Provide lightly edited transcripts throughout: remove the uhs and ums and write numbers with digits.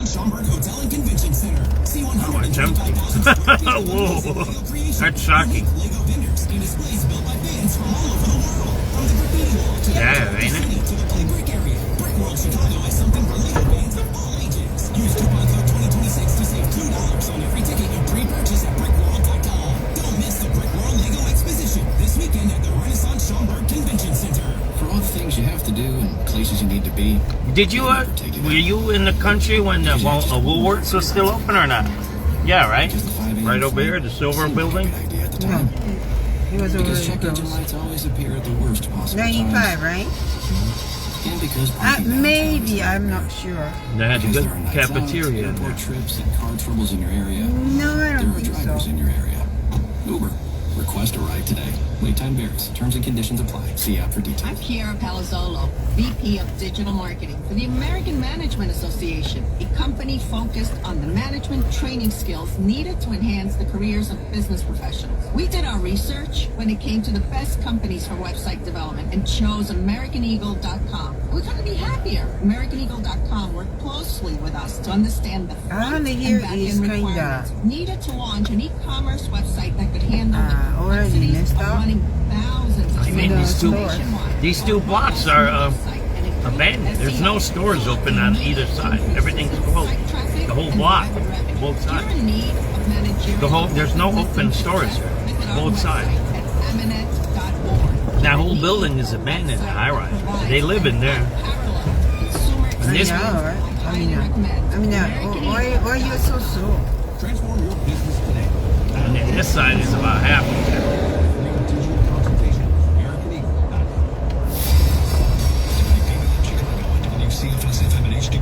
Schaumburg Hotel and Convention Center. Oh, it's empty. Whoa, that's shocking. Lego vendors and displays built by fans from all over the world. From the graffiti wall to the ain't it? to the play brick area. Brick World Chicago has something for Lego fans of all ages. Use coupon code 2026 to save $2 on every ticket you pre-purchase at brickworld.com. Don't miss the Brick World Lego Exposition this weekend at the Renaissance Schaumburg Convention Center. For all the things you have to do and places you need to be. Did you, were you in the country when the Woolworths was still open or not? Yeah, right? Right over here, the silver building? No. It was over Because there. check engine lights always appear at the worst possible 95, times. right? And because parking Maybe, I'm not sure. They had a because good there are nights cafeteria out, in there. airport trips and car troubles in your area. No, I There don't are think drivers so. in your area. Uber. Request a ride today. Wait time varies. Terms and conditions apply. See app for I'm details. Chiara Palazzolo, VP of Digital Marketing for the American Management Association, a company focused on the management training skills needed to enhance the careers of business professionals. We did our research when it came to the best companies for website development and chose AmericanEagle.com. We couldn't be happier. AmericanEagle.com worked closely with us to understand the front the and year back is end kinda- requirements needed to launch an e-commerce website that could handle the already complexities messed of up. running thousands of I mean, stores. these two blocks are abandoned. There's no stores open on either side. Everything's closed. The whole block, both sides. There's no open stores here, both sides. That whole building is abandoned, high rise. They live in there. And this I know, right? Why are you so slow? Transform your business today. and this side is about half of it. Digital consultation. AmericanEagle.com.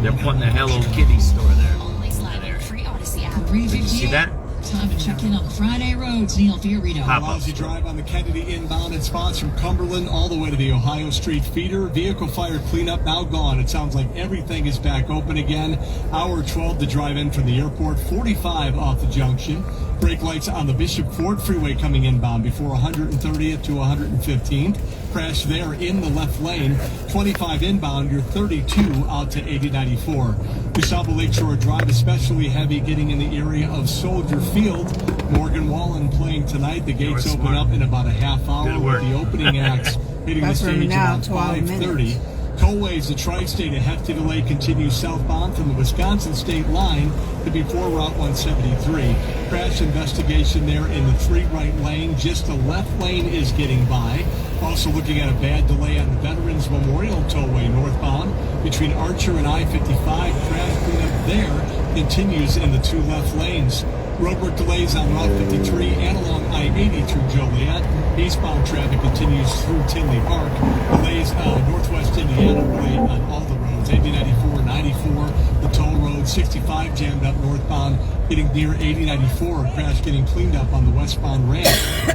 They're putting a Hello Kitty store there. Always live in free Odyssey app. Did you see that? Time to check in on the Friday roads. Neil Fiorito. Pop up Allows you store. drive on the Kennedy inbound and spots from Cumberland all the way to the Ohio Street feeder. Vehicle fire cleanup now gone. It sounds like everything is back open again. Hour 12 to drive in from the airport, 45 off the junction. Brake lights on the Bishop Ford Freeway coming inbound before 130th to 115th. Crash there in the left lane. 25 inbound, you're 32 out to 8094. DeSable Lakeshore Drive, especially heavy getting in the area of Soldier Field. Morgan Wallen playing tonight. The gates You're open smart. up in about a half hour Good with work. the opening acts hitting the That's from stage now, about 12 5:30. minutes. Tollways, the Tri-State, a hefty delay continues southbound from the Wisconsin state line to before Route 173. Crash investigation there in the 3 right lane. Just the left lane is getting by. Also looking at a bad delay on the Veterans Memorial Tollway northbound between Archer and I-55. Crash cleanup there continues in the 2 left lanes. Roadwork delays on Route 53 and along I-80 through Joliet. Eastbound traffic continues through Tinley Park. Delays northwest Indiana really on all the roads. 8094, 94, the toll road. 65 jammed up northbound, getting near 8094. A crash getting cleaned up on the westbound ramp.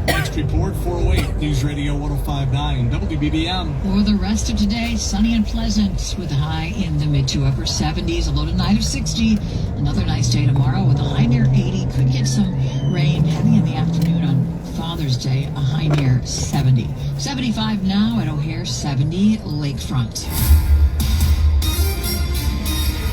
Next report, 408 News Radio 105.9 WBBM. For the rest of today, sunny and pleasant with a high in the mid to upper 70s, a low tonight of 60. Another nice day tomorrow with a high near 80. Could get some rain heavy in the afternoon on Father's Day, a high near 70. 75 now at O'Hare, 70 Lakefront.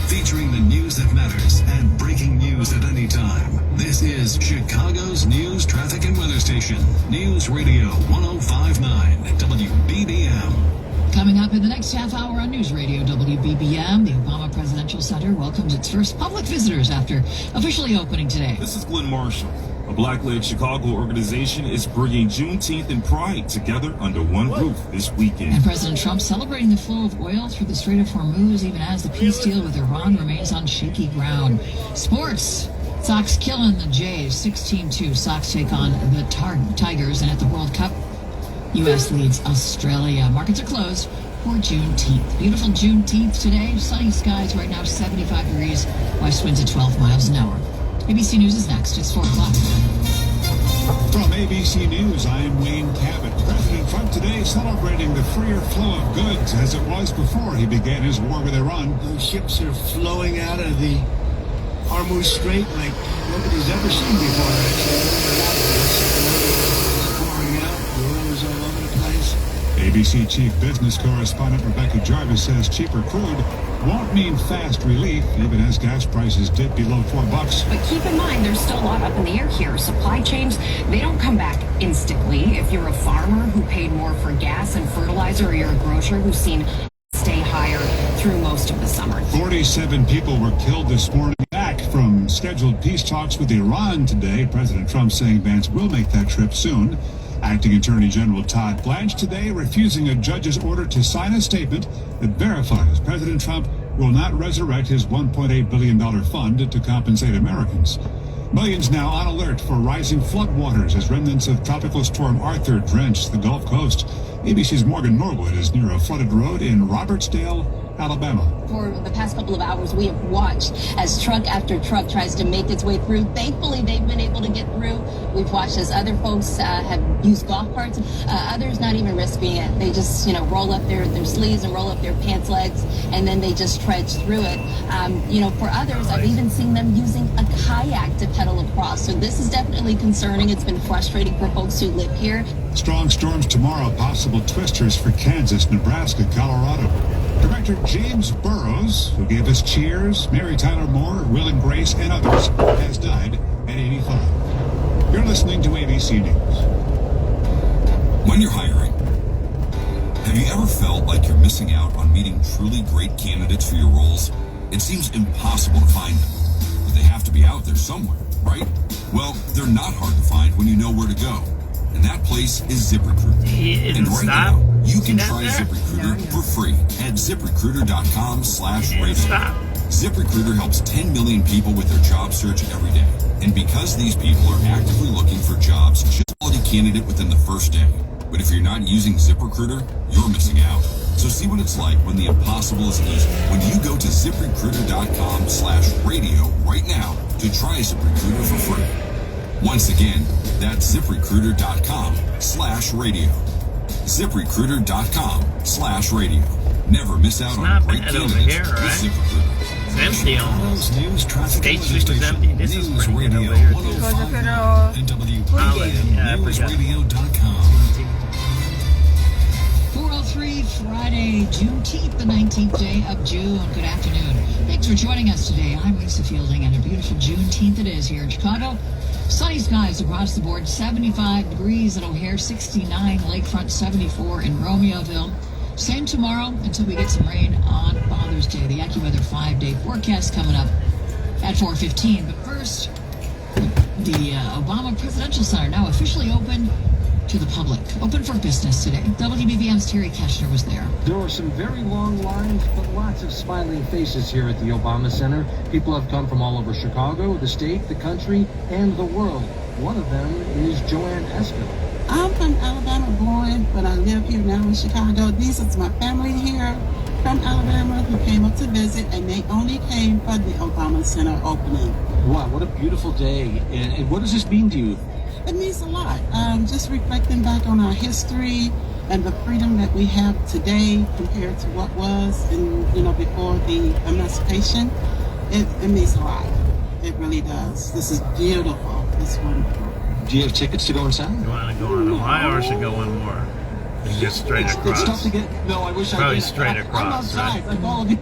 Featuring the news that matters and breaking news at any time. This is Chicago's news, traffic, and weather station. News Radio 105.9 WBBM. Coming up in the next half hour on News Radio WBBM, the Obama Presidential Center welcomes its first public visitors after officially opening today. This is Glenn Marshall. A Black-led Chicago organization is bringing Juneteenth and Pride together under one roof this weekend. And President Trump celebrating the flow of oil through the Strait of Hormuz, even as the peace deal with Iran remains on shaky ground. Sports. Sox killing the Jays 16-2. Sox take on the Tigers, and at the World Cup, U.S. leads Australia. Markets are closed for Juneteenth. Beautiful Juneteenth today. Sunny skies right now, 75 degrees. West winds at 12 miles an hour. ABC News is next. It's 4 o'clock. From ABC News, I am Wayne Cabot. President Trump today celebrating the freer flow of goods as it was before he began his war with Iran. Those ships are flowing out of the Hormuz Strait like nobody's ever seen before. Actually, pouring out, the oil is all over the place. ABC chief business correspondent Rebecca Jarvis says cheaper crude won't mean fast relief, even as gas prices dip below $4. But keep in mind, there's still a lot up in the air here. Supply chains, they don't come back instantly. If you're a farmer who paid more for gas and fertilizer, or you're a grocer who's seen stay higher through most of the summer. 47 people were killed this morning. Back from scheduled peace talks with Iran today. President Trump saying Vance will make that trip soon. Acting Attorney General Todd Blanche today refusing a judge's order to sign a statement that verifies President Trump will not resurrect his $1.8 billion fund to compensate Americans. Millions now on alert for rising floodwaters as remnants of Tropical Storm Arthur drench the Gulf Coast. ABC's Morgan Norwood is near a flooded road in Robertsdale, Alabama. For the past couple of hours, we have watched as truck after truck tries to make its way through. Thankfully, they've been able to get through. We've watched as other folks have used golf carts. Others not even risking it. They just, roll up their sleeves and roll up their pants legs, and then they just trudge through it. For others, I've even seen them using a kayak to pedal across. So this is definitely concerning. It's been frustrating for folks who live here. Strong storms tomorrow, possible twisters for Kansas, Nebraska, Colorado. Director James Burrows, who gave us Cheers, Mary Tyler Moore, Will and Grace, and others, has died at 85. You're listening to ABC News. When you're hiring, have you ever felt like you're missing out on meeting truly great candidates for your roles? It seems impossible to find them, but they have to be out there somewhere, right? Well, they're not hard to find when you know where to go. And that place is ZipRecruiter. And right now, you can try ZipRecruiter for free at ZipRecruiter.com/radio. ZipRecruiter helps 10 million people with their job search every day. And because these people are actively looking for jobs, choose a quality candidate within the first day. But if you're not using ZipRecruiter, you're missing out. So see what it's like when the impossible is easy. When you go to ZipRecruiter.com/radio right now to try ZipRecruiter for free. Once again, that's ZipRecruiter.com/radio. ZipRecruiter.com/radio. Never miss out on great candidates with ZipRecruiter. It's empty almost. News traffic State Street is empty. This is pretty good over here. And WBBMNewsRadio.com. 4:03 Friday, Juneteenth, the 19th day of June. Good afternoon. Thanks for joining us today. I'm Lisa Fielding, and a beautiful Juneteenth it is here in Chicago. Sunny skies across the board, 75 degrees at O'Hare, 69 Lakefront, 74 in Romeoville. Same tomorrow until we get some rain on Father's Day. The AccuWeather 5-day forecast coming up at 4:15. But first, the Obama Presidential Center now officially open to the public. Open for business today. WBBM's Terry Keshner was there. There are some very long lines, but lots of smiling faces here at the Obama Center. People have come from all over Chicago, the state, the country, and the world. One of them is Joanne Esco. I'm from Alabama born, but I live here now in Chicago. These are my family here from Alabama who came up to visit, and they only came for the Obama Center opening. Wow, what a beautiful day. And what does this mean to you? It means a lot. Just reflecting back on our history and the freedom that we have today compared to what was before the emancipation. It means a lot. It really does. This is beautiful. It's wonderful. Do you have tickets to go inside? You want to go on a Y or should go one more? And just straight across. It's tough to get. No, I wish Probably I did. straight across, I'm outside, right? like all of you.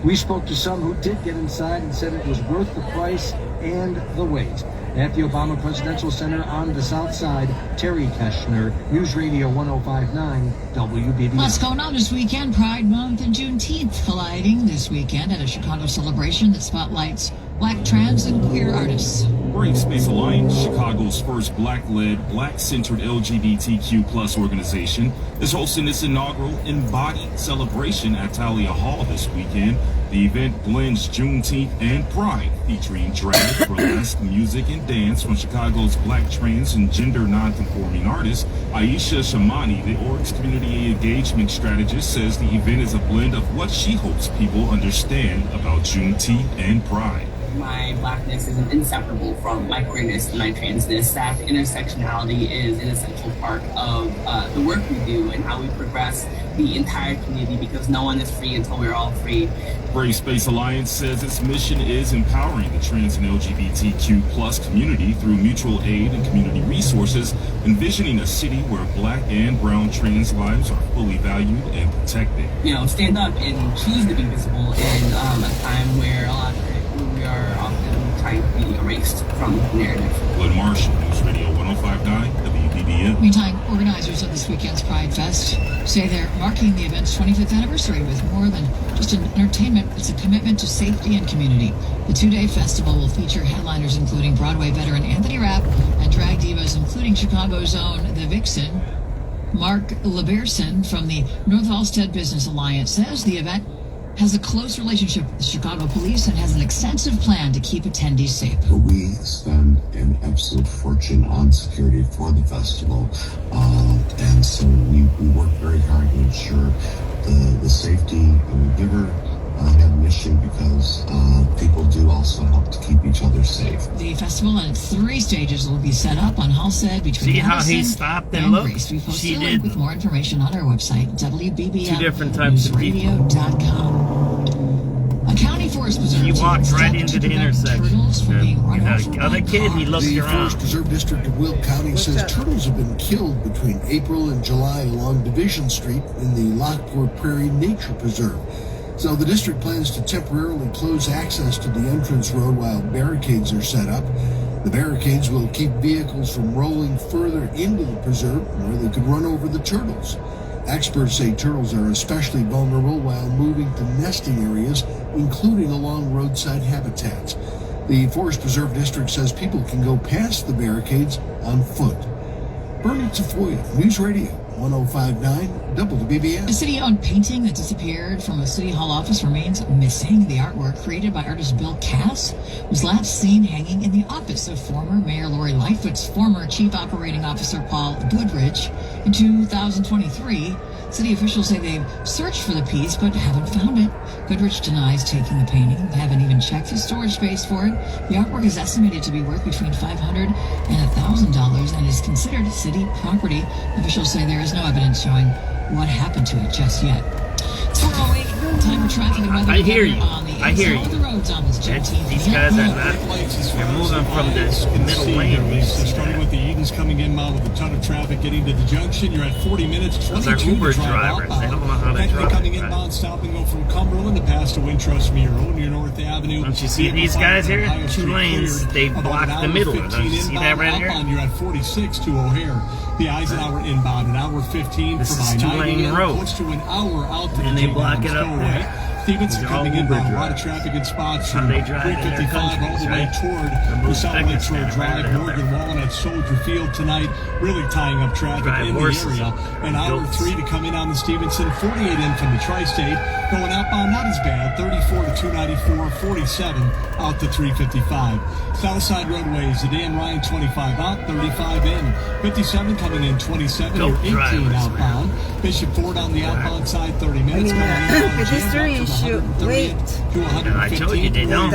We spoke to some who did get inside and said it was worth the price and the wait. At the Obama Presidential Center on the South Side, Terry Keshner, News Radio 1059, WBBM. What's going on this weekend? Pride Month and Juneteenth colliding this weekend at a Chicago celebration that spotlights Black, trans, and queer artists. Green Space Alliance, Chicago's first Black-led, Black-centered LGBTQ+ organization, is hosting its inaugural Embodied celebration at Talia Hall this weekend. The event blends Juneteenth and Pride, featuring drag, burlesque, music, and dance from Chicago's Black, trans, and gender non-conforming artist. Aisha Shamani, the org's community engagement strategist, says the event is a blend of what she hopes people understand about Juneteenth and Pride. my blackness is inseparable from my queerness and my transness, that intersectionality is an essential part of the work we do and how we progress the entire community, because no one is free until we're all free. Brave Space Alliance says its mission is empowering the trans and LGBTQ plus community through mutual aid and community resources, envisioning a city where black and brown trans lives are fully valued and protected. You know, stand up and choose to be visible in a time where a lot of we are often trying to be erased from the narrative. Glenn Marshall, News Radio 105.9 WBBM. Meantime, organizers of this weekend's Pride Fest say they're marking the event's 25th anniversary with more than just an entertainment. It's a commitment to safety and community. The two-day festival will feature headliners including Broadway veteran Anthony Rapp and drag divas including Chicago's own The Vixen. Mark Leberson from the North Halstead Business Alliance says the event has a close relationship with the Chicago police and has an extensive plan to keep attendees safe. We spend an absolute fortune on security for the festival, and so we work very hard to ensure the safety, and we give her that mission because people do also help to keep each other safe. The festival and its 3 stages will be set up on Halstead between See how he Madison stopped and looked? Grace. We posted She a link did. with more information on our website, WBBM. 2 different types of people. A county forest preserve. He walked right into the intersection. The other kid, he looked The around. Forest Preserve District of Will County says turtles have been killed between April and July along Division Street in the Lockport Prairie Nature Preserve. So the district plans to temporarily close access to the entrance road while barricades are set up. The barricades will keep vehicles from rolling further into the preserve where they could run over the turtles. Experts say turtles are especially vulnerable while moving to nesting areas, including along roadside habitats. The Forest Preserve District says people can go past the barricades on foot. Bernie Tafoya, News Radio 105.9 WBBM. A city-owned painting that disappeared from a City Hall office remains missing. The artwork, created by artist Bill Cass, was last seen hanging in the office of former Mayor Lori Lightfoot's former Chief Operating Officer Paul Goodrich in 2023. City officials say they've searched for the piece but haven't found it. Goodrich denies taking the painting. They haven't even checked the storage space for it. The artwork is estimated to be worth between $500 and $1,000 and is considered city property. Officials say there is no evidence showing what happened to it just yet. It's 4:08. Time for traffic and weather. I hear you. On the I hear inside of you. the roads on this Juneteenth. These guys are not. They're moving from the middle lane. Starting with the Edens coming in with a ton of traffic getting to the junction. You're at 40 minutes. Those are 22 Uber to drive drivers. outbound. They don't know how to Technically drive. coming inbound, stop and go from Cumberland to pass to Wintrust Miro near North Avenue. Don't you see these guys here? 2 lanes. They block the middle. Don't you see that right here? Outbound, you're at 46 to O'Hare. The Eisenhower inbound, an hour 15 This from is I-90 2-lane in, road. close to an hour out to And the they J. block Adams it up Stowaway. there. Stevenson These are all coming Uber inbound, a lot of drivers. traffic in spots How from they drive in their 355 all the countries, way right? toward They're the South Lake Uzbekistan, Shore right Drive, there. Morgan Wallen at Soldier Field tonight, really tying up traffic Drive in the horses area. up there, An hour goats. 3 to come in on the Stevenson, 48 in from the Tri-State. Going outbound, not as bad, 34 to 294, 47 out to 355. Southside roadways, the Dan Ryan 25 out, 35 in. 57 coming in, 27, Goat you're 18 drivers, outbound. Bishop Ford on the outbound side, 30 minutes. Coming in, Pedestrians should wait. And I told you they don't.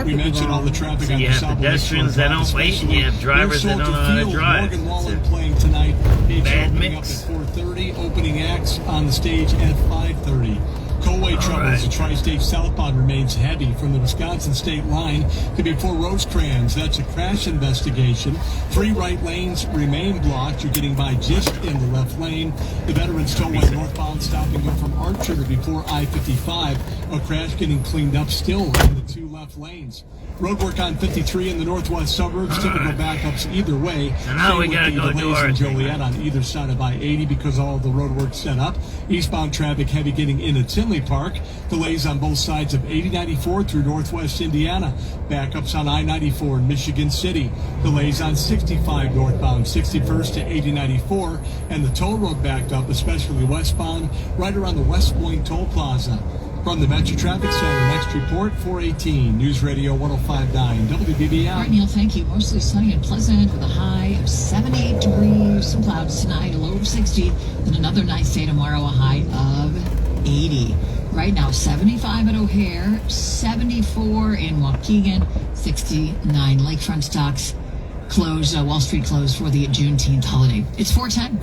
We mentioned all the traffic So on you the have South pedestrians that don't wait, and you have drivers that don't know how to drive. Morgan Wallen playing tonight. Bad Opening mix. up at 4:30. Opening acts on the stage at 5:30. Colway troubles. The Tri-State southbound remains heavy from the Wisconsin state line to before Rosecrans. That's a crash investigation. 3 right lanes remain blocked. You're getting by just in the left lane. The Veterans Tollway northbound stopping up from Archer to before I-55. A crash getting cleaned up still in the 2 left lanes. Roadwork on 53 in the northwest suburbs. Typical backups either way. And now we Same gotta with the go do delays our in thing. Joliet on either side of I-80 because all the roadwork set up. Eastbound traffic heavy getting into Tinley Park. Delays on both sides of 80-94 through northwest Indiana. Backups on I-94 in Michigan City. Delays on 65 northbound, 61st to 80-94. And the toll road backed up, especially westbound, right around the West Point Toll Plaza. From the Metro Traffic Center, next report, 418, News Radio 105.9, WBBM. All right, Neil, thank you. Mostly sunny and pleasant with a high of 78 degrees. Some clouds tonight, a low of 60. Then another nice day tomorrow, a high of 80. Right now, 75 at O'Hare, 74 in Waukegan, 69 lakefront stocks closed. Wall Street closed for the Juneteenth holiday. It's 4:10.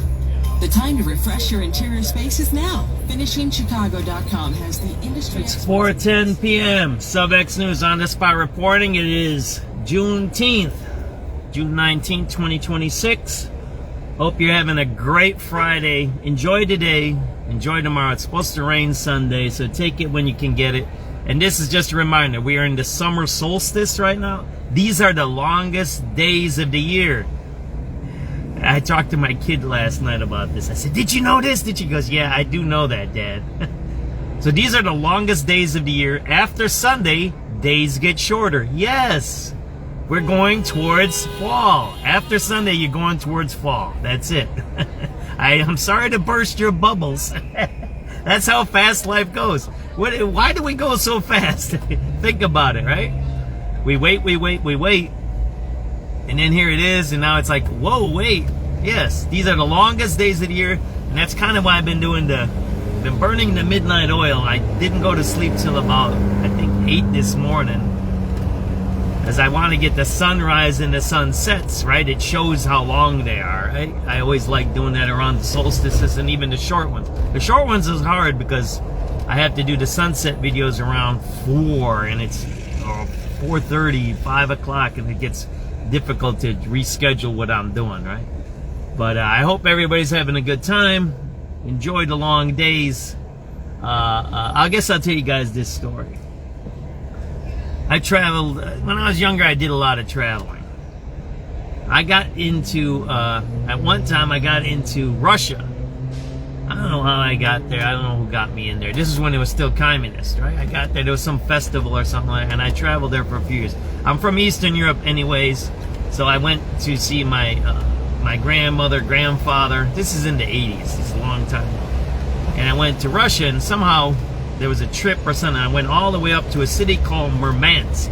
The time to refresh your interior space is now. FinishingChicago.com has the industry. It's 4:10 p.m. SubX.News on the spot reporting. It is Juneteenth, June 19th, 2026. Hope you're having a great Friday. Enjoy today. Enjoy tomorrow. It's supposed to rain Sunday, so take it when you can get it. And this is just a reminder. We are in the summer solstice right now. These are the longest days of the year. I talked to my kid last night about this. I said, did you know this? He goes, yeah, I do know that, Dad. So these are the longest days of the year. After Sunday, days get shorter. Yes. We're going towards fall. After Sunday, you're going towards fall. That's it. I'm sorry to burst your bubbles. That's how fast life goes. Why do we go so fast? Think about it, right? We wait. And then here it is, and now it's like, whoa, wait. Yes, these are the longest days of the year, and that's kind of why I've been been burning the midnight oil. I didn't go to sleep till about, I think, 8 this morning, as I want to get the sunrise and the sunsets, right? It shows how long they are, right? I always like doing that around the solstices and even the short ones. The short ones is hard because I have to do the sunset videos around 4, and it's 4:30, 5 o'clock, and it gets difficult to reschedule what I'm doing, right? But I hope everybody's having a good time. Enjoy the long days. I guess I'll tell you guys this story. I traveled, when I was younger, I did a lot of traveling. I got into, at one time I got into Russia. I don't know how I got there. I don't know who got me in there. This is when it was still communist, right? I got there. There was some festival or something like that, and I traveled there for a few years. I'm from Eastern Europe anyways, so I went to see my my grandmother, grandfather. This is in the 80s. This is a long time. And I went to Russia, and somehow there was a trip or something. I went all the way up to a city called Murmansk.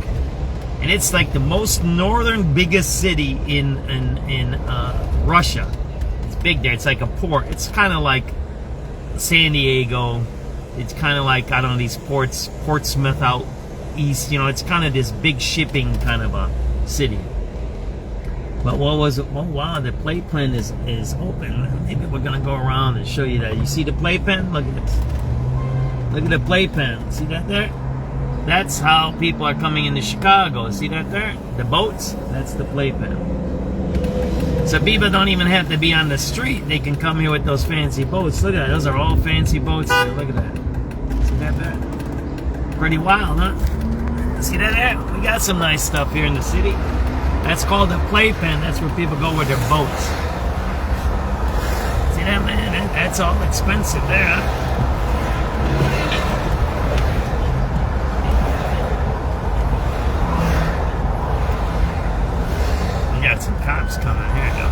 And it's like the most northern, biggest city in Russia. It's big there. It's like a port. It's kind of like San Diego. It's kind of like, I don't know, these ports, Portsmouth out east. You know, it's kind of this big shipping kind of a city. But what was it? Oh wow, the playpen is open. Maybe we're gonna go around and show you that. You see the playpen? Look at this. Look at the playpen. See that there? That's how people are coming into Chicago. See that there? The boats? That's the playpen. So people don't even have to be on the street. They can come here with those fancy boats. Look at that. Those are all fancy boats there. Look at that. See that there? Pretty wild, huh? See that there? We got some nice stuff here in the city. That's called a playpen. That's where people go with their boats. See that, man? That's all expensive there, huh? Some cops coming. Here you go.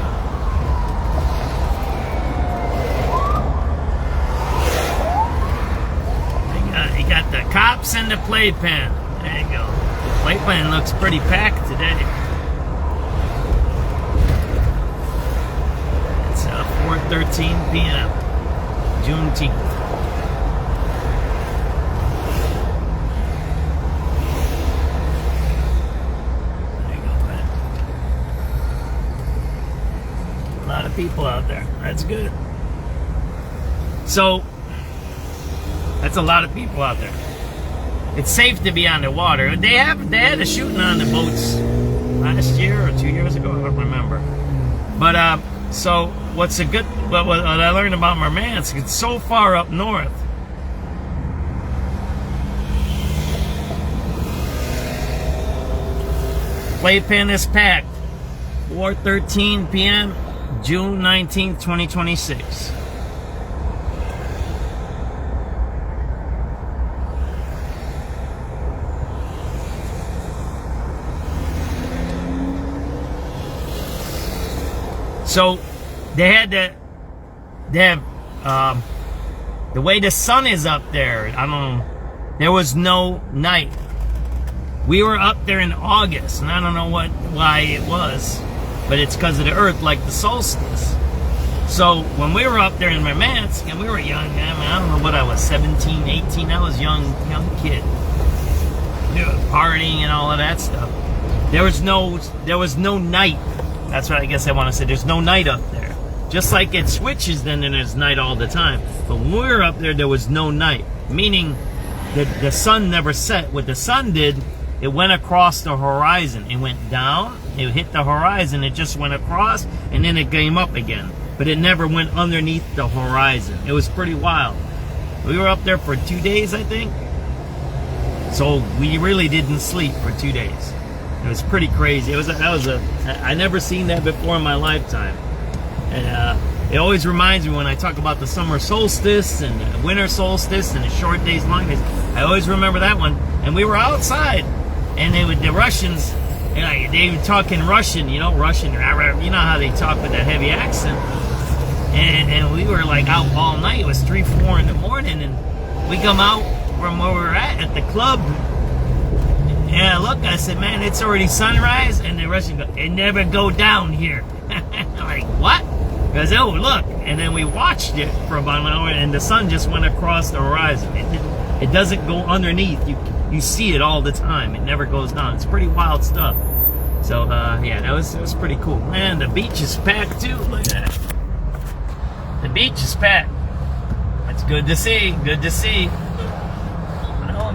You got the cops and the playpen. There you go. The playpen looks pretty packed today. It's 4:13 p.m. Juneteenth. People out there. That's good. So that's a lot of people out there. It's safe to be on the water. They had a shooting on the boats last year or 2 years ago. I don't remember. But so what I learned about Murmansk, it's so far up north. Playpen is packed. 4:13 p.m. June 19th, 2026. So they have the way the sun is up there, I don't know, there was no night. We were up there in August, and I don't know why it was. But it's because of the earth, like the solstice. So when we were up there in Murmansk, and we were young, I don't know what I was, 17, 18, I was young kid. We were partying and all of that stuff. There was no night. That's what I guess I want to say. There's no night up there. Just like it switches then and there's night all the time. But when we were up there was no night. Meaning that the sun never set. What the sun did, it went across the horizon. It went down, it hit the horizon, it just went across, and then it came up again. But it never went underneath the horizon. It was pretty wild. We were up there for 2 days, I think. So we really didn't sleep for 2 days. It was pretty crazy. I never seen that before in my lifetime. And it always reminds me when I talk about the summer solstice and the winter solstice and the short days, long days. I always remember that one. And we were outside, and the Russians, they were talking Russian, Russian. You know how they talk with that heavy accent. And we were like out all night. It was 3, 4 in the morning, and we come out from where we were at the club. Yeah, look, I said, man, it's already sunrise, and the Russian go, it never go down here. I'm like, what? Because, oh, look, and then we watched it for about an hour, and the sun just went across the horizon. It doesn't go underneath. You see it all the time. It never goes down. It's pretty wild stuff. So, yeah, it was pretty cool. Man, the beach is packed, too. Look at that. The beach is packed. It's good to see. Good to see.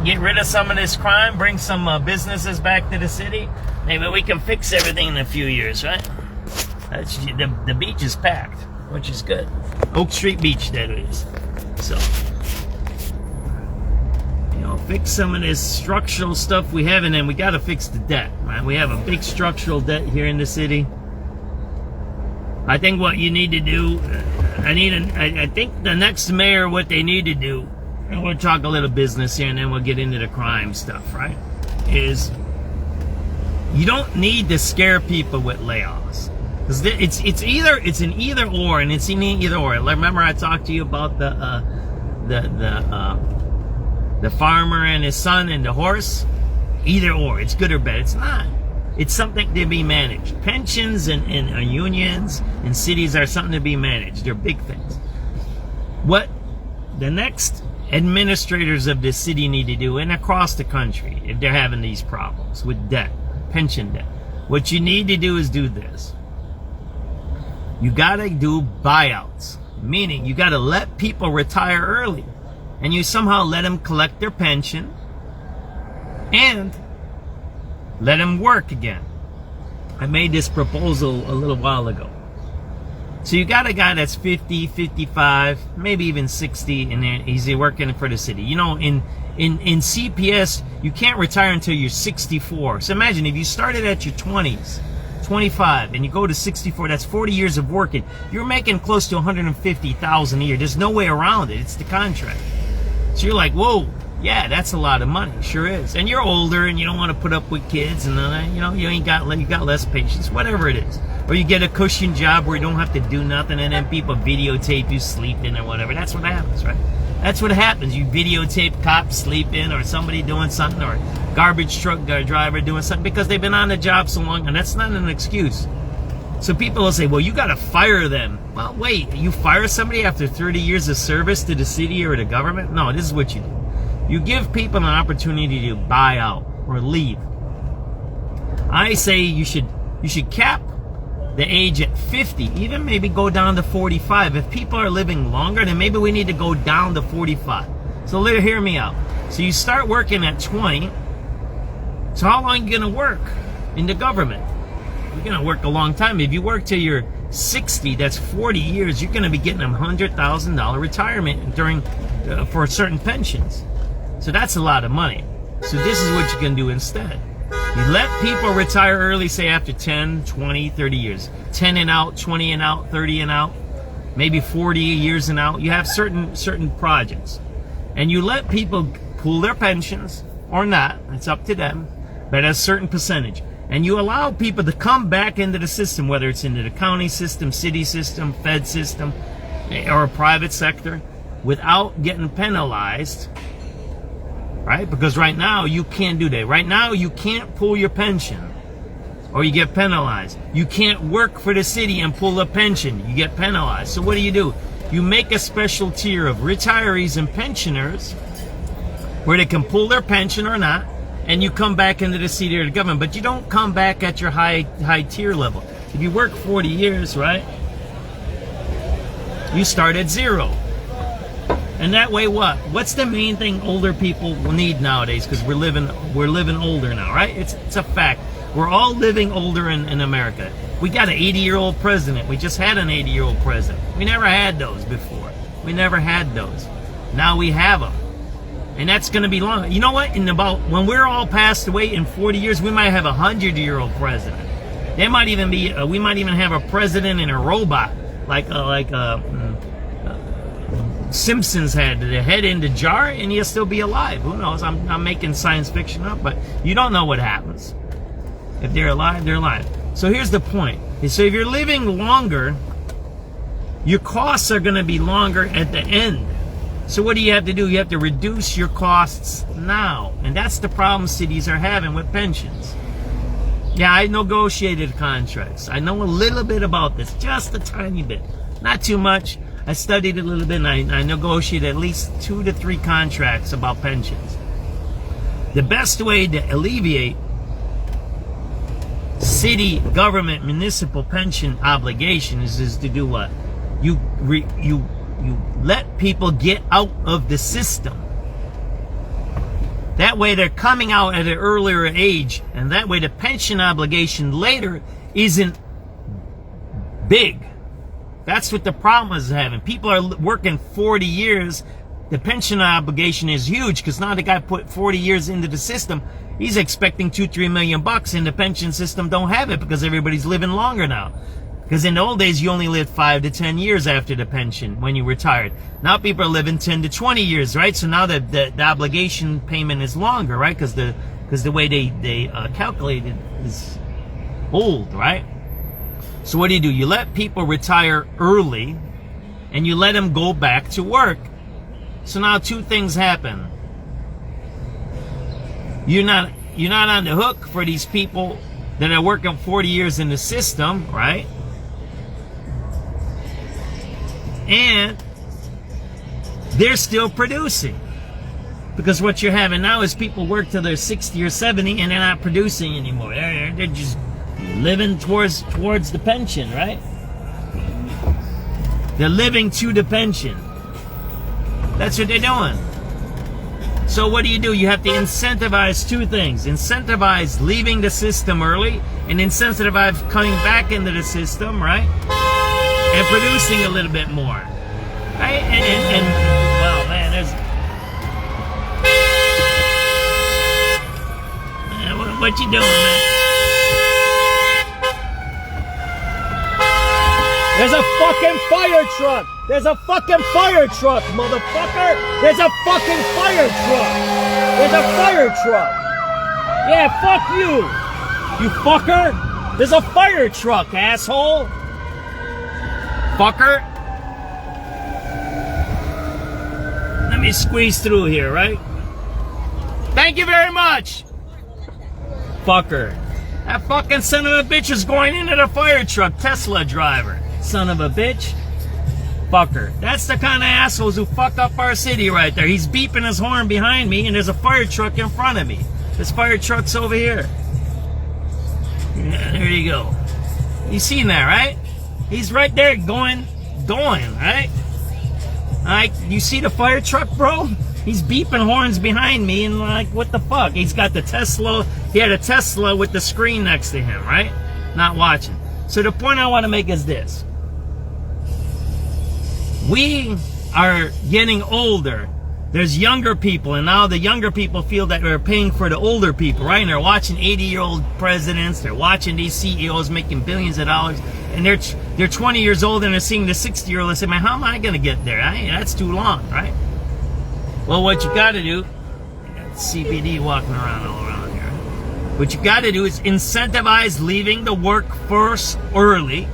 Get rid of some of this crime, bring some businesses back to the city. Maybe we can fix everything in a few years, right? The beach is packed, which is good. Oak Street Beach, that is. So, fix some of this structural stuff we have, and then we got to fix the debt, right? We have a big structural debt here in the city. I think what you need to do, I think the next mayor, what they need to do, and we'll talk a little business here and then we'll get into the crime stuff, right? Is you don't need to scare people with layoffs. Because it's an either or, and it's an either or. Remember I talked to you about the farmer and his son and the horse? Either or. It's good or bad. It's not. It's something to be managed. Pensions and unions and cities are something to be managed. They're big things. What the next administrators of the city need to do, and across the country, if they're having these problems with debt, pension debt, what you need to do is do this. You gotta do buyouts, meaning you gotta let people retire early, and you somehow let them collect their pension and let them work again. I made this proposal a little while ago. So you got a guy that's 50, 55, maybe even 60, and he's working for the city. In CPS, you can't retire until you're 64. So imagine if you started at your 20s, 25, and you go to 64, that's 40 years of working. You're making close to $150,000 a year. There's no way around it. It's the contract. So you're like, whoa, yeah, that's a lot of money. Sure is. And you're older, and you don't want to put up with kids, and you got less patience, whatever it is. Or you get a cushion job where you don't have to do nothing, and then people videotape you sleeping or whatever. That's what happens, right? That's what happens. You videotape cops sleeping, or somebody doing something, or garbage truck driver doing something, because they've been on the job so long, and that's not an excuse. So people will say, well, you got to fire them. Well, wait, you fire somebody after 30 years of service to the city or the government? No, this is what you do. You give people an opportunity to buy out or leave. I say you should cap the age at 50, even maybe go down to 45. If people are living longer, then maybe we need to go down to 45. So hear me out. So you start working at 20. So how long are you going to work in the government? You're going to work a long time. If you work till you're 60, that's 40 years. You're going to be getting a $100,000 retirement for certain pensions. So that's a lot of money. So this is what you can do instead. You let people retire early, say after 10, 20, 30 years. 10 and out, 20 and out, 30 and out, maybe 40 years and out. You have certain projects. And you let people pool their pensions or not. It's up to them. But at a certain percentage. And you allow people to come back into the system, whether it's into the county system, city system, Fed system, or a private sector, without getting penalized. Right? Because right now you can't do that. Right now you can't pull your pension or you get penalized. You can't work for the city and pull a pension. You get penalized. So what do? You make a special tier of retirees and pensioners where they can pull their pension or not, and you come back into the city or the government, but you don't come back at your high tier level. If you work 40 years, right, you start at 0. And that way, what's the main thing older people need nowadays? Because we're living older now, right? It's a fact. We're all living older in America. We got an 80-year-old president. We just had an 80-year-old president. We never had those before. We never had those. Now we have them. And that's going to be long. You know what? When we're all passed away in 40 years, we might have a 100-year-old president. There might even be, we might even have a president and a robot, like Simpsons had the head in the jar, and he'll still be alive. Who knows? I'm making science fiction up, but you don't know what happens. If they're alive, they're alive. So here's the point. So if you're living longer, your costs are going to be longer at the end. So what do you have to do? You have to reduce your costs now. And that's the problem cities are having with pensions. Yeah, I negotiated contracts. I know a little bit about this, just a tiny bit. Not too much. I studied a little bit, and I negotiated at least 2 to 3 contracts about pensions. The best way to alleviate city, government, municipal pension obligations is to do what? You let people get out of the system. That way they're coming out at an earlier age, and that way the pension obligation later isn't big. That's what the problem is having. People are working 40 years. The pension obligation is huge because now the guy put 40 years into the system. He's expecting $2-3 million bucks, and the pension system don't have it because everybody's living longer now. Because in the old days, you only lived 5 to 10 years after the pension when you retired. Now people are living 10 to 20 years, right? So now the obligation payment is longer, right? Because the way they calculate it is old, right? So what do? You let people retire early, and you let them go back to work. So now 2 things happen. You're not on the hook for these people that are working 40 years in the system, right? And they're still producing. Because what you're having now is people work till they're 60 or 70 and they're not producing anymore. They're just living towards the pension, right? They're living to the pension. That's what they're doing. So what do? You have to incentivize 2 things. Incentivize leaving the system early, and incentivize coming back into the system, right? And producing a little bit more. Right? And well, man, there's... What you doing, man? There's a fucking fire truck! There's a fucking fire truck, motherfucker! There's a fucking fire truck! There's a fire truck! Yeah, fuck you! You fucker! There's a fire truck, asshole! Fucker! Let me squeeze through here, right? Thank you very much! Fucker. That fucking son of a bitch is going into the fire truck. Tesla driver. Son of a bitch. Fucker. That's the kind of assholes who fuck up our city right there. He's beeping his horn behind me, and there's a fire truck in front of me. This fire truck's over here. Yeah, there you go. You seen that, right? He's right there going, right? Like, you see the fire truck, bro? He's beeping horns behind me, and like, what the fuck? He's got the Tesla. He had a Tesla with the screen next to him, right? Not watching. So the point I want to make is this. We are getting older. There's younger people, and now the younger people feel that they're paying for the older people, right? And they're watching 80-year-old presidents. They're watching these CEOs making billions of dollars, and they're 20 years old, and they're seeing the 60-year-old and say, man, how am I going to get there? That's too long, right? Well, what you got to do, you got CBD walking around all around here. What you got to do is incentivize leaving the workforce early,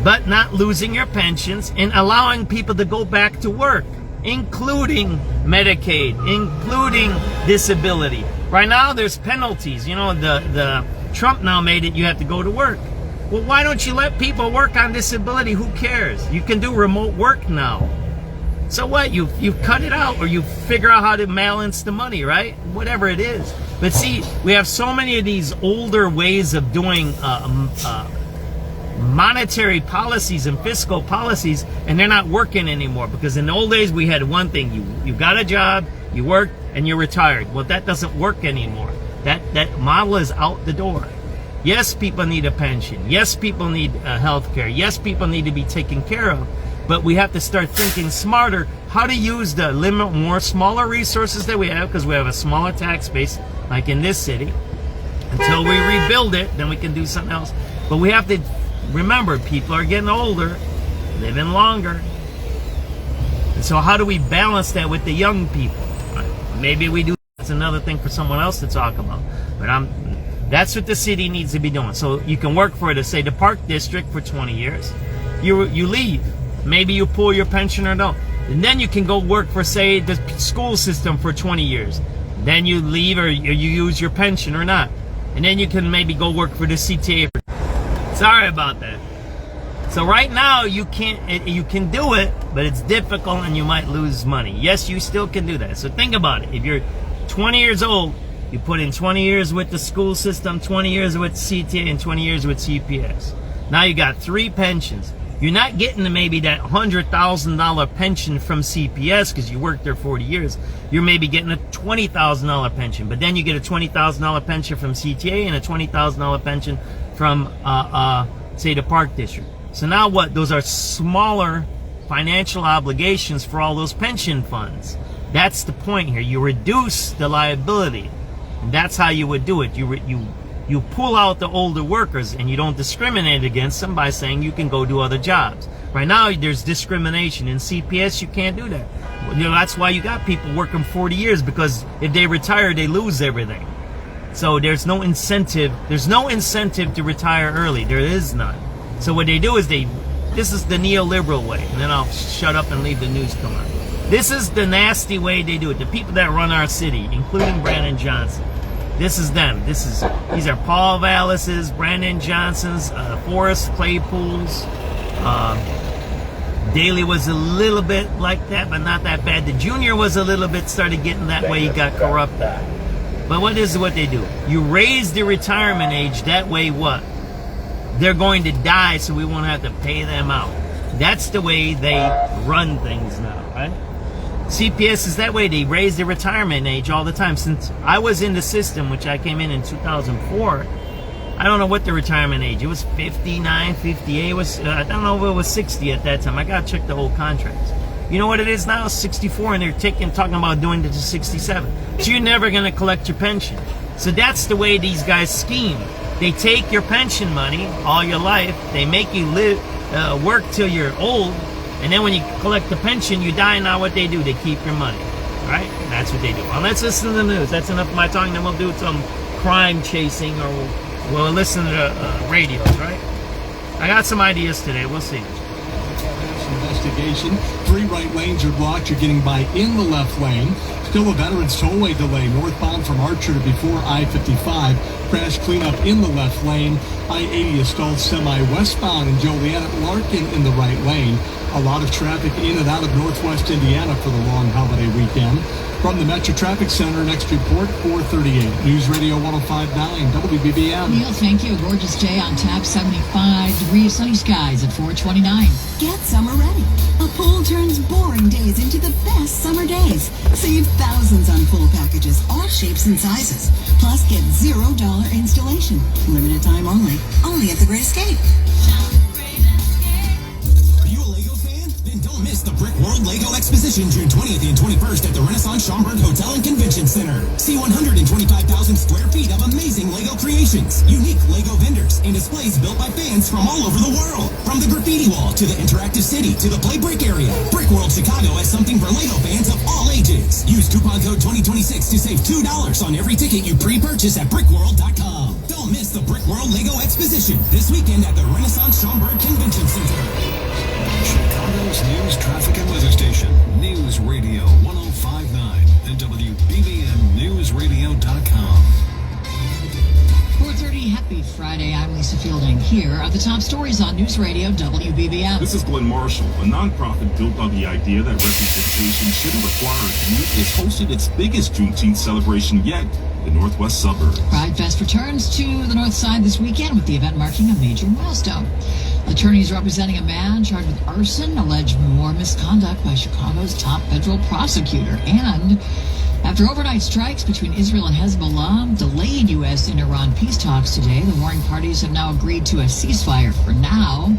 but not losing your pensions, and allowing people to go back to work, including Medicaid, including disability. Right now, there's penalties. You know, the Trump now made it you have to go to work. Well, why don't you let people work on disability? Who cares? You can do remote work now. So what? You cut it out, or you figure out how to balance the money, right? Whatever it is. But see, we have so many of these older ways of doing monetary policies and fiscal policies, and they're not working anymore. Because in the old days, we had one thing: you got a job, you worked, and you're retired. Well, that doesn't work anymore. That model is out the door. Yes, people need a pension. Yes, people need health care. Yes, people need to be taken care of. But we have to start thinking smarter how to use the more smaller resources that we have, because we have a smaller tax base, like in this city. Until we rebuild it, then we can do something else. But we have to remember, people are getting older, living longer. And so how do we balance that with the young people? Maybe we do. That's another thing for someone else to talk about. But that's what the city needs to be doing. So you can work for, say, the Park District for 20 years. You leave. Maybe you pull your pension or don't. And then you can go work for, say, the school system for 20 years. Then you leave, or you use your pension or not. And then you can maybe go work for the CTA. Sorry about that. So right now you can do it, but it's difficult and you might lose money. Yes, you still can do that. So think about it. If you're 20 years old, you put in 20 years with the school system, 20 years with CTA, and 20 years with CPS. Now you got 3 pensions. You're not getting maybe that $100,000 pension from CPS because you worked there 40 years. You're maybe getting a $20,000 pension, but then you get a $20,000 pension from CTA and a $20,000 pension from, say, the Park District. So now what? Those are smaller financial obligations for all those pension funds. That's the point here. You reduce the liability, and that's how you would do it. You pull out the older workers, and you don't discriminate against them by saying you can go do other jobs. Right now, there's discrimination. In CPS, you can't do that. You know, that's why you got people working 40 years, because if they retire, they lose everything. So there's no incentive. There's no incentive to retire early. There is none. So what they do is this is the neoliberal way. And then I'll shut up and leave the news come on. This is the nasty way they do it. The people that run our city, including Brandon Johnson. This is them. These are Paul Vallis's, Brandon Johnson's, Forrest Claypool's. Daley was a little bit like that, but not that bad. The junior was a little bit, started getting that way. He got corrupted. But what they do? You raise the retirement age. That way what? They're going to die, so we won't have to pay them out. That's the way they run things now, right? CPS is that way. They raise the retirement age all the time. Since I was in the system, which I came in 2004, I don't know what the retirement age. It was 59, 58. I don't know if it was 60 at that time. I got to check the old contracts. You know what it is now? 64, and they're talking about doing it to 67. So you're never going to collect your pension. So that's the way these guys scheme. They take your pension money all your life. They make you work till you're old. And then when you collect the pension, you die. Now what they do, they keep your money, right? That's what they do. Well, let's listen to the news. That's enough of my talking. Then we'll do some crime chasing, or we'll listen to the radios, right? I got some ideas today. We'll see. Investigation. 3 right lanes are blocked. You're getting by in the left lane. Still a Veterans Tollway delay northbound from Archer to before I-55. Crash cleanup in the left lane. I-80 is stalled semi-westbound in Joliet at Larkin in the right lane. A lot of traffic in and out of northwest Indiana for the long holiday weekend. From the Metro Traffic Center, next report, 438. News Radio 105.9 WBBM. Neil, thank you. A gorgeous day on tap, 75 degrees, sunny skies at 429. Get summer ready. A pool turns boring days into the best summer days. Save thousands on pool packages, all shapes and sizes. Plus, get $0 installation. Limited time only at the Great Escape. Don't miss the Brick World Lego Exposition June 20th and 21st at the Renaissance Schaumburg Hotel and Convention Center. See 125,000 square feet of amazing Lego creations, unique Lego vendors, and displays built by fans from all over the world. From the graffiti wall to the interactive city to the play brick area, Brick World Chicago has something for Lego fans of all ages. Use coupon code 2026 to save $2 on every ticket you pre-purchase at brickworld.com. Don't miss the Brick World Lego Exposition this weekend at the Renaissance Schaumburg Convention Center. Chicago's news, traffic, and weather station, News Radio 105.9 and WBBMNewsRadio.com. 4:30. Happy Friday. I'm Lisa Fielding. Here are the top stories on News Radio WBBM. This is Glenn Marshall. A nonprofit built on the idea that representation shouldn't require youth is hosted its biggest Juneteenth celebration yet, the Northwest suburbs. Pride Fest returns to the North Side this weekend with the event marking a major milestone. Attorneys representing a man charged with arson allege war misconduct by Chicago's top federal prosecutor. And after overnight strikes between Israel and Hezbollah delayed U.S. and Iran peace talks today, the warring parties have now agreed to a ceasefire for now.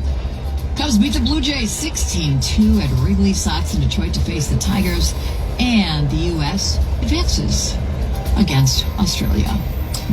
Cubs beat the Blue Jays 16-2 at Wrigley. Sox in Detroit to face the Tigers. And the U.S. advances against Australia.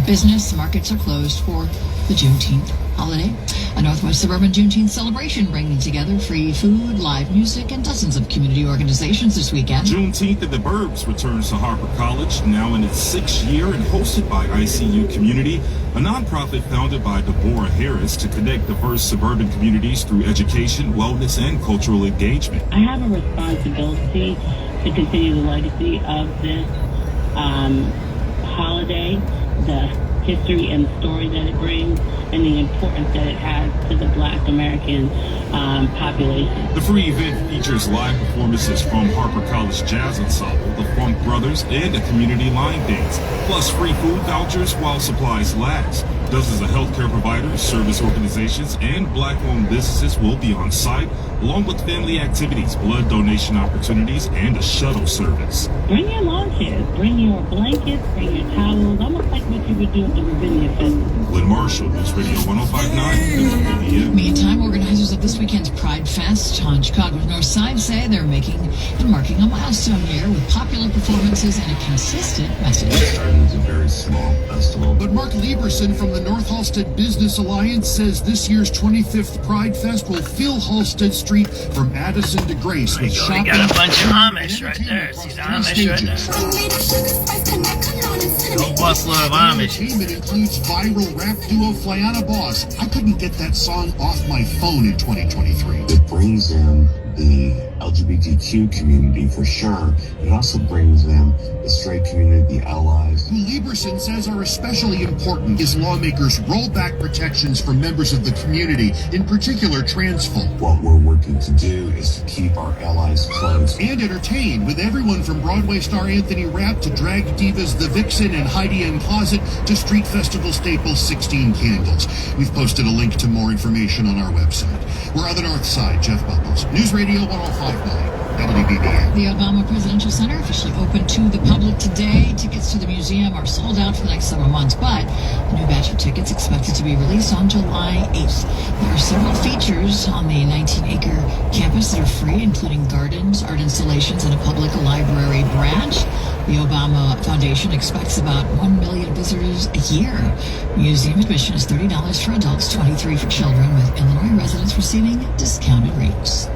Business markets are closed for the Juneteenth holiday. A Northwest Suburban Juneteenth celebration bringing together free food, live music, and dozens of community organizations this weekend. Juneteenth in the Burbs returns to Harper College, now in its 6th year and hosted by ICU Community, a nonprofit founded by Deborah Harris to connect diverse suburban communities through education, wellness, and cultural engagement. I have a responsibility to continue the legacy of this holiday, the history and the story that it brings, and the importance that it has to the Black American population. The free event features live performances from Harper College Jazz Ensemble, the Funk Brothers, and a community line dance, plus free food vouchers while supplies last. Dozens of healthcare providers, service organizations, and Black-owned businesses will be on site, along with family activities, blood donation opportunities, and a shuttle service. Bring your lawn chairs, bring your blankets, bring your towels, almost like what you would do at the Ravinia Festival. Glenn Marshall, News Radio 105.9 WBBM. Meantime, organizers of this weekend's Pride Fest on Chicago's North Side say they're making and marking a milestone year with popular performances and a consistent message. It's a very small festival. But Mark Lieberson from the North Halstead Business Alliance says this year's 25th Pride Fest will fill Halstead Street from Addison to Grace with shopping. We got a bunch of Amish right there. See the Amish right there? Whole busload of Amish. Entertainment includes viral rap duo Flyana Boss. I couldn't get that song off my phone in 2023. It brings in the LGBTQ community for sure. It also brings in the straight community, the allies. Who Lieberson says are especially important as lawmakers roll back protections for members of the community, in particular trans folk. What we're working to do is to keep our allies close. And entertain, with everyone from Broadway star Anthony Rapp to drag divas The Vixen and Heidi N. Closet to street festival staple 16 Candles. We've posted a link to more information on our website. We're on the North Side. Jeff Bubbles, News Radio 105.9. WBBM. The Obama Presidential Center officially opened to the public today. Tickets to the museum are sold out for the next several months, but a new batch of tickets expected to be released on July 8th. There are several features on the 19-acre campus that are free, including gardens, art installations, and a public library branch. The Obama Foundation expects about 1 million visitors a year. Museum admission is $30 for adults, $23 for children, with Illinois residents receiving discounted rates.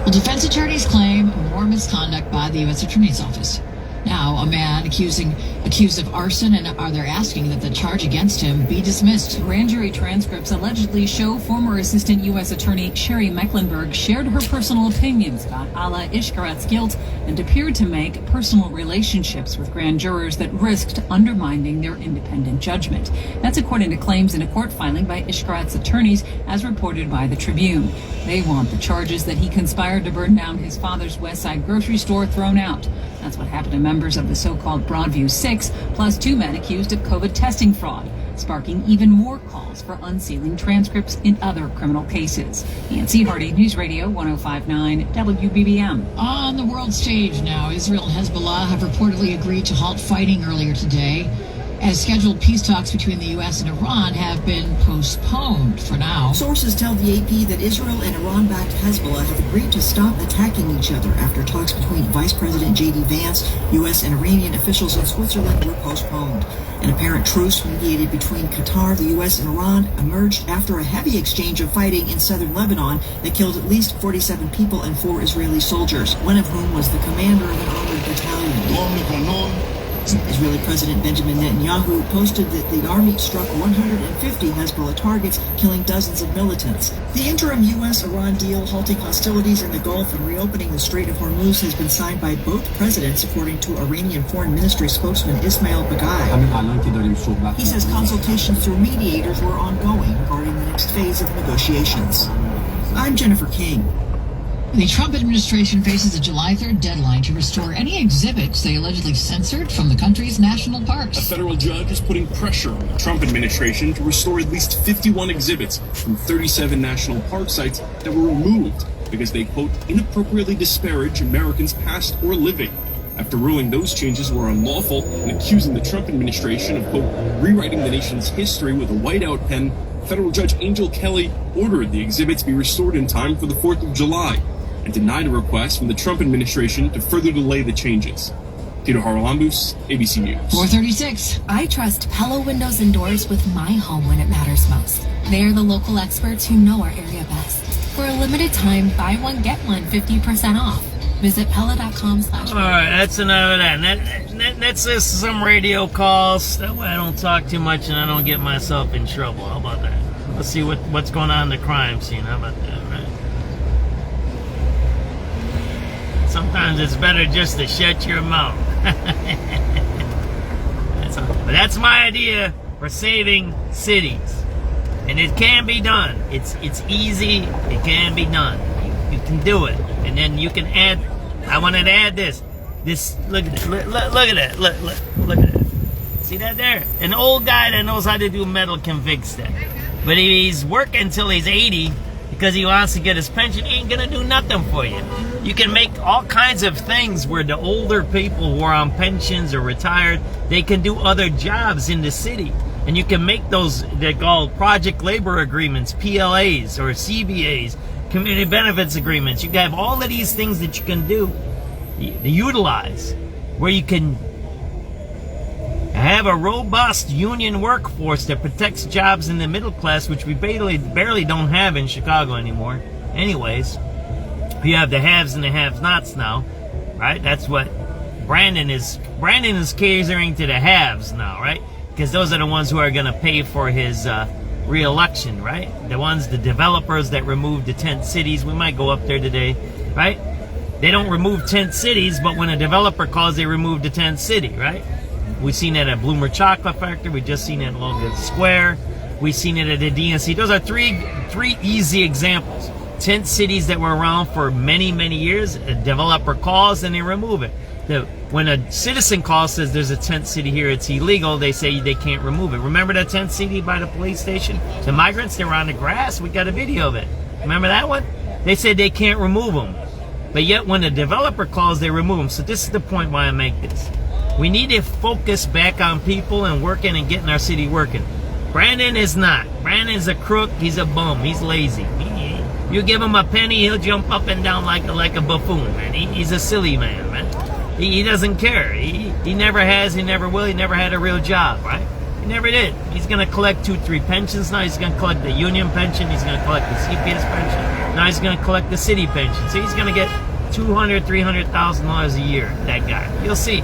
Well, defense attorneys claim more misconduct by the U.S. Attorney's Office. Now, a man accused of arson, and they're asking that the charge against him be dismissed. Grand jury transcripts allegedly show former Assistant U.S. Attorney Sherry Mecklenburg shared her personal opinions about Ala Ishkarat's guilt and appeared to make personal relationships with grand jurors that risked undermining their independent judgment. That's according to claims in a court filing by Ishkarat's attorneys, as reported by the Tribune. They want the charges that he conspired to burn down his father's West Side grocery store thrown out. That's what happened to members of the so-called Broadview Six, plus 2 men accused of COVID testing fraud, sparking even more calls for unsealing transcripts in other criminal cases. Nancy Hardy, News Radio 105.9 WBBM. On the world stage now, Israel and Hezbollah have reportedly agreed to halt fighting earlier today, as scheduled peace talks between the U.S. and Iran have been postponed for now. Sources tell the AP that Israel and Iran-backed Hezbollah have agreed to stop attacking each other after talks between Vice President J.D. Vance, U.S. and Iranian officials in Switzerland were postponed. An apparent truce mediated between Qatar, the U.S. and Iran emerged after a heavy exchange of fighting in southern Lebanon that killed at least 47 people and 4 Israeli soldiers, one of whom was the commander of an armored battalion. Israeli President Benjamin Netanyahu posted that the army struck 150 Hezbollah targets, killing dozens of militants. The interim U.S.-Iran deal halting hostilities in the Gulf and reopening the Strait of Hormuz has been signed by both presidents, according to Iranian Foreign Ministry spokesman Ismail Baghai. He says consultations through mediators were ongoing regarding the next phase of negotiations. I'm Jennifer King. The Trump administration faces a July 3rd deadline to restore any exhibits they allegedly censored from the country's national parks. A federal judge is putting pressure on the Trump administration to restore at least 51 exhibits from 37 national park sites that were removed because they, quote, inappropriately disparage Americans past or living. After ruling those changes were unlawful and accusing the Trump administration of, quote, rewriting the nation's history with a whiteout pen, federal judge Angel Kelly ordered the exhibits be restored in time for the 4th of July. And denied a request from the Trump administration to further delay the changes. Tito Haralambous, ABC News. 436. I trust Pella Windows and Doors with my home when it matters most. They are the local experts who know our area best. For a limited time, buy one, get one 50% off. Visit Pella.com/. All right, that's enough of that. That's just some radio calls. That way I don't talk too much and I don't get myself in trouble. How about that? Let's see what's going on in the crime scene. How about that, right? Sometimes it's better just to shut your mouth. That's my idea for saving cities. And it can be done. It's easy. It can be done. You can do it. And then you can add, I wanted to add this. Look at it. Look at that. Look at that. See that there? An old guy that knows how to do metal can fix that. But if he's working until he's 80 because he wants to get his pension, he ain't going to do nothing for you. You can make all kinds of things where the older people who are on pensions or retired, they can do other jobs in the city. And you can make those, they're called project labor agreements, PLAs or CBAs, community benefits agreements. You can have all of these things that you can do, utilize, where you can have a robust union workforce that protects jobs in the middle class, which we barely don't have in Chicago anymore. Anyways, you have the haves and the have-nots now, right? That's what Brandon is catering to the haves now, right? Because those are the ones who are going to pay for his re-election, right? The developers that removed the tent cities. We might go up there today, right? They don't remove tent cities, but when a developer calls, they remove the tent city, right? We've seen that at Bloomer Chocolate Factory. We just seen it at Logan Square. We've seen it at the DNC. Those are three easy examples. Tent cities that were around for many, many years. A developer calls and they remove it. When a citizen calls, says there's a tent city here, it's illegal, they say they can't remove it. Remember that tent city by the police station? The migrants, they were on the grass. We got a video of it. Remember that one? They said they can't remove them. But yet when a developer calls, they remove them. So this is the point why I make this. We need to focus back on people and working and getting our city working. Brandon is not. Brandon's a crook. He's a bum. He's lazy. You give him a penny, he'll jump up and down like a buffoon, man. He's a silly man, man. He doesn't care. He never has, he never will, he never had a real job, right? He never did. He's going to collect 2-3 pensions now. He's going to collect the union pension. He's going to collect the CPS pension. Now he's going to collect the city pension. So he's going to get $200,000, $300,000 a year, that guy. You'll see.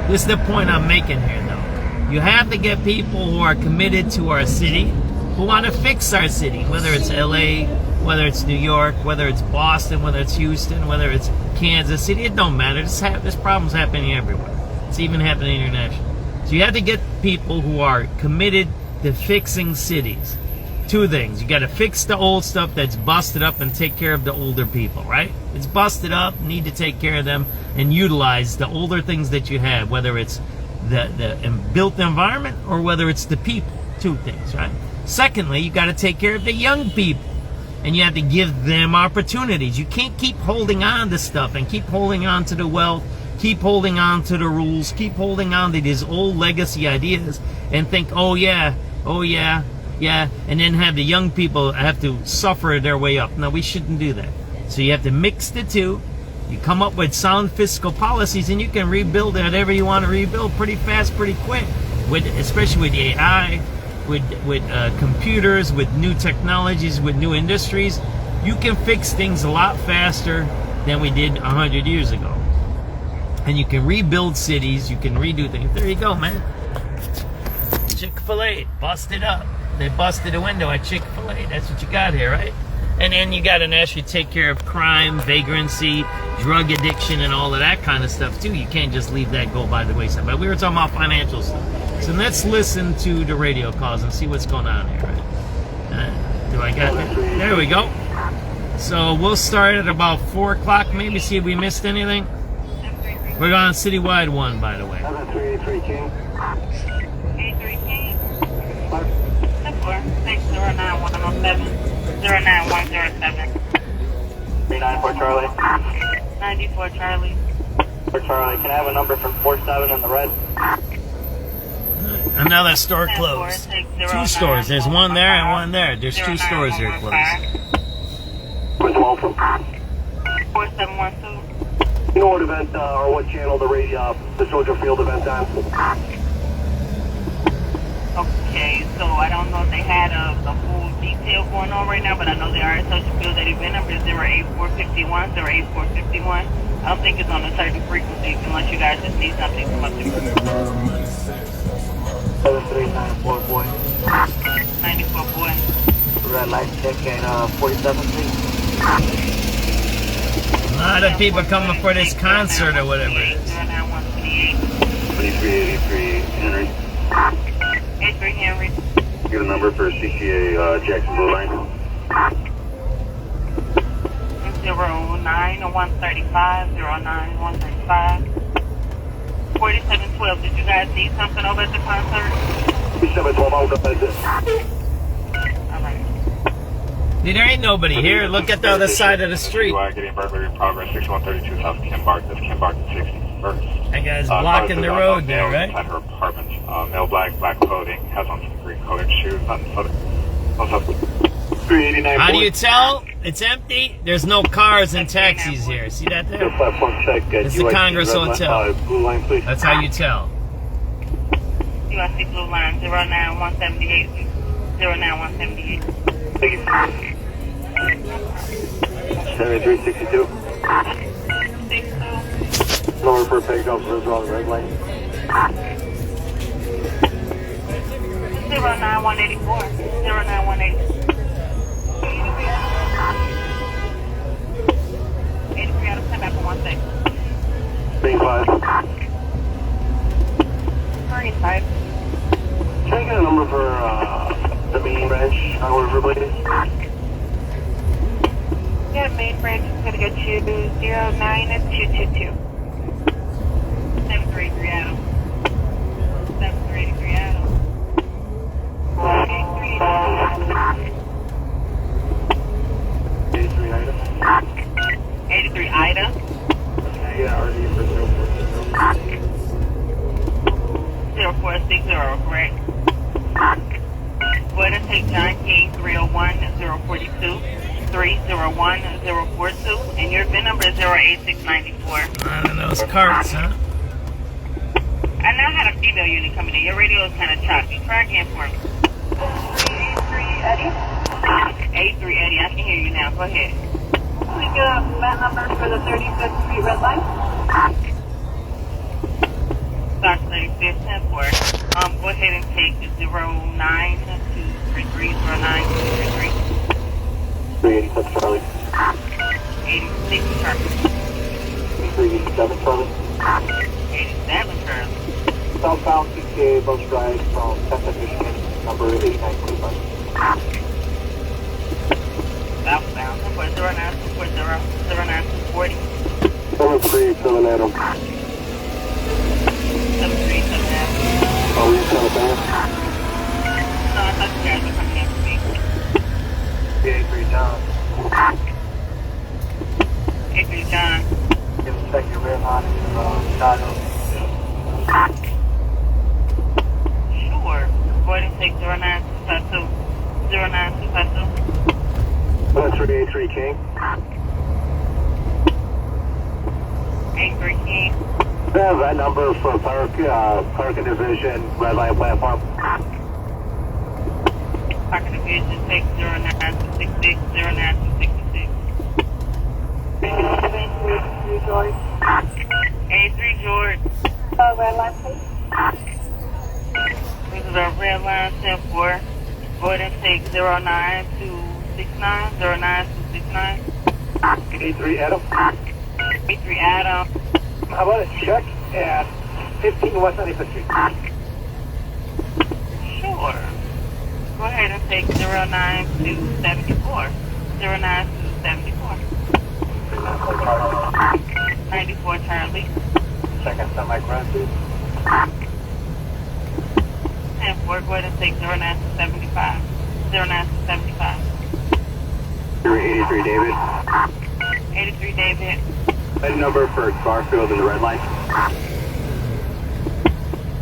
This is the point I'm making here, though. You have to get people who are committed to our city, who want to fix our city, whether it's LA, whether it's New York, whether it's Boston, whether it's Houston, whether it's Kansas City. It don't matter. This problem's happening everywhere. It's even happening internationally. So you have to get people who are committed to fixing cities. Two things. You got to fix the old stuff that's busted up and take care of the older people, right? It's busted up, need to take care of them and utilize the older things that you have, whether it's the built environment or whether it's the people. Two things, right? Secondly, you got to take care of the young people. And you have to give them opportunities. You can't keep holding on to stuff and keep holding on to the wealth, keep holding on to the rules, keep holding on to these old legacy ideas and think, oh yeah, and then have the young people have to suffer their way up. No, we shouldn't do that. So you have to mix the two. You come up with sound fiscal policies and you can rebuild whatever you want to rebuild pretty fast, pretty quick, especially with AI. With computers, with new technologies, with new industries, you can fix things a lot faster than we did 100 years ago. And you can rebuild cities. You can redo things. There you go, man. Chick-fil-A. Busted up. They busted a window at Chick-fil-A. That's what you got here, right? And then you got to actually take care of crime, vagrancy, drug addiction, and all of that kind of stuff, too. You can't just leave that go by the wayside. But we were talking about financial stuff. So let's listen to the radio calls and see what's going on here, right? Do I got it? There we go. So we'll start at about 4 o'clock, maybe, see if we missed anything. We're on Citywide 1, by the way. 383 King. 83 King. 609-107. 09107. 394 Charlie. 94 Charlie. For Charlie, can I have a number from 47 in the red? Another store closed. 2 stores. There's one there and one there. There's 2 stores here closed. Where's Walton? 4712. You know what event or what channel the Soldier Field event's on? Okay, so I don't know if they had the full detail going on right now, but I know they are at Soldier Field. That event number is 08451, 08451. I don't think it's on a certain frequency unless you guys just need something from up to 7394 boy. 94 boy. Red light check at 47th Street. A lot of people coming for this concert or whatever it is. 2383 Henry. 83 Henry. Get a number for CCA Jacksonville line. 09135, 09135. 4712. Did you guys need something over at the concert? 4712, I'll go ahead. Alright. There ain't nobody here. Look at the other side of the street. Getting burglary in progress, 6132 South Kimbark. That's Kimbark at 61st. That guy's blocking the road there, right? Inside her apartment. Male black clothing, has on some green colored shoes. On 389. How do you tell? It's empty. There's no cars and taxis here. See that there? It's the Congress Hotel. That's how you tell. USC Blue Line 09178. 09178. 7362. 62. Lower for page officers on the red lane. 09184. 09184. 83 out of 10 back for 1 second. Being 5. 35. Can I get a number for the main branch on River Blades? Yeah, main branch is going to get you 09222. 733 Adam. 733 Adam. 83 Ida. 83 Ida. Yeah, RD for 0460, correct. Go ahead and take John King 301-042, 301-042, and your VIN number is 08694. I don't know, it's carts, huh? I now had a female unit coming in. Your radio is kind of choppy. Try again for me. 83 Eddie. 83 Eddie, I can hear you now. Go ahead. Can we get a mat number for the 35th Street red line? Start 35th, 10-4. Go ahead and take 09233, 09233. 386 Charlie. 86 Charlie. 387 Charlie. 87 Charlie. Southbound CTA bus ride from Texas, Michigan, number 8925. Southbound, 09240. 737 Adam. 737 Adam. Are we still there? No, I thought you guys were coming in for me. 83 John. 83 John. Give us a second, rear hot in Chicago. Sure. Go ahead and take 09252. 09252. 383 King. 83 King. I have that number for Park Division, red line platform. Park Division, take 09266, 09266. 83 George. Red line, please. This is our red line 10-4. Go ahead and take 09269. 09269. 83 Adam. 83 Adam. How about a check at 15 West 95th Street? Sure. Go ahead and take 09274. 09274. 94 Charlie. Second semi-ground, please. 10-4, go ahead and take 09275. 09275. 83 David. 83 David. Item number for Garfield in the red line.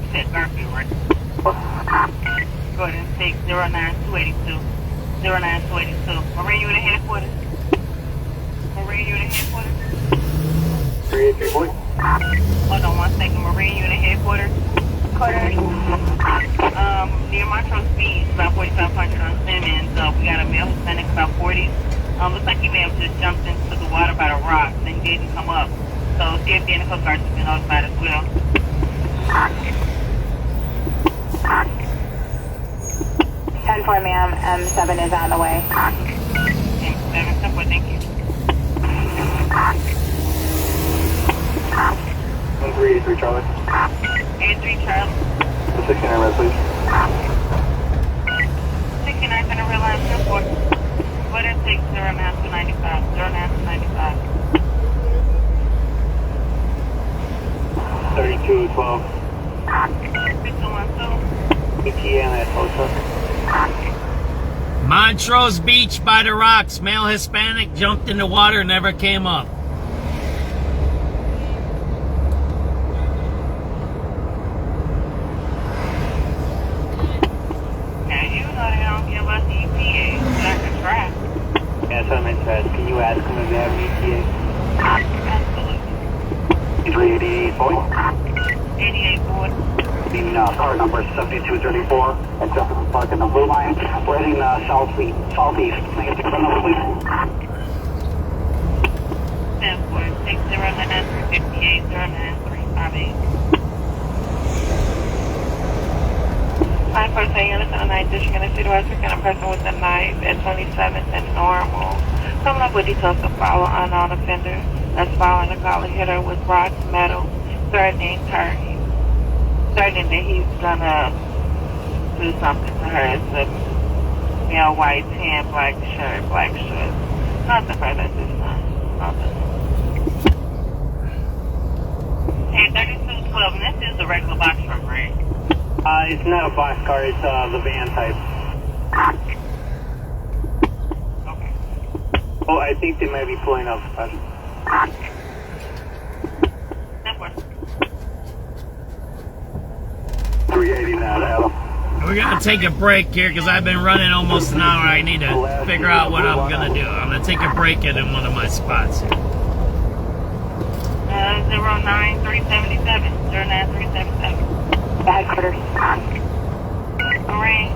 You said Garfield, right? Go ahead and take 09282. 09282. Marine Unit Headquarters. Marine Unit Headquarters. 383 boy. Hold on 1 second. Marine Unit Headquarters. Quarters. Near Montrose Beach, about 4500 on Simmons. We got a male Hispanic about 40. Looks like he may have just jumped into the water by the rocks and didn't come up. So CFD and the Coast Guard has been notified as well. 10-4, ma'am. M7 is on the way. 10-4, thank you. 1383 Charlie. 83 Charlie. 69 red, please. 69 Center Red Line 10-4. Go ahead and take 09295. 09295. 3212. 3212. ETA on that post. Montrose Beach by the rocks. Male Hispanic jumped in the water, never came up. Can you ask him if they have an ETA? Absolutely. 388 boy. 88 boy. Car number 7234. That's up in the park in the blue line. We're heading southeast. Make it run over, please. 10-4. Take 09358. 09358. 5-4, saying units on the night district and the city west weekend, a person with a knife at 27th and normal. Coming up with details to follow unknown offender that's following a collar hitter with rocks, metal, threatening that he's gonna do something to her. It's a male, white, tan, black shirt, black shoes. Nothing further at this time. Nothing. Hey, 3212, and this is the regular box truck, right? It's not a box car, it's the van type. Okay. Oh, I think they might be pulling up. 380 now, Adam. We're gonna take a break here because I've been running almost an hour. I need to figure out what I'm gonna do. I'm gonna take a break in one of my spots here. 09377. 09377. Headquarters. Marine.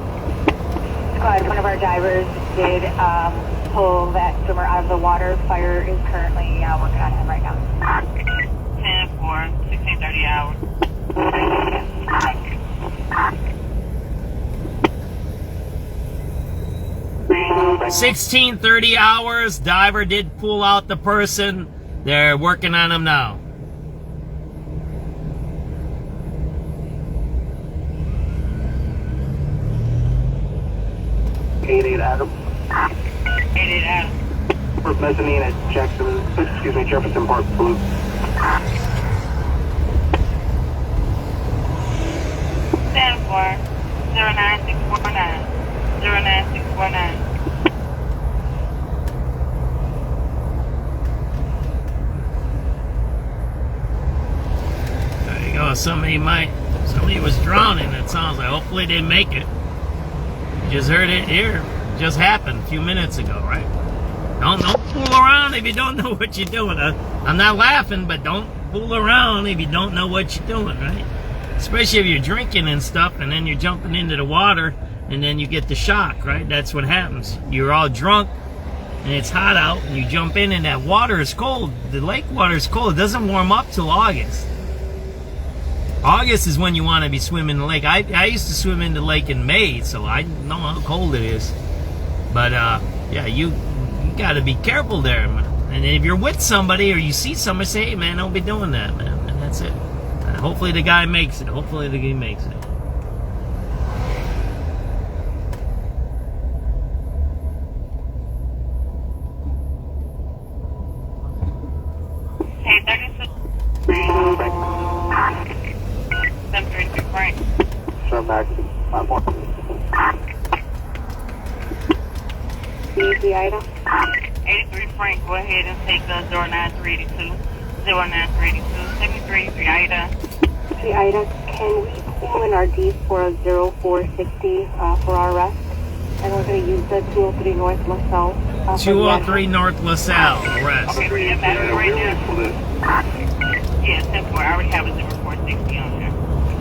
Squad, one of our divers did pull that swimmer out of the water. Fire is currently working on him right now. 10-4, 1630 hours. 16:30 hours. Diver did pull out the person. They're working on him now. Adam. 88 Adam. First mezzanine at Jefferson Park Blue. 10-4, 09649. 09649. There you go. Somebody was drowning, it sounds like. Hopefully they make it. You just heard it here. It just happened a few minutes ago, right? Don't fool around if you don't know what you're doing. I'm not laughing, but don't fool around if you don't know what you're doing, right? Especially if you're drinking and stuff, and then you're jumping into the water, and then you get the shock, right? That's what happens. You're all drunk, and it's hot out, and you jump in, and that water is cold. The lake water is cold. It doesn't warm up till August. August is when you want to be swimming in the lake. I used to swim in the lake in May, so I know how cold it is. But yeah, you got to be careful there, man. And if you're with somebody or you see somebody, say, hey, man, don't be doing that, man. And that's it. And hopefully the guy makes it. Hopefully the guy makes it. Hey, 36. 732 Frank. SubX. Easy item. 83 Frank, go ahead and take 09382. 09382. 733 Ida. The Ida, can we pull in our D for a 0460 for our arrest? And we're going to use the 203 North LaSalle. 203 North LaSalle, arrest. Okay, we have battery right now. Yeah, 10-4. I already have a 0460 on there.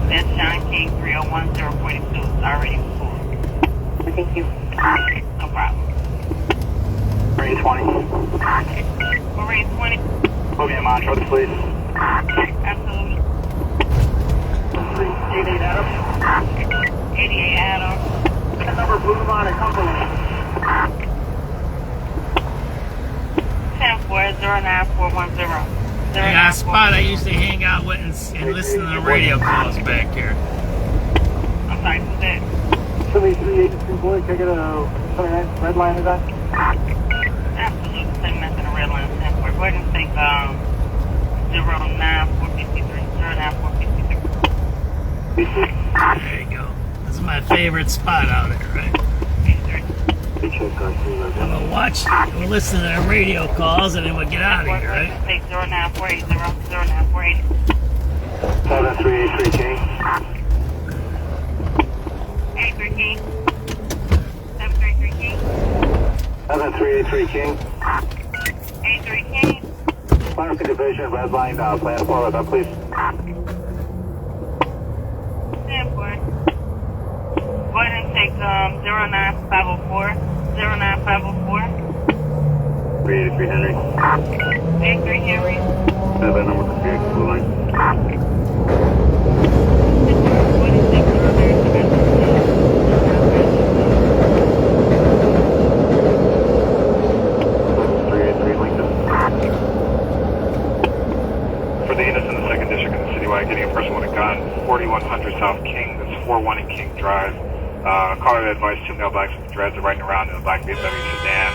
That's John King 301042. It's already full. Thank you. No problem. Marine 20. Marine 20. Move in Montrose, please. Absolutely. 88 Adam. 88 Adam. That number Blue Line at Cumberland. 10-4-09410. Yeah, spot I used to hang out with and listen to the radio calls back here. I'm sorry, who's that? 7383 boy, can I get a 79 red line of that? Absolutely, same message in a red line 10-4. Go ahead and take 09453. 09453. There you go. This is my favorite spot out there, right? We'll watch, we'll listen to the radio calls, and then we'll get out of here, right? Take 09480. 09480. 7383 King. 83 King. 733 King. 7383 King. 83 King. Clark Division, red line, plan forward, please. 10-4. Go ahead and take 09504. 09504. 383 Henry. 83 Henry. That number for the blue line. For the units in the 2nd District in the citywide, getting a person with a gun, 4100 South King, that's 41 in King Drive. Caller advised 2 male blacks with dreads are riding around in a black BMW sedan,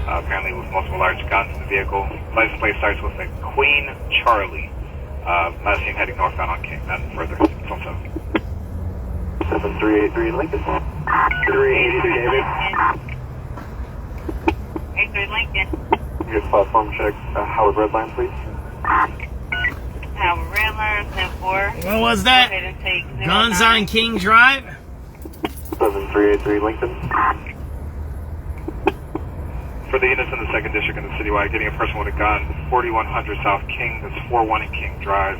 apparently with multiple large guns in the vehicle. License plate starts with a Queen Charlie. Last seen heading northbound on King, nothing further. 7383 Lincoln. 383 David. 83 Lincoln. Your platform check, Howard Redline, please. Howard Redline, 10-4. What was that? Go ahead and take Guns on King Drive? 7383 Lincoln. For the units in the 2nd District in the citywide, getting a person with a gun, 4100 South King, that's 41 in King Drive.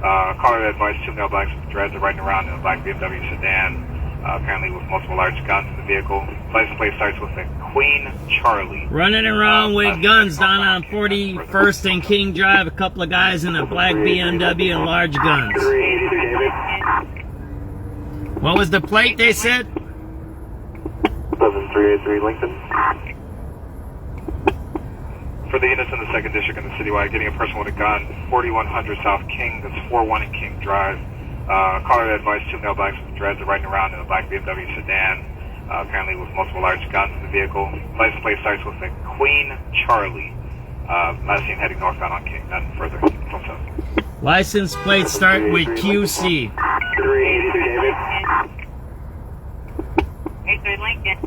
Caller advised 2 male blacks with dreads are riding around in a black BMW sedan, apparently with multiple large guns in the vehicle. License plate starts with a Queen Charlie. Running around with guns down on 41st and King Drive, a couple of guys in a black BMW and large guns. What was the plate they said? 7383 Lincoln. For the units in the 2nd District in the citywide, getting a person with a gun, 4100 South King, that's 41 in King Drive. Caller advised 2 male blacks with dreads are riding around in a black BMW sedan, apparently with multiple large guns in the vehicle. License plate starts with a Queen Charlie. Last seen heading northbound on King, nothing further. License plates start with QC. 383 David. 83 Lincoln.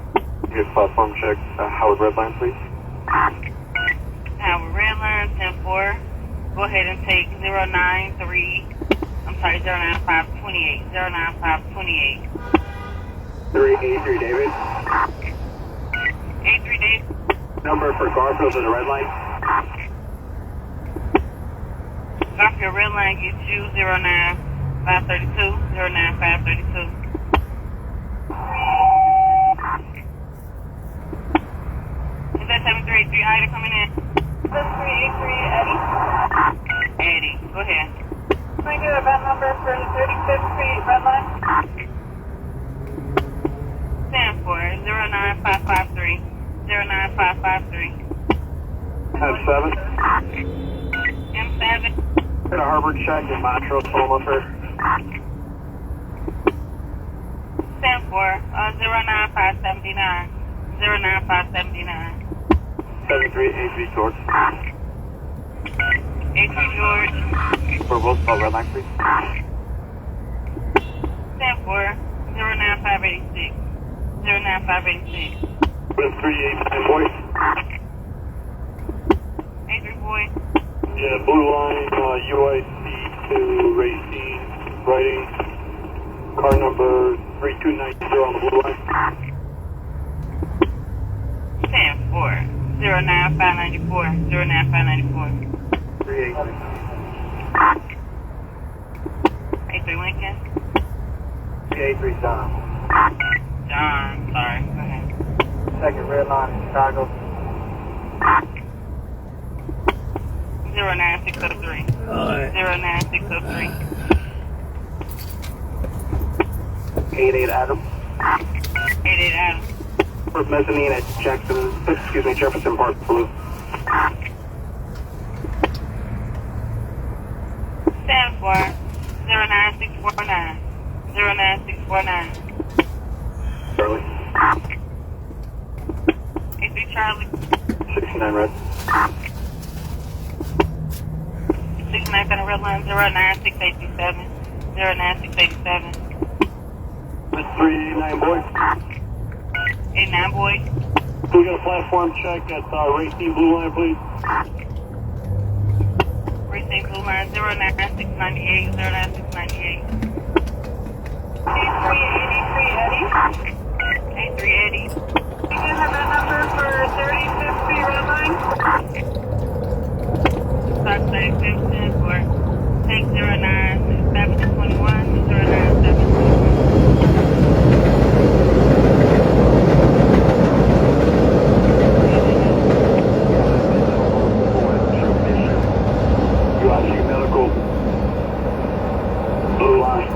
Your platform check, Howard Redline, please. Howard Redline, 10-4. Go ahead and take 09528. 09528. 383 David. 83 David. Number for Garfield in the red line. Garfield Redline gets you 09532. 09532. Is that 733 09553. 09553. M7. M7. Got a harbor check in Montrose, Omaha. 10-4. 09579. 09579. 7383 George. 83 George. For both red line, please. 10-4. 09586. 09586. With 389 boy. 83 boy. Yeah, blue line, UIC to Racine, writing car number 3290 on the blue line. 10-4. 09594. 09594. 383. 83 Lincoln. 383 John. John, sorry. Go ahead. Second red line in Chicago. 09603. 09603. 88 Adam. 88 Adam. First mezzanine at Jefferson Park Blue. 10-4. 09649. 09649. Charlie. 83 Charlie. 69 red. 69 on the red line. 09687. 09687. 389 boy. 89 boy. We got a platform check at Racine Blue Line, please. Racine Blue Line. 09698. 09698. 83 Eddie. 83 Eddie. Do you have a number for 3050 red line? Stock 3050 for take 09721 to 09721. UIC Medical Blue Line.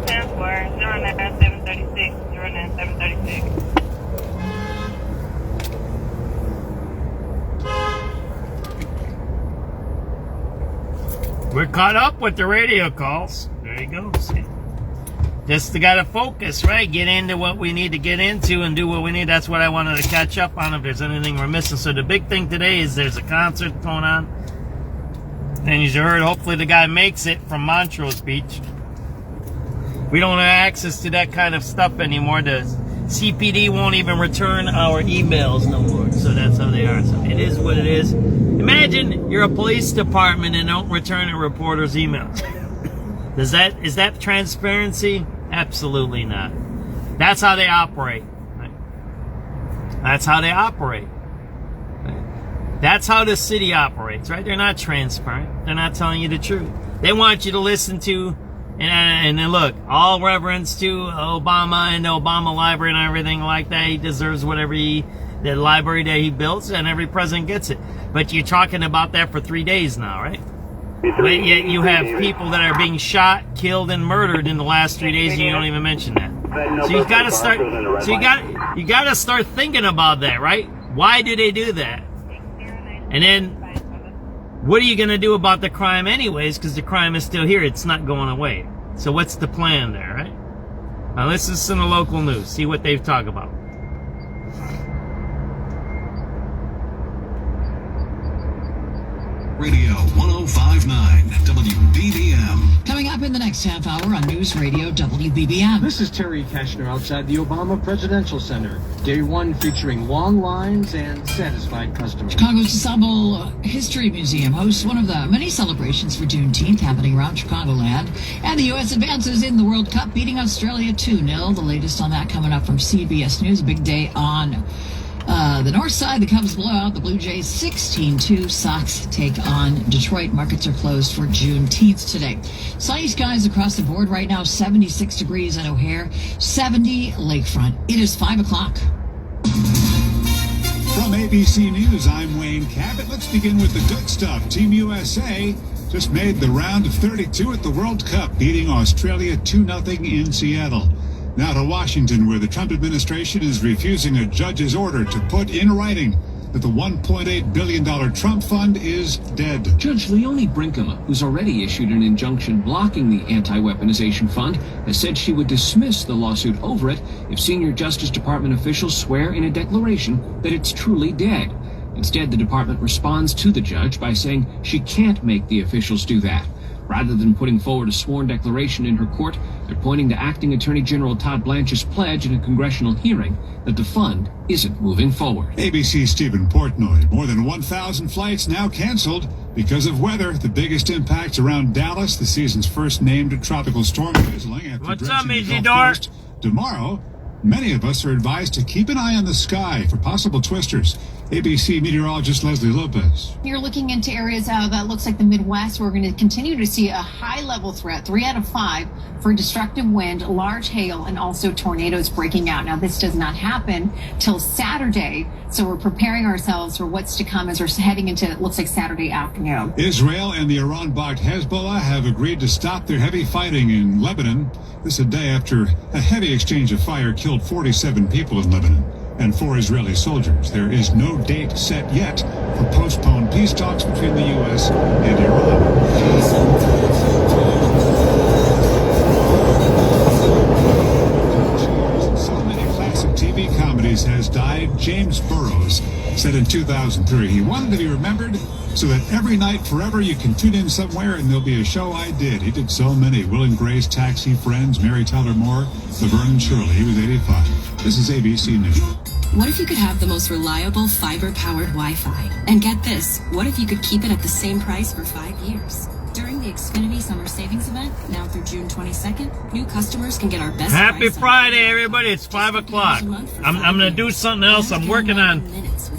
10-4. 09736. 09736. We're caught up with the radio calls. There you go. See? Just gotta focus, right? Get into what we need to get into and do what we need. That's what I wanted to catch up on if there's anything we're missing. So the big thing today is there's a concert going on. And as you heard, hopefully the guy makes it from Montrose Beach. We don't have access to that kind of stuff anymore. The CPD won't even return our emails no more. So that's how they are. So it is what it is. Imagine you're a police department and don't return a reporter's emails. Is that transparency? Absolutely not. That's how they operate. Right? That's how they operate. Right? That's how the city operates, right? They're not transparent. They're not telling you the truth. They want you to listen to, and then look, all reverence to Obama and the Obama library and everything like that. He deserves whatever the library that he builds, and every president gets it. But you're talking about that for 3 days now, right? But yet you have people that are being shot, killed, and murdered in the last 3 days, and you don't even mention that. So you got to start. So you got to start thinking about that, right? Why do they do that? And then, what are you going to do about the crime, anyways? Because the crime is still here; it's not going away. So what's the plan there, right? Now let's listen to the local news. See what they've talked about. Radio 1059 WBBM. Coming up in the next half hour on News Radio WBBM. This is Terry Kashner outside the Obama Presidential Center. Day one featuring long lines and satisfied customers. Chicago's DuSable History Museum hosts one of the many celebrations for Juneteenth happening around Chicagoland. And the U.S. advances in the World Cup, beating Australia 2-0. The latest on that coming up from CBS News. A big day on the north side. The Cubs blow out the Blue Jays 16-2. Sox take on Detroit. Markets are closed for Juneteenth today. Sunny skies across the board right now. 76 degrees at O'Hare, 70 lakefront. It is 5 o'clock. From ABC News, I'm Wayne Cabot. Let's begin with the good stuff. Team USA just made the round of 32 at the World Cup, beating Australia 2-0 in Seattle. Now to Washington, where the Trump administration is refusing a judge's order to put in writing that the $1.8 billion Trump fund is dead. Judge Leonie Brinkema, who's already issued an injunction blocking the anti-weaponization fund, has said she would dismiss the lawsuit over it if senior Justice Department officials swear in a declaration that it's truly dead. Instead, the department responds to the judge by saying she can't make the officials do that. Rather than putting forward a sworn declaration in her court, they're pointing to Acting Attorney General Todd Blanche's pledge in a congressional hearing that the fund isn't moving forward. ABC's Stephen Portnoy. More than 1,000 flights now canceled because of weather. The biggest impacts around Dallas, the season's first named tropical storm drizzling after What's up, drenching the Isidore? Gulf Coast. Tomorrow, many of us are advised to keep an eye on the sky for possible twisters. ABC meteorologist Leslie Lopez. You're looking into areas that looks like the Midwest. We're going to continue to see a high-level threat, 3 out of 5, for destructive wind, large hail, and also tornadoes breaking out. Now, this does not happen till Saturday, so we're preparing ourselves for what's to come as we're heading into, it looks like, Saturday afternoon. Israel and the Iran-backed Hezbollah have agreed to stop their heavy fighting in Lebanon. This a day after a heavy exchange of fire killed 47 people in Lebanon and 4 Israeli soldiers. There is no date set yet for postponed peace talks between the U.S. and Iran. So many classic TV comedies has died. James Burrows said in 2003 he wanted to be remembered so that every night forever you can tune in somewhere and there'll be a show I did. He did so many. Will and Grace, Taxi, Friends, Mary Tyler Moore, Laverne and Shirley. He was 85. This is ABC News. What if you could have the most reliable fiber-powered Wi-Fi? And get this, what if you could keep it at the same price for 5 years? During the Xfinity Summer Savings Event, now through June 22nd, new customers can get our best Happy price on Friday, everybody. It's 5 o'clock. I'm going to do something else. I'm working on.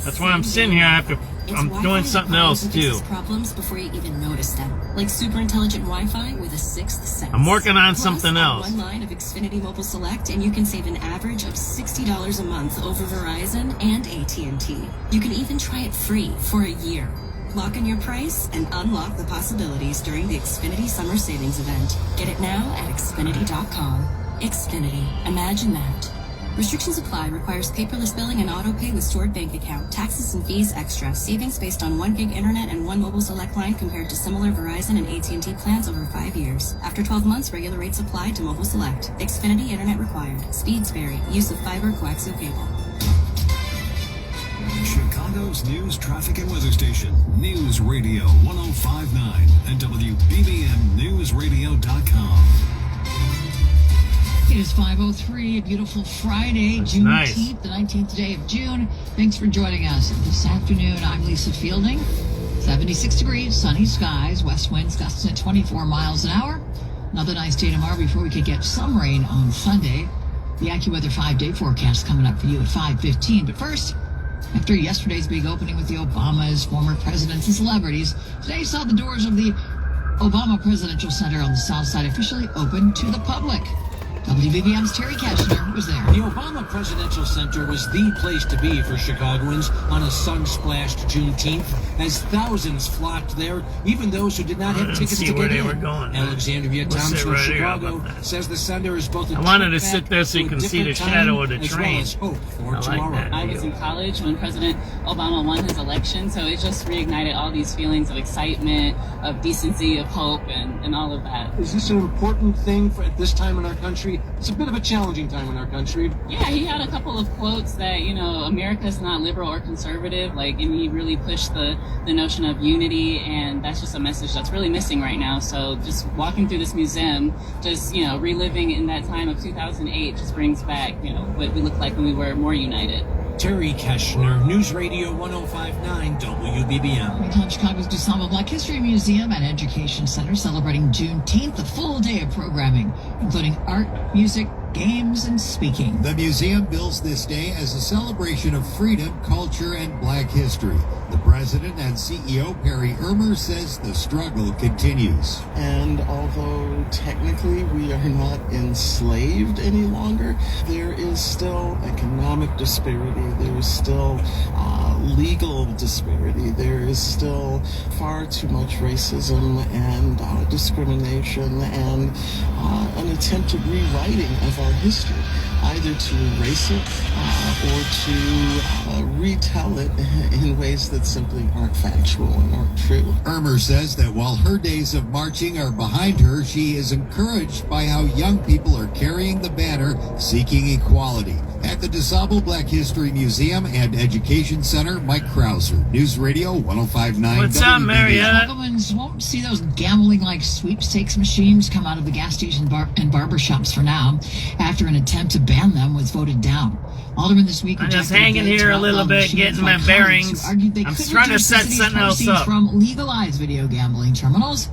That's why I'm sitting here. I'm doing something else, too. Problems before you even notice them, like super intelligent Wi-Fi with a 6th sense. I'm working on Plus, something else. One line of Xfinity Mobile Select, and you can save an average of $60 a month over Verizon and AT&T. You can even try it free for a year. Lock in your price and unlock the possibilities during the Xfinity Summer Savings Event. Get it now at Xfinity.com. Xfinity. Imagine that. Restrictions apply. Requires paperless billing and auto pay with stored bank account. Taxes and fees extra. Savings based on 1 gig internet and 1 mobile select line compared to similar Verizon and AT&T plans over 5 years. After 12 months, regular rates apply to mobile select. Xfinity internet required. Speeds vary. Use of fiber, coaxial cable. Chicago's news, traffic, and weather station. News Radio 105.9 and WBBMNewsRadio.com. It is 5:03, a beautiful Friday, Juneteenth, nice. The 19th day of June. Thanks for joining us this afternoon. I'm Lisa Fielding. 76 degrees, sunny skies, west winds gusting at 24 miles an hour. Another nice day tomorrow before we could get some rain on Sunday. The AccuWeather 5-day forecast coming up for you at 5:15. But first, after yesterday's big opening with the Obamas, former presidents, and celebrities, today saw the doors of the Obama Presidential Center on the South Side officially open to the public. WBBM's Terry Keshner was there. The Obama Presidential Center was the place to be for Chicagoans on a sun-splashed Juneteenth, as thousands flocked there, even those who did not have tickets to get in. Alexandria Thompson of Chicago says the center is both a I wanted to sit there so you can see the shadow of the train. Hope for tomorrow. I was in college when President Obama won his election, so it just reignited all these feelings of excitement, of decency, of hope, and all of that. Is this an important thing at this time in our country? It's a bit of a challenging time in our country. Yeah, he had a couple of quotes that, America's not liberal or conservative, and he really pushed the notion of unity, and that's just a message that's really missing right now. So just walking through this museum, just, reliving in that time of 2008 just brings back, what we looked like when we were more united. Terry Keshner, News Radio 105.9 WBBM. Right on Chicago's DuSable Black History Museum and Education Center celebrating Juneteenth, a full day of programming, including art, music, games, and speaking. The museum bills this day as a celebration of freedom, culture, and Black history. The president and CEO, Perry Ermer, says the struggle continues. And although technically we are not enslaved any longer, there is still economic disparity, there is still legal disparity, there is still far too much racism and discrimination and an attempted rewriting of our history, either to erase it or to retell it in ways that simply aren't factual and aren't true. Irmer says that while her days of marching are behind her, she is encouraged by how young people are carrying the banner seeking equality. At the DeSable Black History Museum and Education Center, Mike Krauser, News Radio 105.9. What's up, Marietta? Chicagoans won't see those gambling-like sweepstakes machines come out of the gas station and barber shops for now, after an attempt to ban them was voted down. Alderman this week I'm just hanging here a little bit, getting my bearings. I'm trying to set something else up. From legalized video gambling terminals.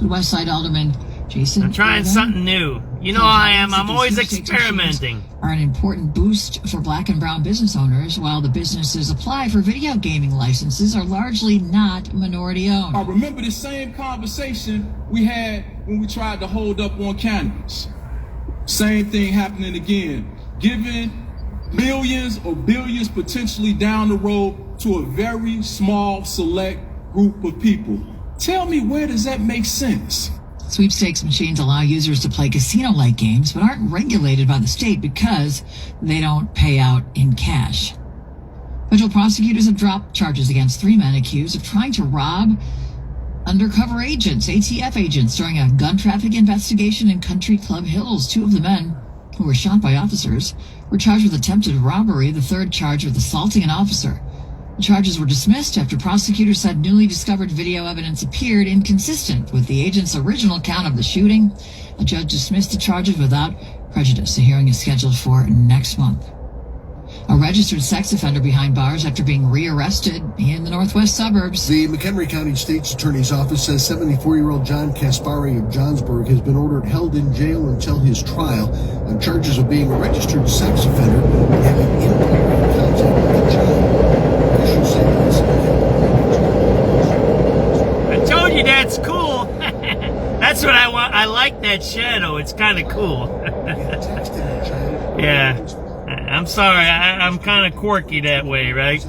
The West Side Alderman Jason. I'm trying something new. You know how I am. I'm always experimenting. Are an important boost for black and brown business owners, while the businesses apply for video gaming licenses are largely not minority owned. I remember the same conversation we had when we tried to hold up on cannabis. Same thing happening again. Giving millions or billions potentially down the road to a very small select group of people. Tell me, where does that make sense? Sweepstakes machines allow users to play casino-like games, but aren't regulated by the state because they don't pay out in cash. Federal prosecutors have dropped charges against 3 men accused of trying to rob undercover agents, ATF agents, during a gun traffic investigation in Country Club Hills. 2 of the men, who were shot by officers, were charged with attempted robbery, the third charged with assaulting an officer. The charges were dismissed after prosecutors said newly discovered video evidence appeared inconsistent with the agent's original account of the shooting. A judge dismissed the charges without prejudice. A hearing is scheduled for next month. A registered sex offender behind bars after being rearrested in the northwest suburbs. The McHenry County State's Attorney's Office says 74-year-old John Kaspari of Johnsburg has been ordered held in jail until his trial on charges of being a registered sex offender and having inappropriate contact with a child. I told you that's cool. That's what I want. I like that shadow. It's kind of cool. Yeah. I'm sorry. I'm kind of quirky that way, right?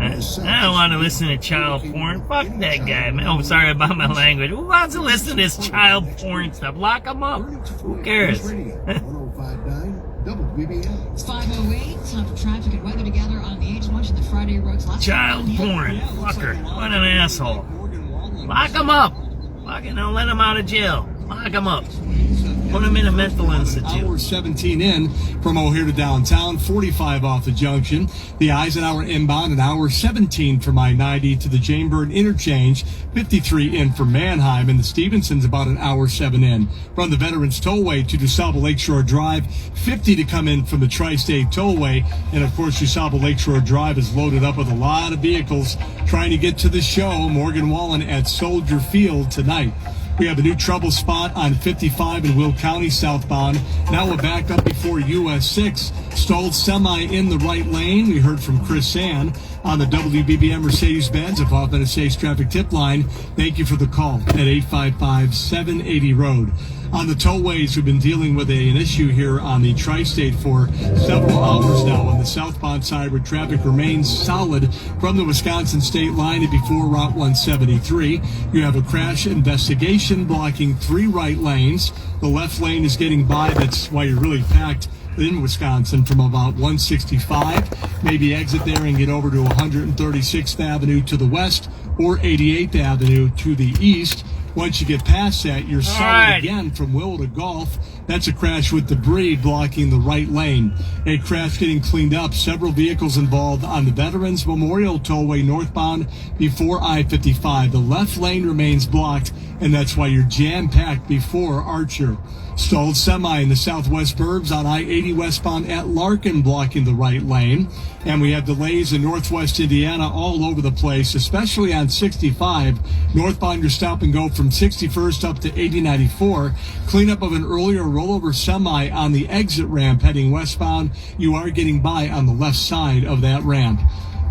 I don't want to listen to child porn. Fuck that guy, man. Oh, sorry about my language. Who wants to listen to this child porn stuff? Lock him up. Who cares? It's 5:08. Time for traffic and weather together on the Age watching the Friday roads. Child porn. Fucker. What an asshole. Lock him up. Don't let him out of jail. Lock him up. Put him in a mental institute. Hour 17 in from O'Hare to downtown, 45 off the junction. The Eisenhower inbound, an hour 17 from I-90 to the Jameburn interchange, 53 in from Manheim, and the Stevenson's about an hour 7 in. From the Veterans Tollway to DeSable Lakeshore Drive, 50 to come in from the Tri-State Tollway. And of course, DeSable Lakeshore Drive is loaded up with a lot of vehicles trying to get to the show. Morgan Wallen at Soldier Field tonight. We have a new trouble spot on 55 in Will County southbound. Now we're back up before US 6. Stalled semi in the right lane. We heard from Chris Sand on the WBBM Mercedes-Benz of Augmenta State's traffic tip line. Thank you for the call at 855-780 Road. On the tollways, we've been dealing with an issue here on the Tri-State for several hours now. On the southbound side, where traffic remains solid from the Wisconsin state line and before Route 173. You have a crash investigation blocking 3 right lanes. The left lane is getting by. That's why you're really packed in Wisconsin from about 165. Maybe exit there and get over to 136th Avenue to the west or 88th Avenue to the east. Once you get past that, you're solid again from Will to Gulf. That's a crash with debris blocking the right lane. A crash getting cleaned up. Several vehicles involved on the Veterans Memorial Tollway northbound before I-55. The left lane remains blocked, and that's why you're jam-packed before Archer. Stalled semi in the southwest burbs on I-80 westbound at Larkin blocking the right lane. And we have delays in northwest Indiana all over the place, especially on 65. Northbound, you're stop and go from 61st up to 8094. Cleanup of an earlier rollover semi on the exit ramp heading westbound. You are getting by on the left side of that ramp.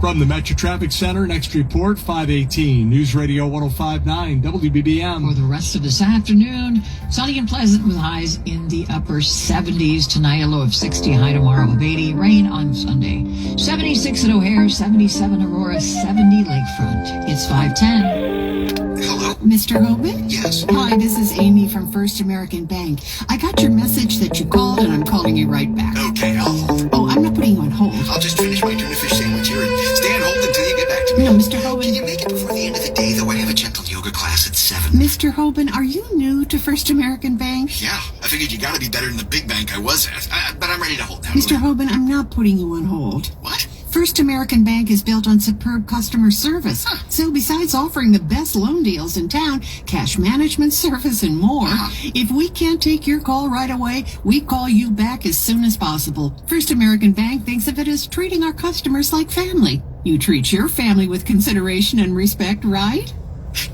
From the Metro Traffic Center, next report, 518. News Radio 105.9 WBBM. For the rest of this afternoon, sunny and pleasant with highs in the upper 70s. Tonight, a low of 60, high tomorrow of 80. Rain on Sunday. 76 at O'Hare, 77 Aurora, 70 Lakefront. It's 510. Hello. Mr. Hoban? Yes. Hi, this is Amy from First American Bank. I got your message that you called, and I'm calling you right back. Okay, I'll hold. Oh, I'm not putting you on hold. I'll just finish my tuna fish sandwich here and stay on hold until you get back to me. No, Mr. Hoban. Can you make it before the end of the day, though? I have a gentle yoga class at 7. Mr. Hoban, are you new to First American Bank? Yeah, I figured you gotta be better than the big bank I was at. But I'm ready to hold now. Mr. Hoban, I'm not putting you on hold. What? First American Bank is built on superb customer service. So besides offering the best loan deals in town, cash management service, and more, if we can't take your call right away, we call you back as soon as possible. First American Bank thinks of it as treating our customers like family. You treat your family with consideration and respect, right?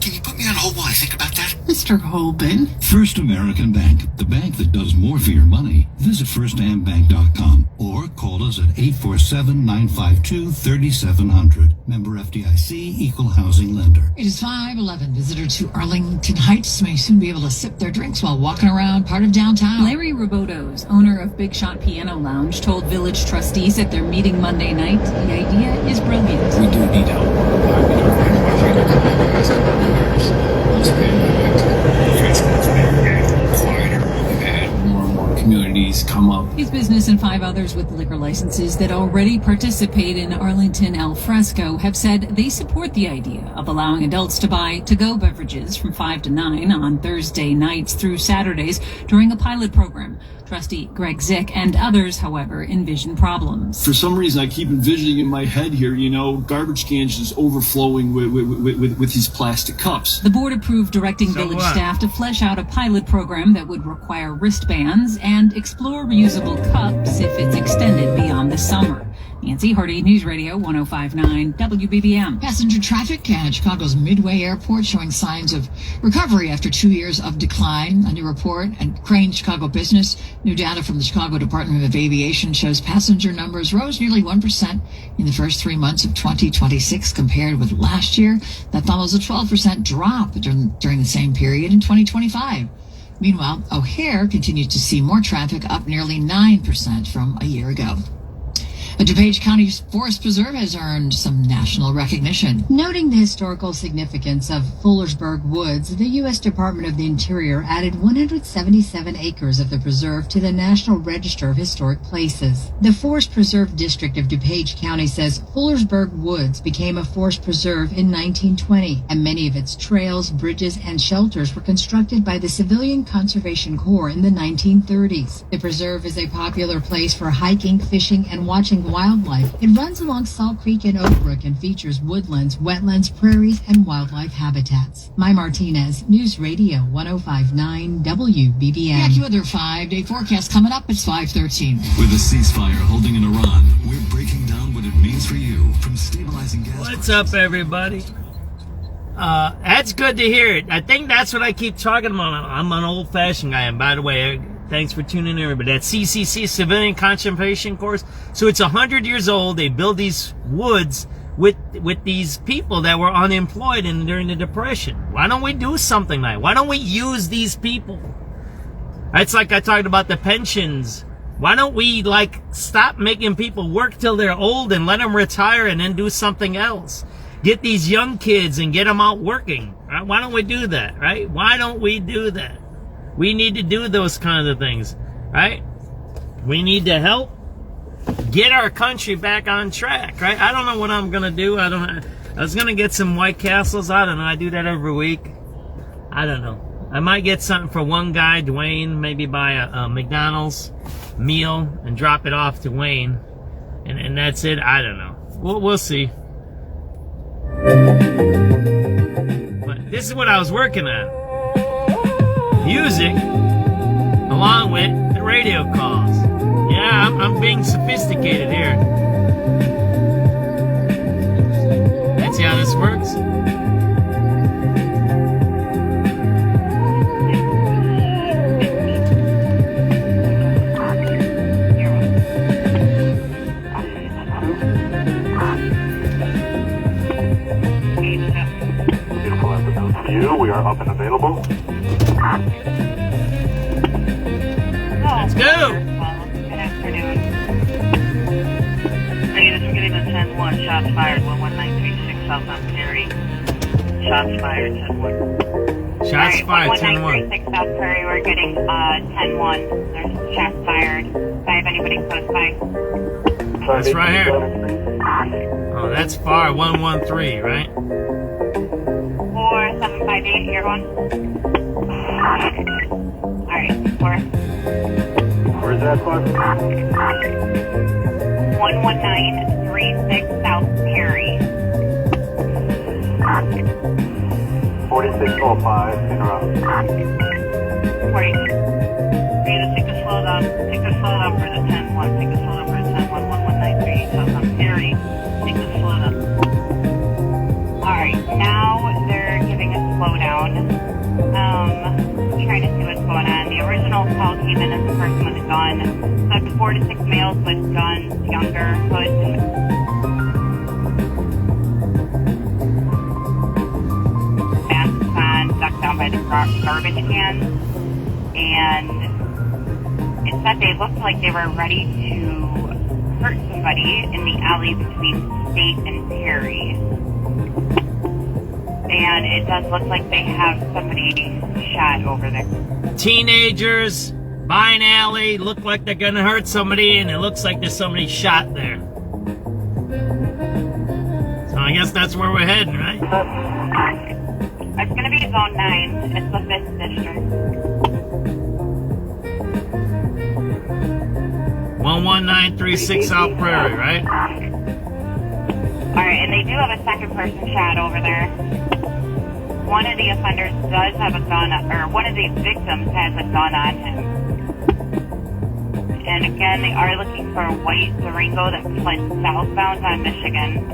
Can you put me on hold while I think about that? Mr. Hoban. First American Bank, the bank that does more for your money. Visit firstambank.com or call us at 847-952-3700. Member FDIC, Equal Housing Lender. It is 5:11. Visitors to Arlington Heights may soon be able to sip their drinks while walking around part of downtown. Larry Robotos, owner of Big Shot Piano Lounge, told village trustees at their meeting Monday night the idea is brilliant. We do need help. More and more communities come up. His business and 5 others with liquor licenses that already participate in Arlington Al Fresco have said they support the idea of allowing adults to buy to-go beverages from 5 to 9 on Thursday nights through Saturdays during a pilot program. Trustee Greg Zick and others, however, envision problems. For some reason, I keep envisioning in my head here, garbage cans just overflowing with these plastic cups. The board approved directing village staff to flesh out a pilot program that would require wristbands and explore reusable cups if it's extended beyond the summer. Nancy Hardy, News Radio 105.9 WBBM. Passenger traffic at Chicago's Midway Airport showing signs of recovery after 2 years of decline. A new report at Crane Chicago Business. New data from the Chicago Department of Aviation shows passenger numbers rose nearly 1% in the first 3 months of 2026 compared with last year. That follows a 12% drop during the same period in 2025. Meanwhile, O'Hare continues to see more traffic, up nearly 9% from a year ago. The DuPage County Forest Preserve has earned some national recognition. Noting the historical significance of Fullersburg Woods, the U.S. Department of the Interior added 177 acres of the preserve to the National Register of Historic Places. The Forest Preserve District of DuPage County says Fullersburg Woods became a forest preserve in 1920, and many of its trails, bridges, and shelters were constructed by the Civilian Conservation Corps in the 1930s. The preserve is a popular place for hiking, fishing, and watching wildlife. It runs along Salt Creek and Oak Brook and features woodlands, wetlands, prairies, and wildlife habitats. Mai Martinez, News Radio 105.9 WBBM. The AccuWeather 5-day forecast coming up. It's 5:13. With a ceasefire holding in Iran, we're breaking down what it means for you, from stabilizing gas. What's up, everybody? That's good to hear it. I think that's what I keep talking about. I'm an old-fashioned guy, and by the way, thanks for tuning in, everybody. That CCC, Civilian Conservation Course. So it's 100 years old. They build these woods with these people that were unemployed during the Depression. Why don't we do something like that? Why don't we use these people? It's like I talked about the pensions. Why don't we, stop making people work till they're old and let them retire and then do something else? Get these young kids and get them out working. Right? Why don't we do that, right? Why don't we do that? We need to do those kinds of things, right? We need to help get our country back on track, right? I don't know what I'm going to do. I was going to get some White Castles. I don't know. I do that every week. I don't know. I might get something for one guy, Dwayne, maybe buy a McDonald's meal and drop it off to Wayne. And that's it. I don't know. We'll see. But this is what I was working on. Music, along with the radio calls. Yeah, I'm being sophisticated here. Let's see how this works. Beautiful afternoon to you. We are up and available. Let's go! Good afternoon. Units, we're getting a 10-1. Shots fired, 11936 South on Perry. Shots fired, 10-1. Shots fired, 1936 South Prairie, we're getting 10-1. There's shots fired. Do I have anybody close by? That's right here. Oh, that's far, 113, right? 4758, you're one. Alright, 4. Where's that for? 11936 South Perry. 4605, interrupt. 40. Take a slow down. Take a slow down for the 10-1. Take a slow down for the 10-1. 1193 South on Perry. Take a slow down. Alright, now they're giving a slowdown. Trying to see what's going on. The original call came in as a person with a gun. So it's 4 to 6 males with guns, younger, hoods. Masks on, ducked down by the garbage cans. And it said they looked like they were ready to hurt somebody in the alley between State and Perry. And it does look like they have somebody shot over there. Teenagers by an alley, look like they're gonna hurt somebody, and it looks like there's somebody shot there. So I guess that's where we're heading, right? It's gonna be Zone 9. It's the 5th district. 11936 South Prairie, right? Alright, and they do have a second person shot over there. One of the offenders does have a gun, or one of the victims has a gun on him. And again, they are looking for a white Durango that fled southbound on Michigan.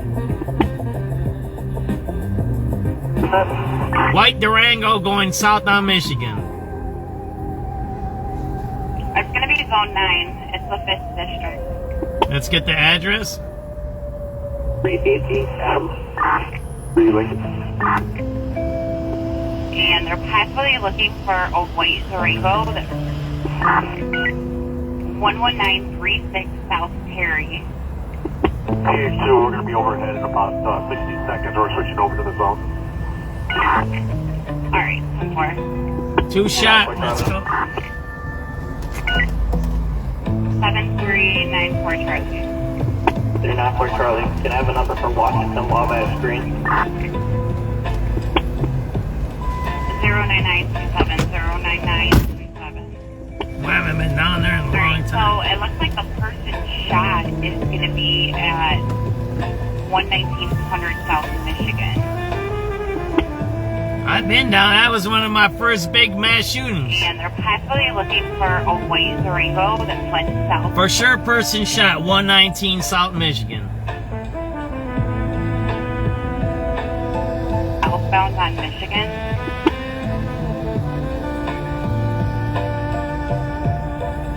White Durango going south on Michigan. It's going to be Zone 9. It's the 5th district. Let's get the address. 350 Adam. 3 Lincoln. And they're possibly looking for a white Durango that 11936 South Perry. PH2, we're going to be overhead in about 60 seconds. We're switching over to the zone. Alright, 10-4. 2 shot, let's go. 7394 Charlie. 394 Charlie. Can I have a number from Washington while I have screen? 09927, 09927. We haven't been down there in a long time. So it looks like the person shot is going to be at 11900 South Michigan. I've been down. That was one of my first big mass shootings. And they're possibly looking for a white Durango that fled south. For sure, person shot 119 South Michigan. Southbound on Michigan.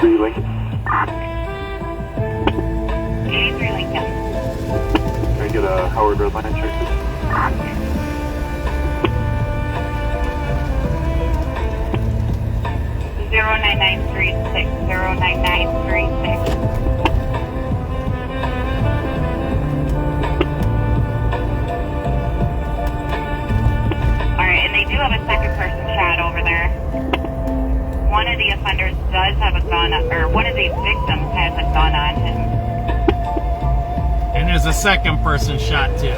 3 Lincoln. 83 Lincoln. Can I get a Howard Red Line check? 09936, 09936. Alright, and they do have a second person shot over there. One of the offenders does have a gun, or one of the victims has a gun on him. And there's a second person shot too.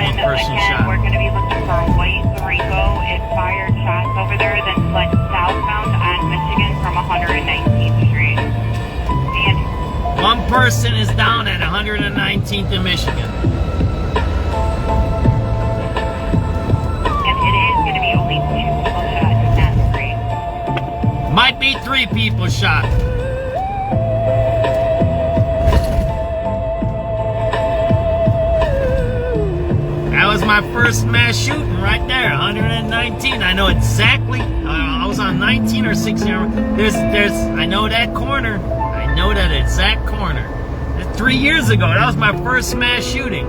one person again, shot. we're going to be looking for a white Durango. It fired shots over there, then fled southbound on Michigan from 119th Street. And One person is down at 119th in Michigan. it is going to be only 2 people shot, not 3. Might be 3 people shot. That was my first mass shooting right there, 119. I know exactly. I was on 19 or 16. I know that corner. I know that exact corner. That's 3 years ago. That was my first mass shooting.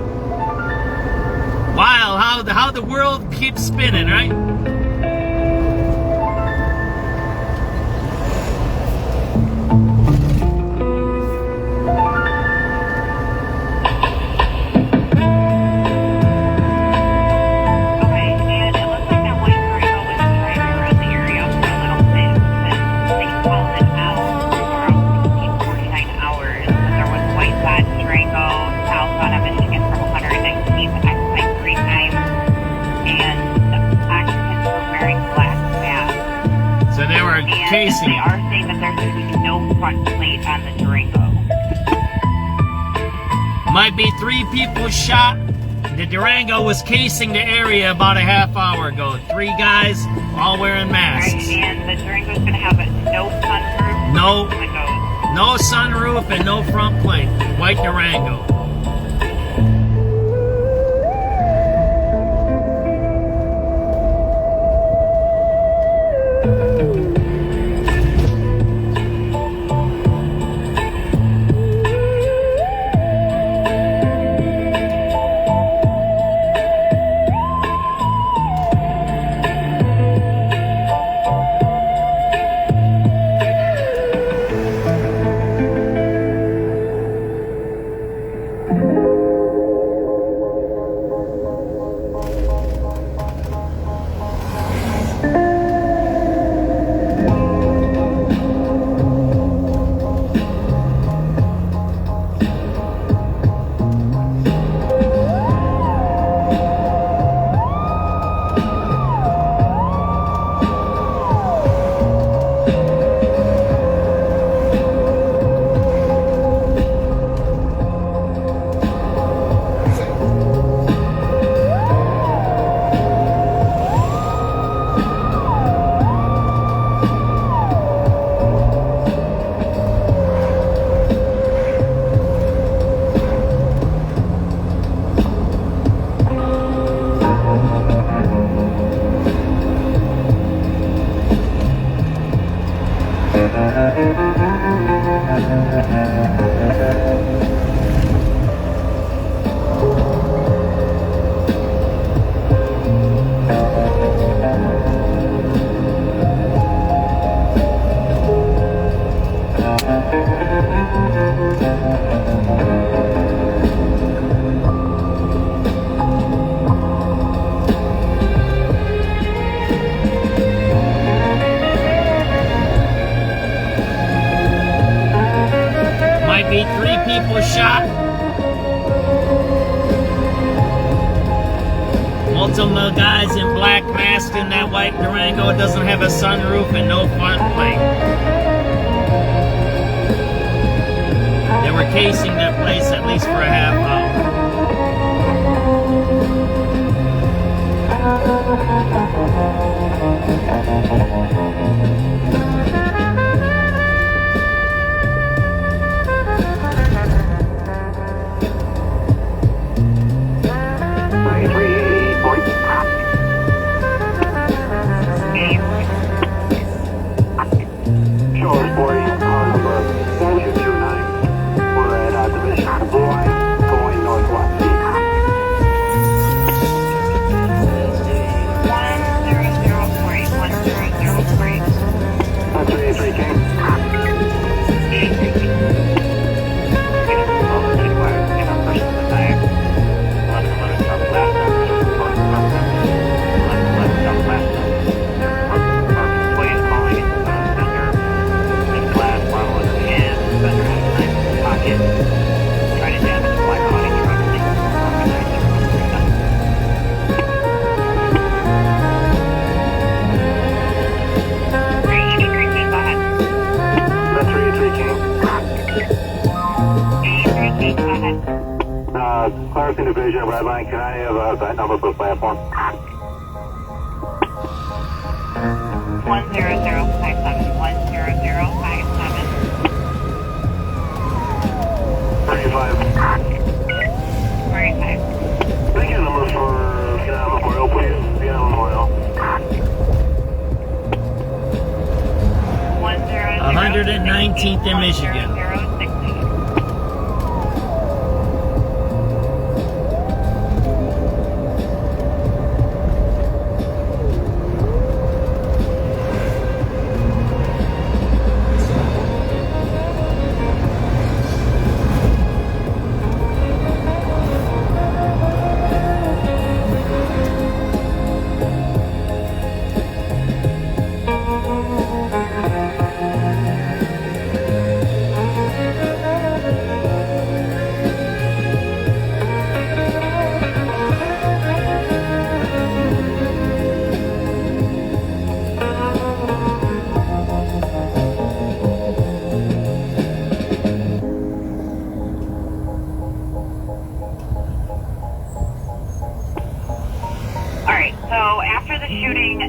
Wow, how the world keeps spinning, right? Casing. They are saying that there's going to be no front plate on the Durango. Might be 3 people shot. The Durango was casing the area about a half hour ago. 3 guys, all wearing masks. Right, and the Durango's going to have no sunroof. No sunroof and no front plate. White Durango. Might be 3 people shot. Multiple guys in black masks in that white Durango. It doesn't have a sunroof and no front plate. They were casing that place at least for a half Shores 40, car number 4229. We're at Division Blue Line, going Division, Redline, can I have that number for the platform? 10057, 10057. 35. 35. Can I get a number for Vietnam Memorial, please? Vietnam Memorial. 119th in Michigan. 0060.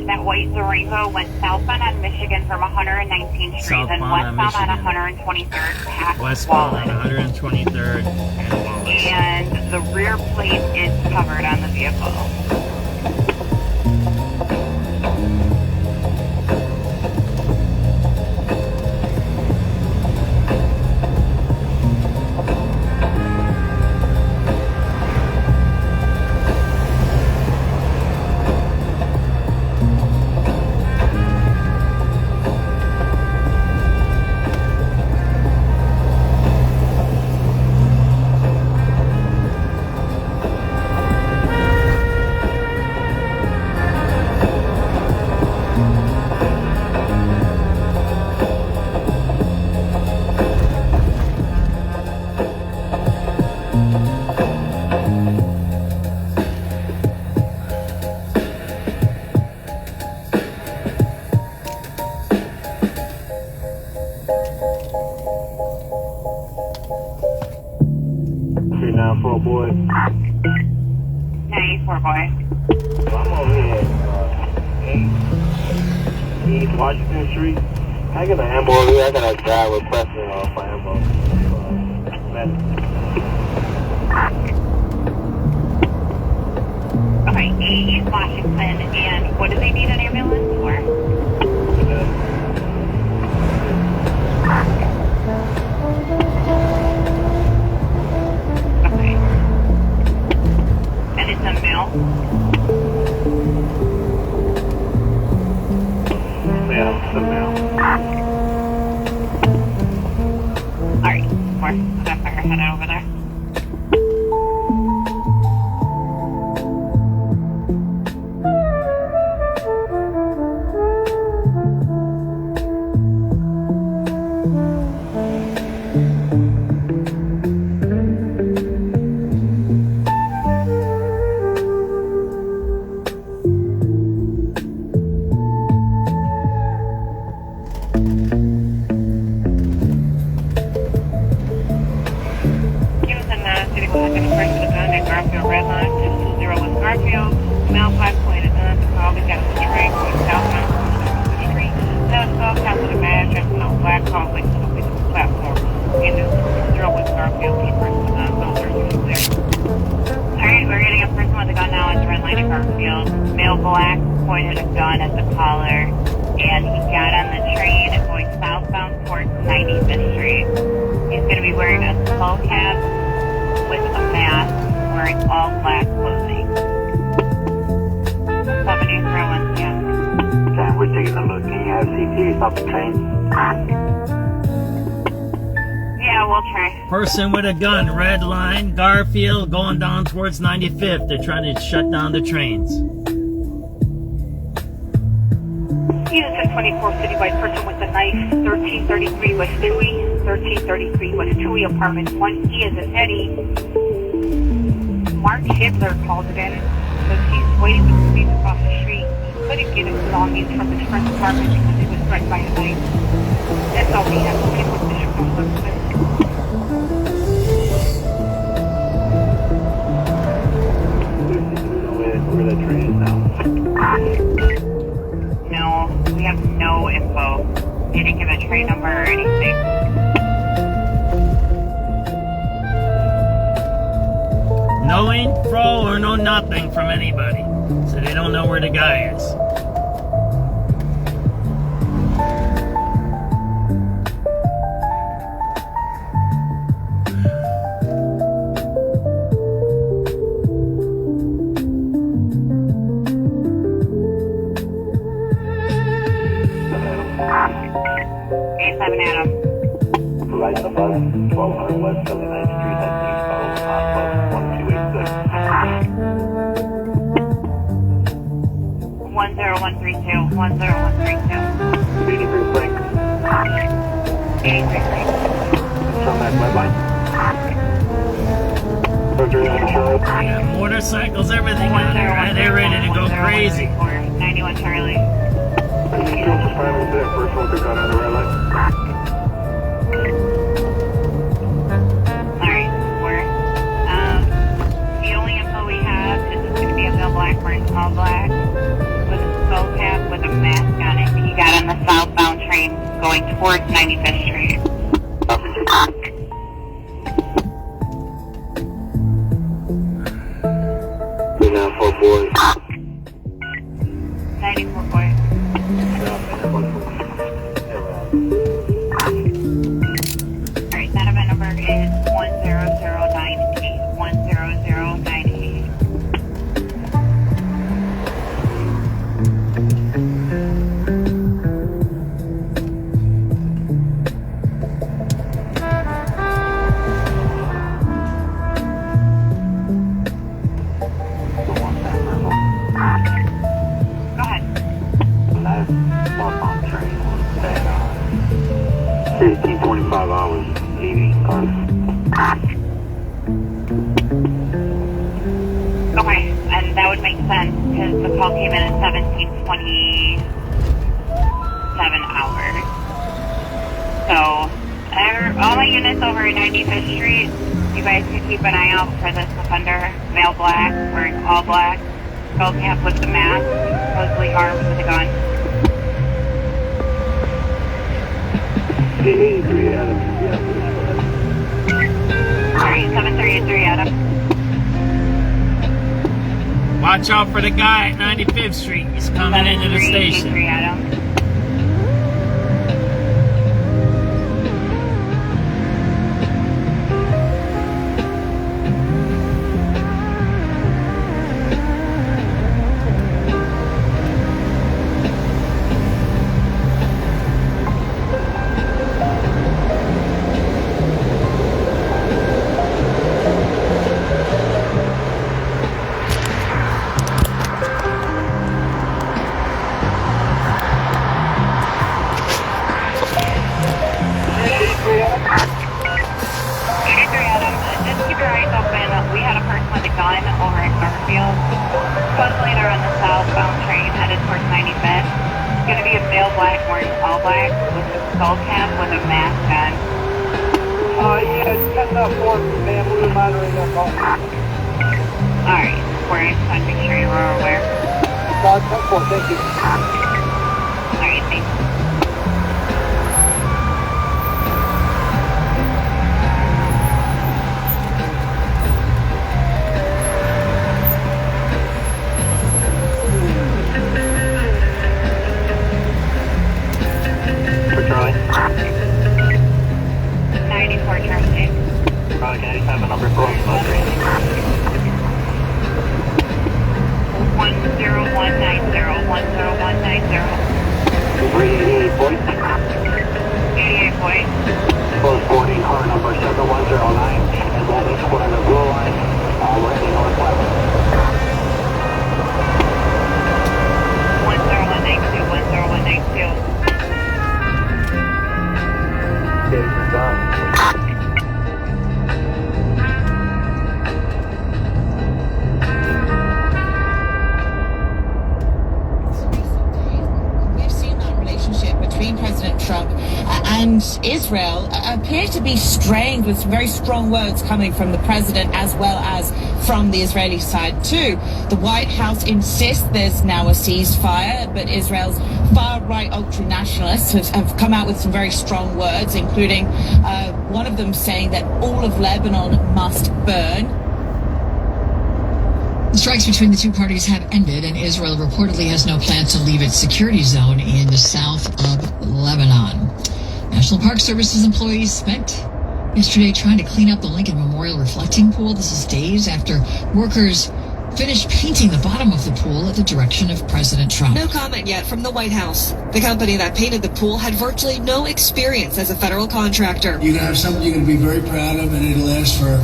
That white Durango went southbound on Michigan from 119th Street and westbound on 123rd past Westbound on Wallace. 123rd and Wallace. And the rear plate is covered on the vehicle. Boy. 94 boy. I'm over here at East Washington Street. Can I get an ammo over here? I got a guy requesting for ammo. Okay, East Washington, and what do they need an ambulance for? And it's a male? Male, it's a male. Alright, we're gonna fire headed over there. Male black pointed a gun at the collar, and he got on the train going southbound towards 95th Street. He's going to be wearing a skull cap with a mask, wearing all black clothing. 7301, yeah. Okay, we're taking a look. Can you have CT stop the train? Yeah, we'll try. Person with a gun, red line, Garfield, going down towards 95th. They're trying to shut down the trains. Unit 24 citywide person with a knife, 1333 West Tui, 1333 West Tui, apartment 1E is an Eddie. Mark Hitler called it in, says he's waiting for the police across the street. He couldn't get his belongings from his friend's apartment because he was threatened by a knife. That's all we have. Okay, what's the ship? where that train is now? No, we have no info. They didn't give a train number or anything. No info or no nothing from anybody. So they don't know where the guy is. Adam. Right the bus, 1200 West 79th Street, that's bus 1282. 10132, 10132. 83 Frank. 83 Frank. From that red line. Yeah, motorcycles, everything out there, right? They're ready to go crazy. 91 Charlie. First one to cut on the red line. Alright, the only info we have is it's going to be a Bill Black wearing all black with a skull cap with a mask on it. He got on the southbound train going towards 95th Street. 94 boys. 94 boy. Alright, that event number is 10098. 10098. Go ahead. Last southbound train was at 1525 hours, 80 cars. Okay, and that would make sense because the call came in at 1727 hours. So, all my units over at 95th Street, you guys can keep an eye out for this offender, male black, wearing all black, skull cap with the mask, supposedly armed with a gun. 83 Adam. Alright, 7383 Adam. Watch out for the guy at 95th Street. He's coming into the station. 7383 Adam. Thank you. Alright, thanks. For Charlie. 94 Charlie. Charlie, can I just have a number for us? 10190. 10190. 88 boys. 88 boys. Close 40, car number 7109. And we'll meet you on the blue line. We're heading northwest. 10192. 10192. Okay, done. President Trump and Israel appear to be strained, with very strong words coming from the president as well as from the Israeli side too. The White House insists there's now a ceasefire, but Israel's far-right ultra-nationalists have come out with some very strong words, including one of them saying that all of Lebanon must burn. The strikes between the two parties have ended, and Israel reportedly has no plans to leave its security zone in the south of Lebanon. National Park Service's employees spent yesterday trying to clean up the Lincoln Memorial reflecting pool. This is days after workers finished painting the bottom of the pool at the direction of President Trump. No comment yet from the White House. The company that painted the pool had virtually no experience as a federal contractor. You're going to have something you're going to be very proud of, and it'll last for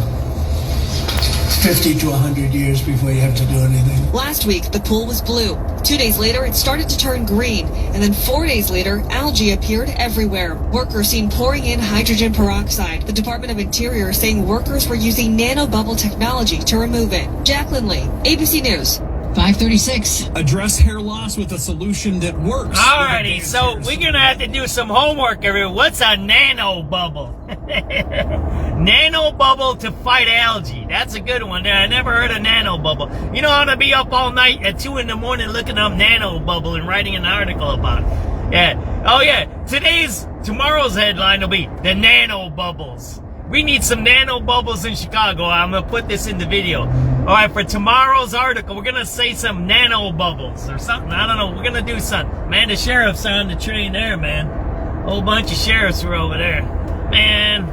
50 to 100 years before you have to do anything. Last week, the pool was blue. 2 days later, it started to turn green. And then 4 days later, algae appeared everywhere. Workers seen pouring in hydrogen peroxide. The Department of Interior saying workers were using nanobubble technology to remove it. Jacqueline Lee, ABC News. 536. Address hair loss with a solution that works. Alrighty, so we're going to have to do some homework, everyone. What's a nanobubble? Nanobubble to fight algae. That's a good one there. I never heard of nanobubble. You know how to be up all night at 2 in the morning looking up nanobubble and writing an article about it. Yeah. Oh, yeah. Tomorrow's headline will be the nanobubbles. We need some nanobubbles in Chicago. I'm going to put this in the video. All right, for tomorrow's article, we're going to say some nanobubbles or something. I don't know. We're going to do something. Man, the sheriff's on the train there, man. A whole bunch of sheriffs were over there. Man,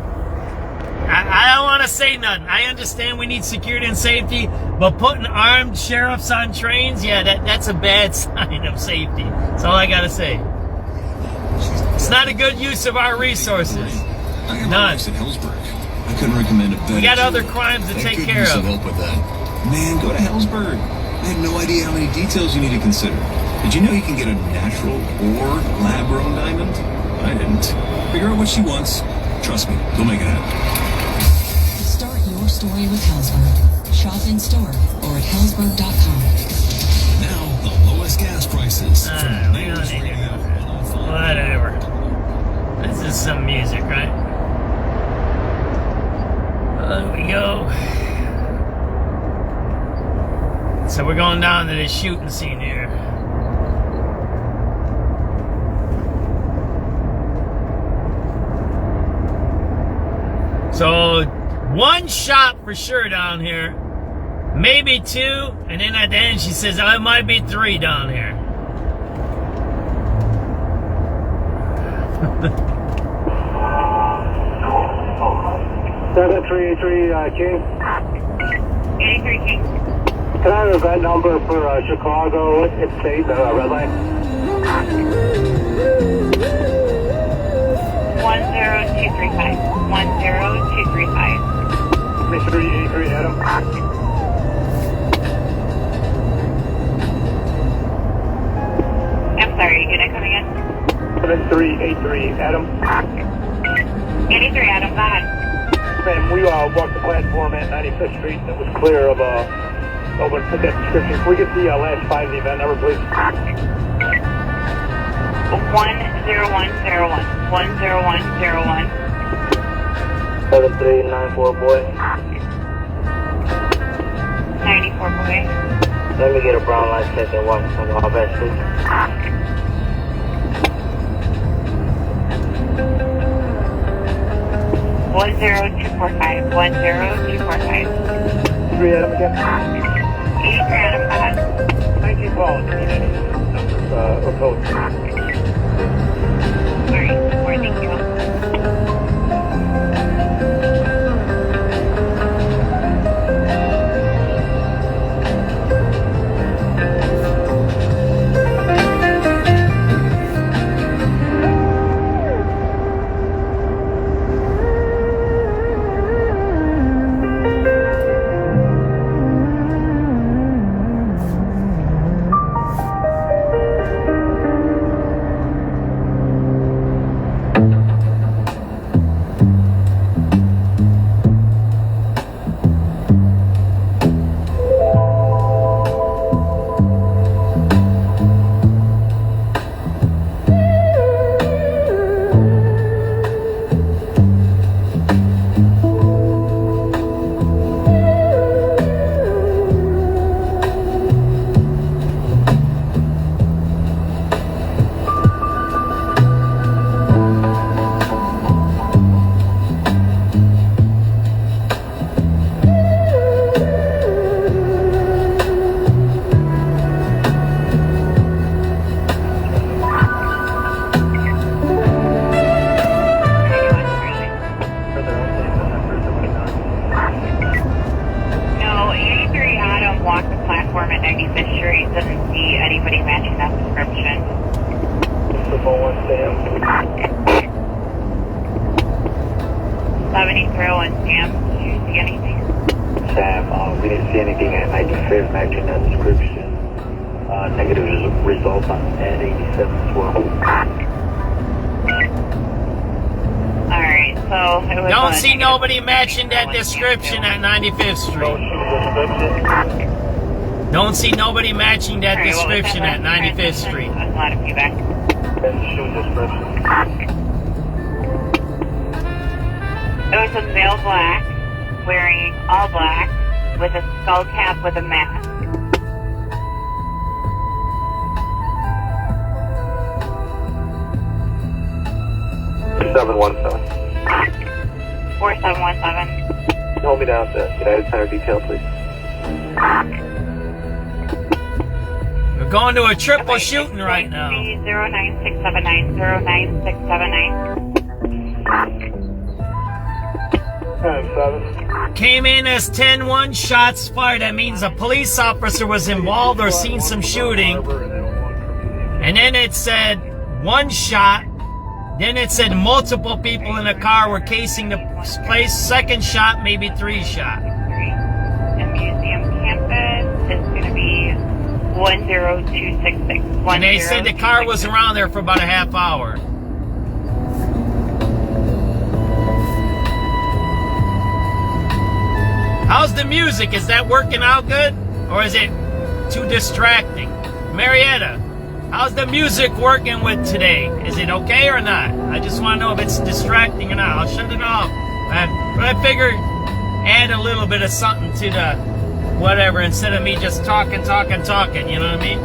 I don't want to say nothing. I understand we need security and safety, but putting armed sheriffs on trains, yeah, that's a bad sign of safety. That's all I got to say. It's not a good use of our resources. I have a place at Hellsberg. I couldn't recommend a better. We got other crimes to take care of. Some help with that. Man, go to Hellsberg. I had no idea how many details you need to consider. Did you know you can get a natural or lab-grown diamond? I didn't. Figure out what she wants. Trust me, they'll make it happen. Start your story with Hellsberg. Shop in store or at Hellsberg.com. Now, the lowest gas prices. Whatever. This is some music, right? There we go. So we're going down to this shooting scene here. So, one shot for sure down here. Maybe two. And then at the end she says, oh, it might be three down here. 7383 King. 83 King. Can I have a vet number for Chicago State, red line? 10235. 10235. Mr. 83 Adam. I'm sorry, can I come again? 7383 Adam. 83 Adam, go ahead. Ma'am, we walked the platform at 95th Street that was clear of open put that description. Can we get the last 5 of the event number, please? 10101. 10101. 7394 boy. 94 boy. Let me get a brown light check and walk from our best, please. 10245. 10245. 3 Adam again. 83 Adam, go ahead. 19 calls. Or code. Sorry, 4, thank you. 95th Street. Doesn't see anybody matching that description. Triple one, Sam. 7301 Sam. Did you see anything? Sam, we didn't see anything at 95th matching that description. Negative results on at 87 as well. Alright, so it was Don't see nobody matching that description at 95th Street. Don't see nobody matching that description at 95th Street. A lot of feedback. It was a male black, wearing all black, with a skull cap with a mask. 4717. 4717. Hold me down to United Center detail, please. We're going to a triple shooting right now. 09679, 09679. Came in as 10-1 shots fired. That means a police officer was involved or seen some shooting. And then it said 1 shot. Then it said multiple people in the car were casing the place. 2nd shot, maybe 3 shot. The museum campus is going to be 10266. And they said the car was around there for about a half hour. How's the music? Is that working out good? Or is it too distracting? Marietta, how's the music working with today? Is it okay or not? I just want to know if it's distracting or not. I'll shut it off. But I figured add a little bit of something to the whatever instead of me just talking, you know what I mean?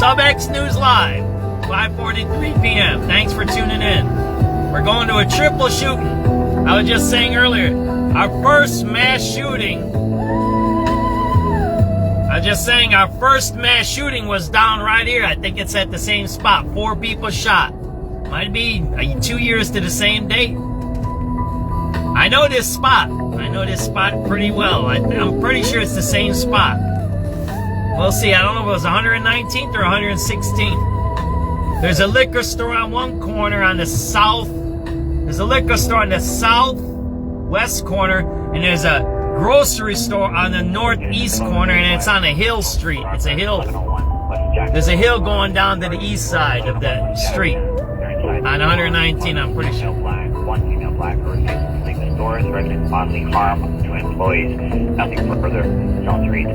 SubX.News Live, 5:43 p.m. Thanks for tuning in. We're going to a triple shooting. I was just saying earlier, our first mass shooting was down right here. I think it's at the same spot. 4 people shot. Might be 2 years to the same date. I know this spot pretty well. I'm pretty sure it's the same spot. We'll see. I don't know if it was 119th or 116th. There's a liquor store on one corner on the south. There's a liquor store on the southwest corner, and there's a grocery store on the northeast corner, and it's on a hill street. It's a hill. There's a hill going down to the east side of that street. On 119, I'm pretty sure. One female black refuses to leave the store, threatening bodily harm to employees. Nothing further. Zone 3.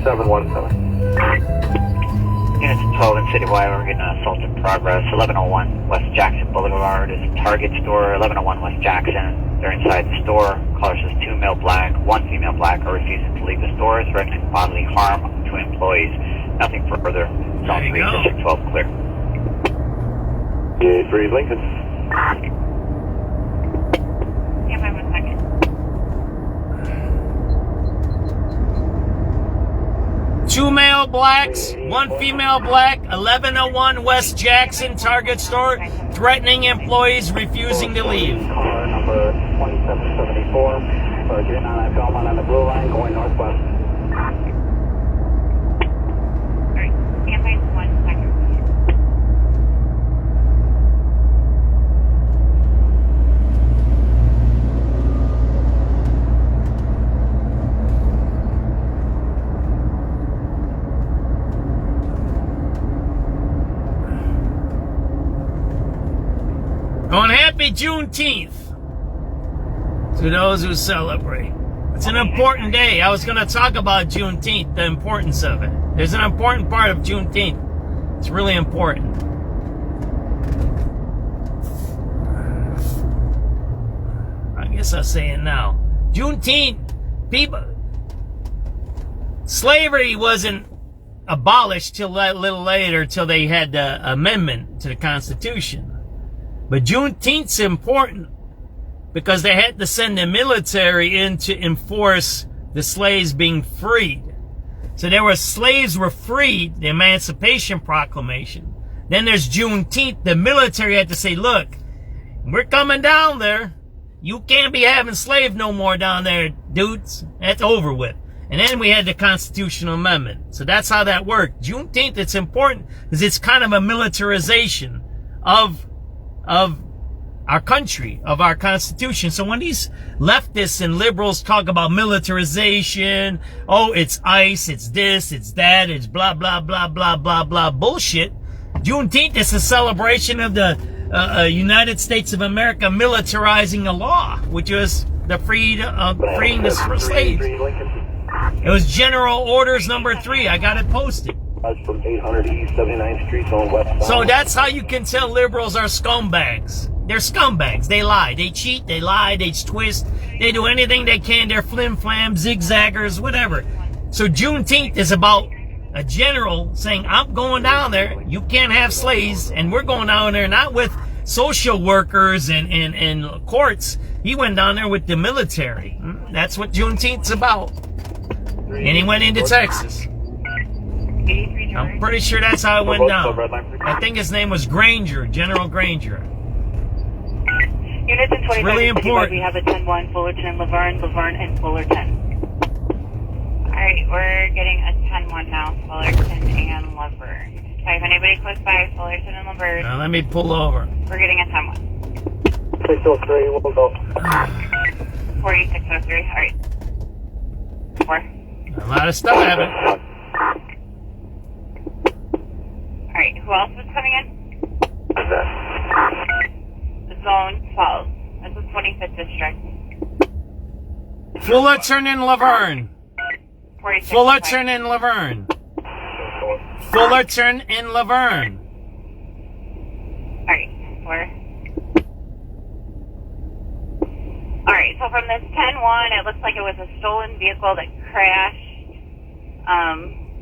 717. Units 12 and Citywide, we're getting an assault in progress. 1101 West Jackson Boulevard is a Target store. 1101 West Jackson. They're inside the store. Caller says 2 male black, 1 female black are refusing to leave the store, threatening bodily harm to employees. Nothing further. Zone 3, District 12 clear. Yeah, 3 Lincoln. Give me 1 second. Two male blacks, 1 female black, 1101 West Jackson Target store, threatening employees refusing to leave. Car number 2774, getting on Belmont on the blue line, going northwest. Alright, stand by 1 second. On happy Juneteenth to those who celebrate. It's an important day. I was going to talk about Juneteenth, the importance of it. There's an important part of Juneteenth. It's really important. I guess I'll say it now. Juneteenth, people, slavery wasn't abolished till a little later, till they had the amendment to the Constitution. But Juneteenth's important because they had to send the military in to enforce the slaves being freed. So there were slaves were freed, the Emancipation Proclamation. Then there's Juneteenth. The military had to say, look, we're coming down there. You can't be having slaves no more down there, dudes. That's over with. And then we had the Constitutional Amendment. So that's how that worked. Juneteenth, it's important because it's kind of a militarization of our country, of our Constitution. So when these leftists and liberals talk about militarization, oh, it's ICE, it's this, it's that, it's blah, blah, blah, blah, blah, blah, bullshit. Juneteenth is a celebration of the United States of America militarizing the law, which was the freeing the slaves. It was General Orders number 3. I got it posted. From 800 East 79th Street on West. So that's how you can tell liberals are scumbags. They're scumbags. They lie. They cheat. They lie. They twist. They do anything they can. They're flim-flam, zigzaggers, whatever. So Juneteenth is about a general saying, I'm going down there. You can't have slaves. And we're going down there not with social workers and courts. He went down there with the military. That's what Juneteenth's about. And he went into Texas. I'm pretty sure that's how it went down. I think his name was Granger, General Granger. Units in 25 really important. We have a 10-1, Fullerton and Laverne, and Fullerton. Alright, we're getting a 10-1 now, Fullerton and Laverne. Okay, if anybody close by, Fullerton and Laverne. Now let me pull over. We're getting a 10-1. 603, we'll go. 4603, alright. 4. A lot of stuff happened. Alright, who else was coming in? Zone 12. This is 25th District. Fullerton and Laverne. 46. Fullerton and Laverne. Fullerton and Laverne. Alright, 4. Alright, so from this 10-1, it looks like it was a stolen vehicle that crashed.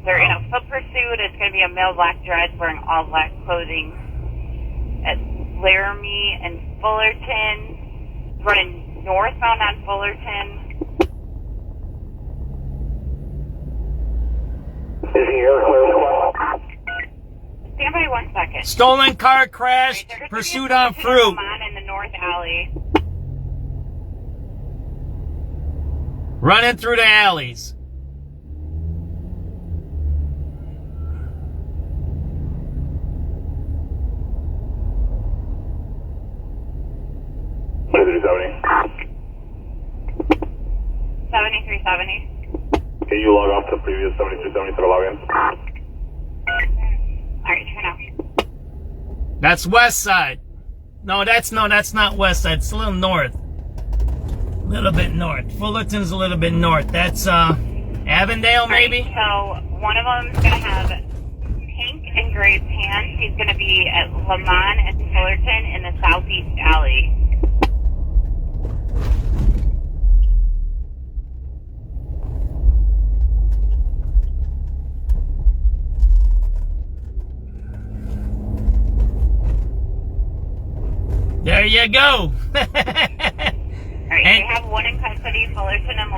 They're in a foot pursuit. It's going to be a male black dress wearing all black clothing at Laramie and Fullerton. Running northbound on Fullerton. Stand by 1 second. Stolen car crashed. Pursuit on fruit. In the north alley. Running through the alleys. Can you log off to previous 7370 to log in? Alright, turn off. That's west side. No, that's not west side. It's a little north. A little bit north. Fullerton's a little bit north. That's Avondale, maybe? Right, so one of them is going to have pink and gray pants. He's going to be at Lamont and Fullerton in the southeast alley. There you go. Alright, they have one in custody, Fullerton and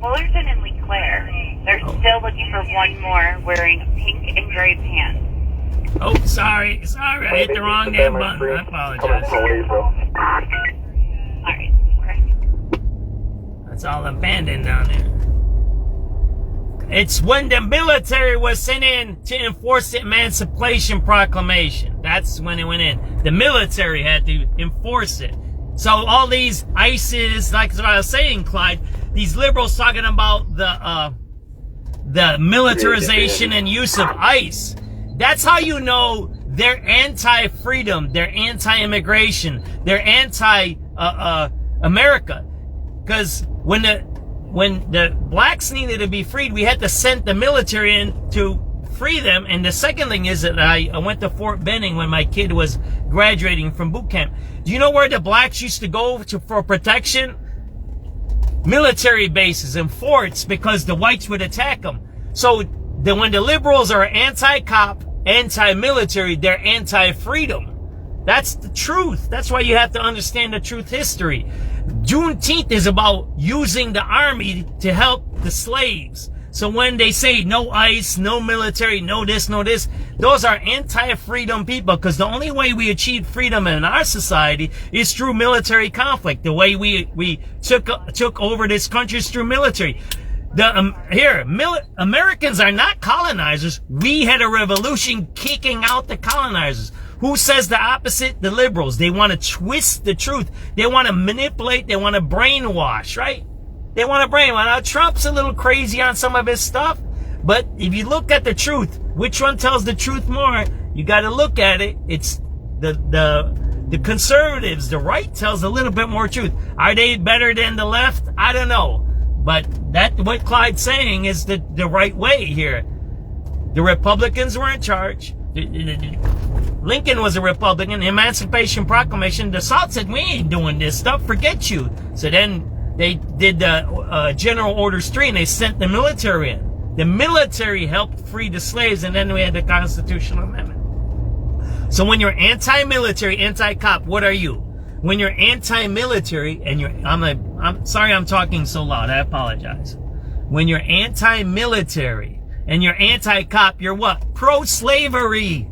Fullerton and LeClaire. They're still looking for one more wearing pink and gray pants. Oh, sorry. I hit the wrong damn button. I apologize. Alright, that's all abandoned down there. It's when the military was sent in to enforce the Emancipation Proclamation. That's when it went in. The military had to enforce it. So all these ISIS, like what I was saying, Clyde, these liberals talking about the militarization and use of ICE. That's how you know they're anti-freedom, they're anti-immigration, they're anti-America. Because when the blacks needed to be freed, we had to send the military in to free them. And the second thing is that I went to Fort Benning when my kid was graduating from boot camp. Do you know where the blacks used to go for protection? Military bases and forts, because the whites would attack them. So when the liberals are anti-cop, anti-military, they're anti-freedom. That's the truth. That's why you have to understand the truth history. Juneteenth is about using the army to help the slaves. So when they say no ICE, no military, no this, those are anti-freedom people, because the only way we achieve freedom in our society is through military conflict. The way we took over this country is through military. Americans are not colonizers. We had a revolution kicking out the colonizers. Who says the opposite? The liberals. They want to twist the truth. They want to manipulate. They want to brainwash, right? They want to brainwash. Now, Trump's a little crazy on some of his stuff, but if you look at the truth, which one tells the truth more? You got to look at it. It's the conservatives. The right tells a little bit more truth. Are they better than the left? I don't know. But what Clyde's saying is the right way here. The Republicans were in charge. Lincoln was a Republican. The Emancipation Proclamation, the South said, we ain't doing this stuff. Forget you. So then they did the General Orders 3 and they sent the military in. The military helped free the slaves, and then we had the Constitutional Amendment. So when you're anti-military, anti-cop, what are you? When you're anti-military and I'm sorry I'm talking so loud. I apologize. When you're anti-military and you're anti-cop, you're what? Pro-slavery.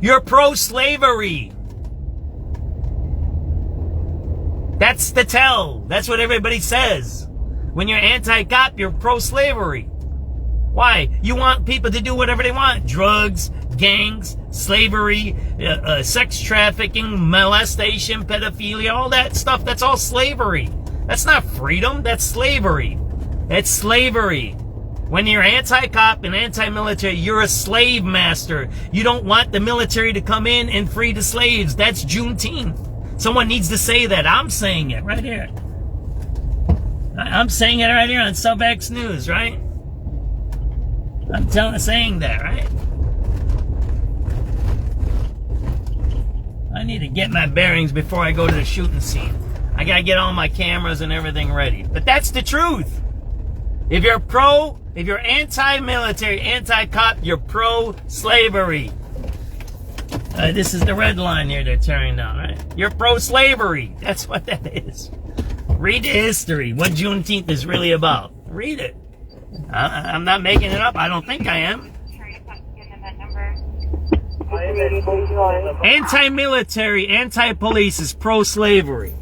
You're pro-slavery. That's the tell. That's what everybody says. When you're anti-cop, you're pro-slavery. Why? You want people to do whatever they want. Drugs, gangs, slavery, sex trafficking, molestation, pedophilia, all that stuff. That's all slavery. That's not freedom. That's slavery. That's slavery. When you're anti-cop and anti-military, you're a slave master. You don't want the military to come in and free the slaves. That's Juneteenth. Someone needs to say that. I'm saying it right here. I'm saying it right here on SubX.News, right? I'm saying that, right? I need to get my bearings before I go to the shooting scene. I gotta get all my cameras and everything ready. But that's the truth. If you're anti-military, anti-cop, you're pro-slavery. This is the red line here they're tearing down, right? You're pro-slavery. That's what that is. Read the history, what Juneteenth is really about. Read it. I'm not making it up. I don't think I am. Anti-military, anti-police is pro-slavery.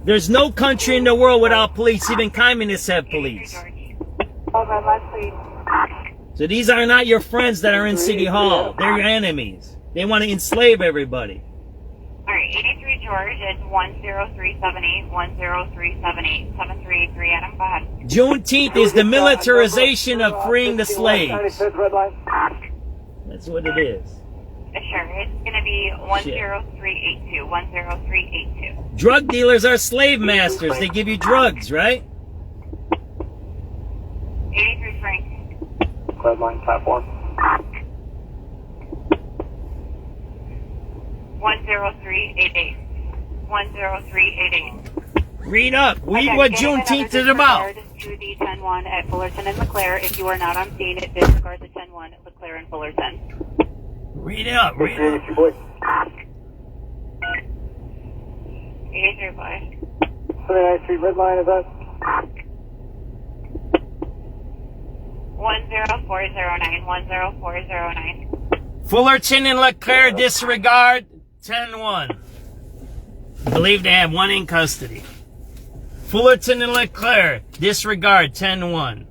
There's no country in the world without police. Even communists have police. So these are not your friends that are in City Hall. They're your enemies. They want to enslave everybody. All right, 83 George, it's 10378, 10378, 733 Adam, go ahead. Juneteenth is the militarization of freeing the slaves. That's what it is. Sure, it's going to be 10382, 10382. Drug dealers are slave masters. They give you drugs, right? 83 Frank. Red line platform. 10388. 10388. Read up. Read what Juneteenth is about. To the 10-1 at Fullerton and LeClaire. If you are not on scene, disregard the 10-1 at LeClaire and Fullerton. Read it up. Read it up. 83 boy. 79th Street, red line is us. 10409. 10409. Fullerton and LeClaire disregard 10-1. Believe they have one in custody. Fullerton and LeClaire disregard 10-1.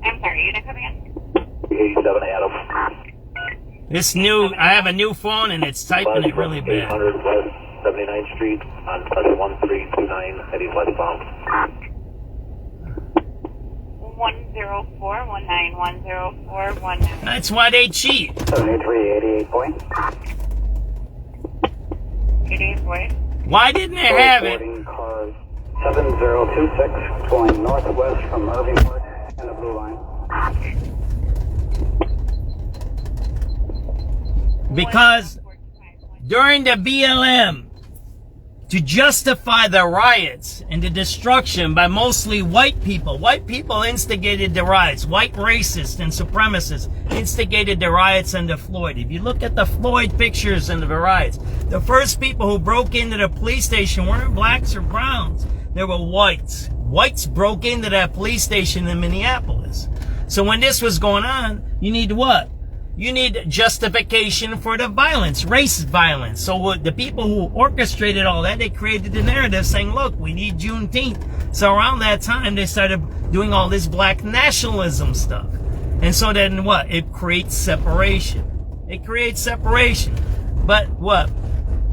I'm sorry, you didn't come again? 87 Adam. This I have a new phone and it's typing it really bad. 800 West 79th Street on 1329 heading westbound. 10419, 10419. That's why they cheat. 7388 point. 88 point. Why didn't they have it? Cars 7026 going northwest from Irvingport and the blue line. Because during the BLM, to justify the riots and the destruction by mostly white people. White people instigated the riots. White racists and supremacists instigated the riots under Floyd. If you look at the Floyd pictures and the riots, the first people who broke into the police station weren't blacks or browns. They were whites. Whites broke into that police station in Minneapolis. So when this was going on, you need what? You need justification for the violence, race violence. So the people who orchestrated all that, they created the narrative saying, look, we need Juneteenth. So around that time, they started doing all this black nationalism stuff. And so then what? It creates separation. It creates separation. But what?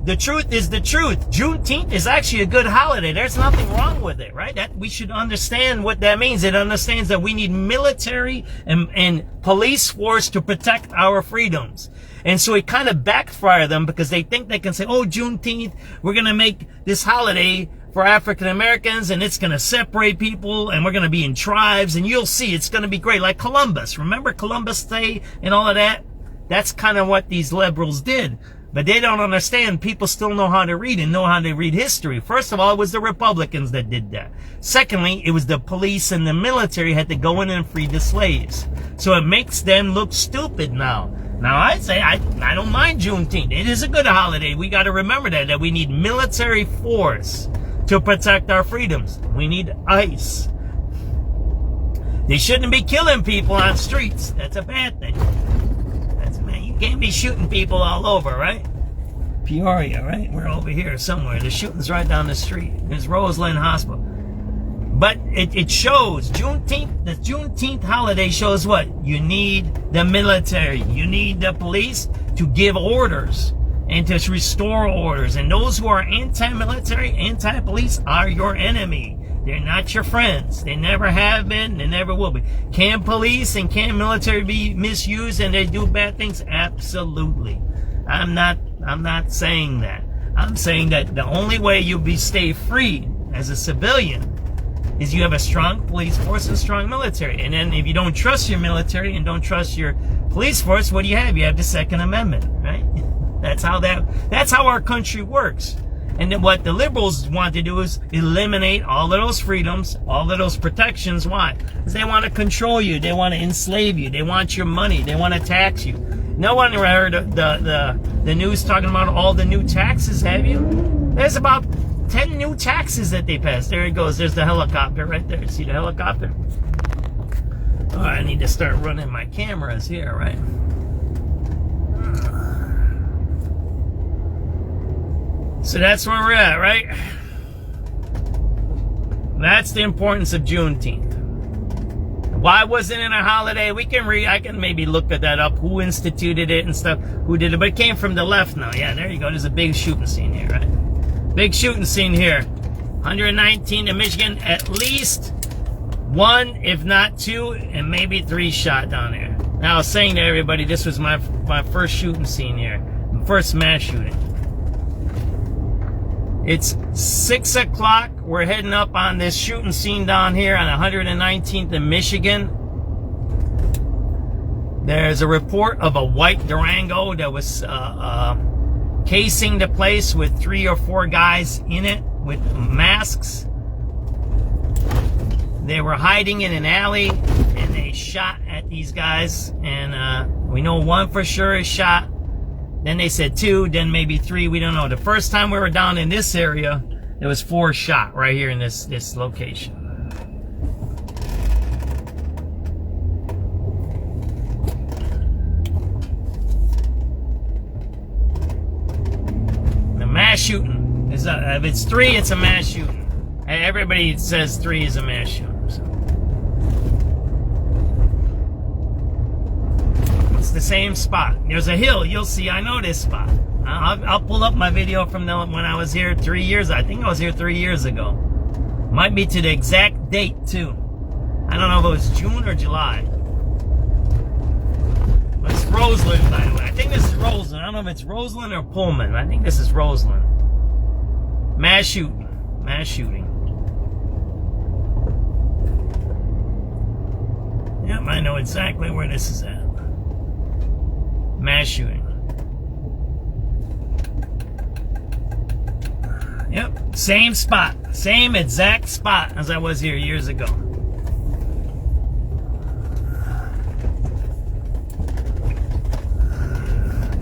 The truth is the truth. Juneteenth is actually a good holiday. There's nothing wrong with it, right? That we should understand what that means. It understands that we need military and police force to protect our freedoms. And so it kind of backfired them because they think they can say, oh, Juneteenth, we're going to make this holiday for African Americans and it's going to separate people and we're going to be in tribes and you'll see it's going to be great. Like Columbus. Remember Columbus Day and all of that? That's kind of what these liberals did. But they don't understand people still know how to read and know how to read history. First of all, it was the Republicans that did that. Secondly, it was the police and the military had to go in and free the slaves. So it makes them look stupid now. Now, I'd say I don't mind Juneteenth. It is a good holiday. We got to remember that we need military force to protect our freedoms. We need ICE. They shouldn't be killing people on streets. That's a bad thing. Can't be shooting people all over, right? Peoria, right? We're over here somewhere. The shooting's right down the street. There's Roseland Hospital. But it shows, the Juneteenth holiday shows what? You need the military. You need the police to give orders and to restore orders. And those who are anti-military, anti-police are your enemy. They're not your friends. They never have been. They never will be. Can police and can military be misused and they do bad things? Absolutely. I'm not saying that. I'm saying that the only way you'll stay free as a civilian is you have a strong police force and strong military. And then if you don't trust your military and don't trust your police force, what do you have? You have the Second Amendment, right? That's how our country works. And then what the liberals want to do is eliminate all of those freedoms, all of those protections. Why? Because they want to control you. They want to enslave you. They want your money. They want to tax you. No one ever heard the news talking about all the new taxes, have you? There's about 10 new taxes that they passed. There it goes. There's the helicopter right there. See the helicopter? Oh, I need to start running my cameras here, right? So that's where we're at, right? That's the importance of Juneteenth. Why wasn't it a holiday? We can I can maybe look at that up. Who instituted it and stuff. Who did it? But it came from the left now. Yeah, there you go. There's a big shooting scene here, right? Big shooting scene here. 119 in Michigan. At least one, if not two, and maybe three shot down there. Now, I was saying to everybody, this was my first shooting scene here. First mass shooting. It's 6 o'clock. We're heading up on this shooting scene down here on 119th in Michigan. There's a report of a white Durango that was casing the place with 3 or 4 guys in it with masks. They were hiding in an alley and they shot at these guys. And we know one for sure is shot. Then they said 2, then maybe 3, we don't know. The first time we were down in this area, there was 4 shot right here in this location. The mass shooting, if it's 3, it's a mass shooting. Everybody says 3 is a mass shooting. So. The same spot. There's a hill. You'll see. I know this spot. I'll pull up my video from when I was here 3 years. I think I was here 3 years ago. Might be to the exact date too. I don't know if it was June or July. It's Roseland, by the way. I think this is Roseland. I don't know if it's Roseland or Pullman. I think this is Roseland. Mass shooting. Mass shooting. Yep, I know exactly where this is at. Mass shooting. Yep. Same spot. Same exact spot as I was here years ago.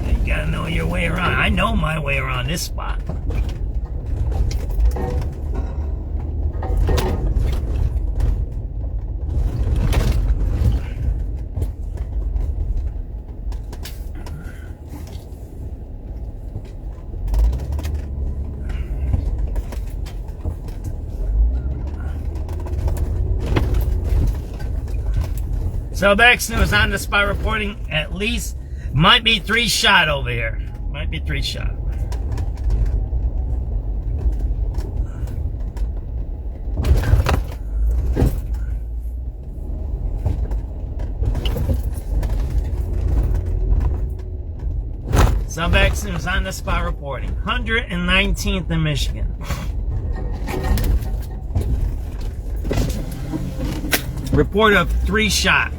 You gotta know your way around. I know my way around this spot. SubX.News on the spot reporting at least might be 3 shot over here. Might be 3 shot. SubX.News on the spot reporting. 119th in Michigan. Report of 3 shot.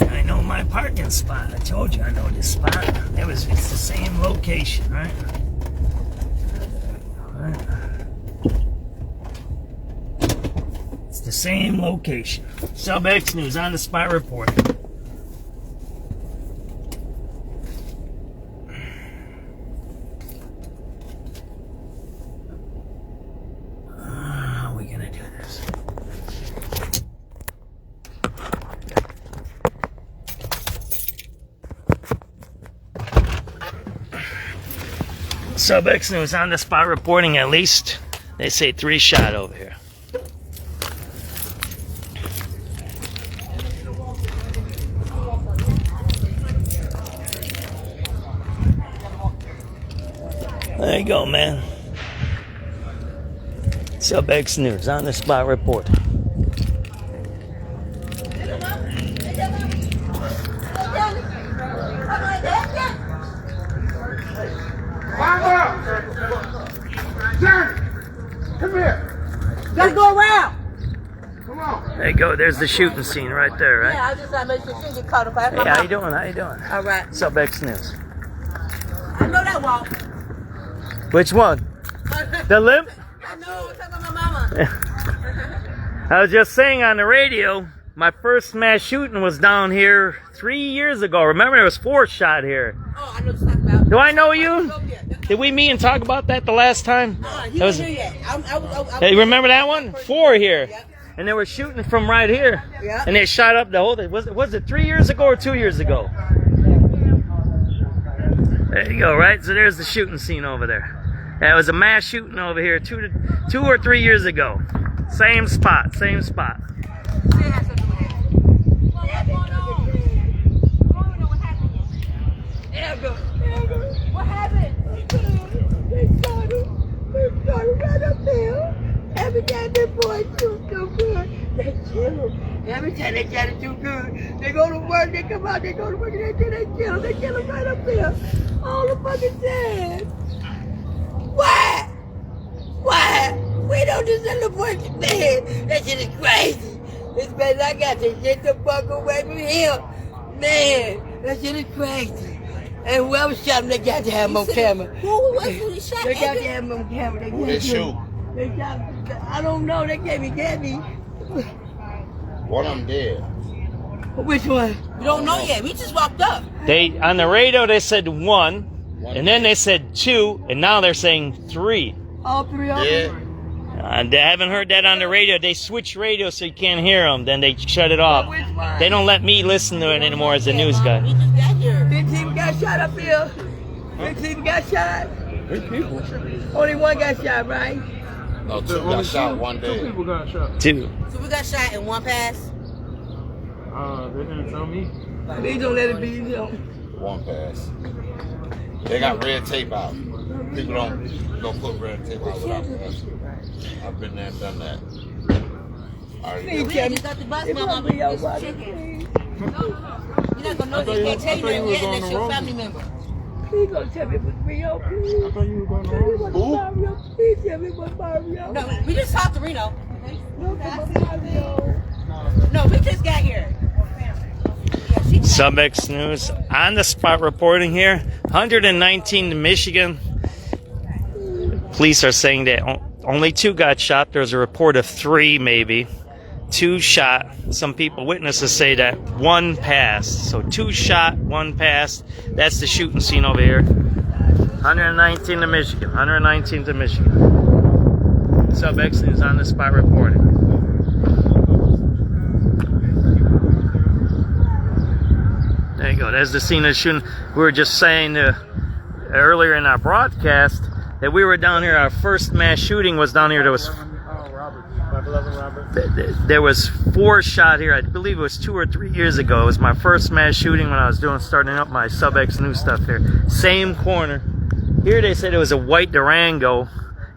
I know my parking spot. I told you I know this spot. It's the same location, right? It's the same location. SubX.News on the spot reporting. SubX.News on the spot reporting at least, they say 3 shot over here. There you go, man. SubX.News on the spot reporting. Come here. Gotta go around. Come on. There you go. There's the shooting scene right there, right? Yeah, I just had to make sure you get caught up. Hey, how you doing? How you doing? All right. SubX.News. I know that walk. Which one? The limp? I know. I'm talking about my mama. I was just saying on the radio, my first mass shooting was down here 3 years ago. Remember, there was 4 shot here. Oh, I know what you're talking about. Do I know you? Did we meet and talk about that the last time? You was, wasn't here yet. Hey, remember that one? 4 here. Yep. And they were shooting from right here. Yep. And they shot up the whole thing. Was it 3 years ago or 2 years ago? There you go, right? So there's the shooting scene over there. It was a mass shooting over here 2 or 3 years ago. Same spot, same spot. What happened? They started right up there. Every time that boy shoot too good, they kill him. Every time they try to do good, they go to work, they come out, they go to work, and they kill him. They kill him right up there. All the fucking time. Why? Why? We don't just let the boy man. That shit is crazy. It's better I got to get the fuck away from him. Man, that shit is crazy. And whoever shot him, they got to have him on camera. Who shot him? They got to have him on camera. Who they shoot? They got, I don't know. They gave me. One of them dead. Which one? We don't know yet. We just walked up. They on the radio they said 1, and then they said 2, and now they're saying 3. All 3 of them? They haven't heard that on the radio. They switch radio so you can't hear them. Then they shut it off. They don't let me listen to it anymore as a news guy. We just got here. Big team got shot up here. Big team got shot. 3 people. Only 1 got shot, right? No, 2 got shot one day. 2 people got shot. 2. So we got shot in 1 pass? They didn't tell me. Please don't let it be, you know. 1 pass. They got red tape out. People don't put red tape out without pass. I've been there and done that. Please tell me. Got the bus, Mama. You're not gonna know they can't tell you that yet unless you're a family member. Please don't tell me it was Rio, please. I thought you were going to Mario. Please tell me it was Mario. No, we just talked to Reno. No, we just got here. SubX.News on the spot reporting here. 119 to Michigan. Police are saying that only 2 got shot. There's a report of 3 maybe. 2 shot. Some people, witnesses say that 1 passed. So 2 shot, 1 passed. That's the shooting scene over here. 119 to Michigan. 119 to Michigan. SubX.News on the spot reporting. There you go. That's the scene of the shooting. We were just saying earlier in our broadcast that we were down here. Our first mass shooting was down here. There was There was 4 shot here. I believe it was 2 or 3 years ago. It was my first mass shooting when I was starting up my SubX.News stuff here. Same corner. Here they said it was a white Durango.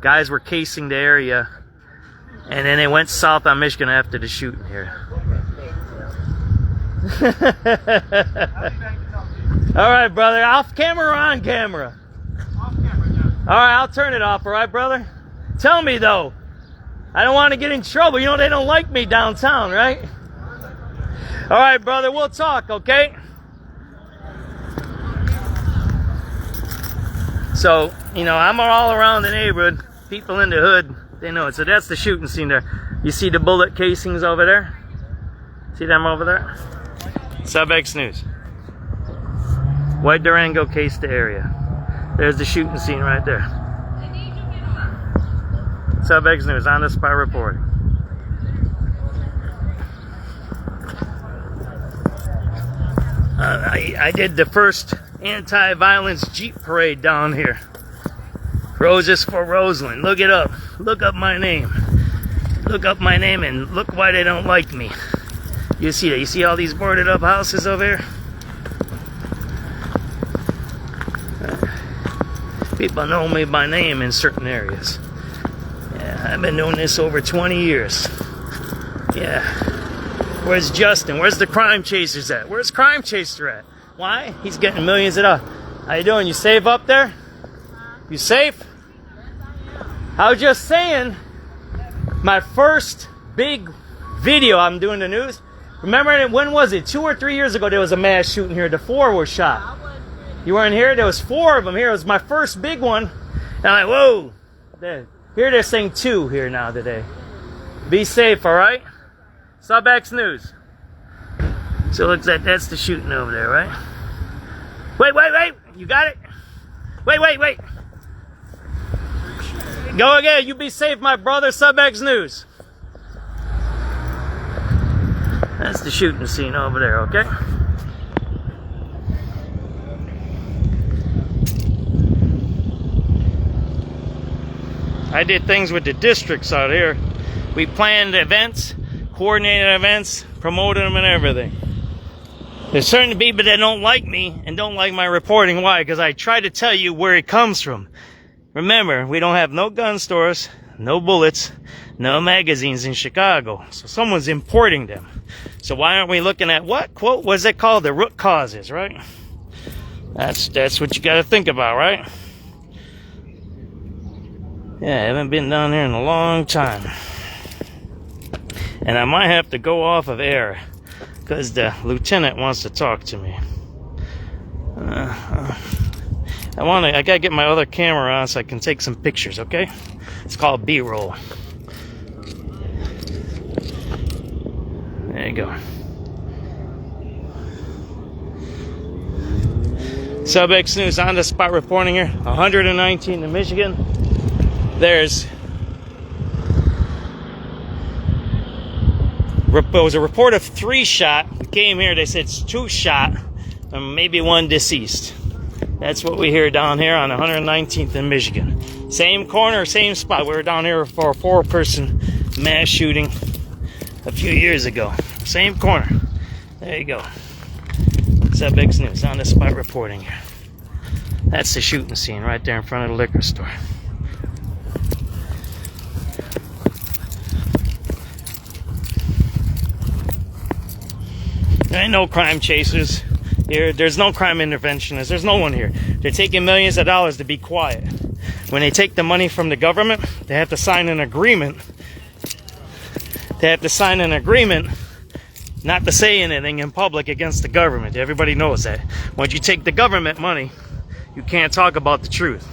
Guys were casing the area. And then they went south on Michigan after the shooting here. All right, brother. Off camera or on camera? Off camera, yeah. All right, I'll turn it off. All right, brother? Tell me, though. I don't want to get in trouble. You know, they don't like me downtown, right? All right, brother. We'll talk, okay? So, you know, I'm all around the neighborhood. People in the hood, they know it. So that's the shooting scene there. You see the bullet casings over there? See them over there? SubX.News. White Durango cased the area. There's the shooting scene right there. SubX.News on the spot reporting. I did the first anti-violence Jeep parade down here. Roses for Roseland. Look it up. Look up my name. Look up my name and look why they don't like me. You see that? You see all these boarded up houses over here? People know me by name in certain areas. Yeah, I've been doing this over 20 years. Yeah. Where's Justin? Where's the crime chasers at? Where's Crime Chaser at? Why? He's getting millions of dollars. How you doing? You safe up there? You safe? I was just saying, my first big video I'm doing the news. Remember, when was it? 2 or 3 years ago, there was a mass shooting here. The 4 were shot. You weren't here? There was 4 of them here. It was my first big one. And I'm like, whoa. Here they're saying 2 here now today. Be safe, all right? SubX.News. So it looks like that's the shooting over there, right? Wait. You got it? Wait. Go again. You be safe, my brother. SubX.News. That's the shooting scene over there, okay? I did things with the districts out here. We planned events, coordinated events, promoted them and everything. There's certain people that don't like me and don't like my reporting. Why? Because I try to tell you where it comes from. Remember, we don't have no gun stores, no bullets, no magazines in Chicago. So someone's importing them. So why aren't we looking at what? Quote, what's it called? The root causes, right? That's what you got to think about, right? Yeah, I haven't been down there in a long time. And I might have to go off of air because the lieutenant wants to talk to me. I gotta get my other camera on so I can take some pictures, okay? It's called B-roll. There you go. SubX.News on the spot reporting here. 119 in Michigan. There was a report of 3 shot. We came here, they said it's 2 shot, and maybe 1 deceased. That's what we hear down here on 119th in Michigan. Same corner, same spot. We were down here for a 4-person mass shooting a few years ago. Same corner. There you go. SubX.News on the spot reporting here. That's the shooting scene right there in front of the liquor store. There ain't no crime chasers here. There's no crime interventionists. There's no one here. They're taking millions of dollars to be quiet. When they take the money from the government, they have to sign an agreement. They have to sign an agreement not to say anything in public against the government. Everybody knows that. Once you take the government money, you can't talk about the truth.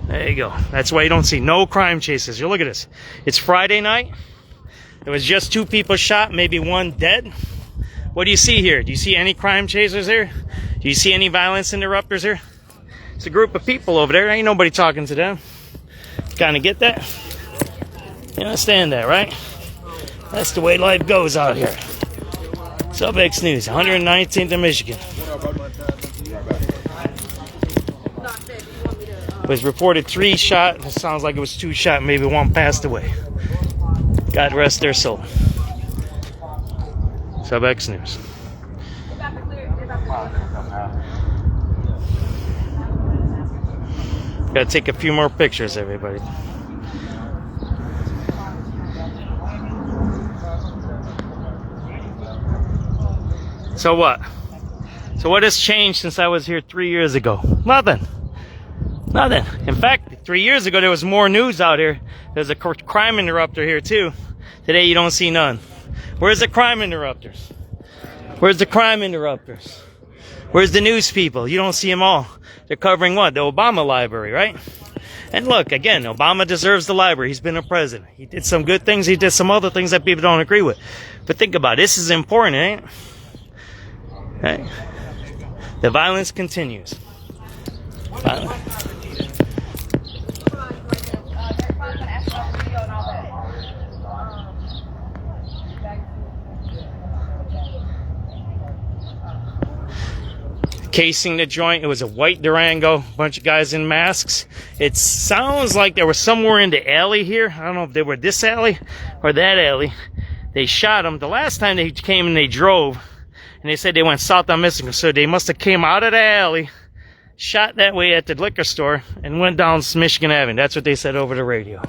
There you go. That's why you don't see no crime chases. You look at this. It's Friday night. There was just 2 people shot, maybe 1 dead. What do you see here? Do you see any crime chasers here? Do you see any violence interrupters here? It's a group of people over there. Ain't nobody talking to them. Kind of get that? You understand that, right? That's the way life goes out here. SubX.News, 119th in Michigan. It was reported 3 shot. It sounds like it was 2 shot. Maybe 1 passed away. God rest their soul. SubX.News. Gotta take a few more pictures, everybody. So what? So what has changed since I was here 3 years ago? Nothing. Nothing. In fact, 3 years ago there was more news out here. There's a crime interrupter here too. Today you don't see none. Where's the crime interrupters? Where's the crime interrupters? Where's the news people? You don't see them all. They're covering what? The Obama library, right? And look, again, Obama deserves the library. He's been a president. He did some good things. He did some other things that people don't agree with. But think about it. This is important, ain't it? Right? The violence continues. Casing the joint. It was a white Durango, bunch of guys in masks. It sounds like they were somewhere in the alley here. I don't know if they were this alley or that alley. They shot them. The last time they came and they drove, and they said they went south on Michigan, so they must have came out of the alley, shot that way at the liquor store, and went down Michigan Avenue. That's what they said over the radio.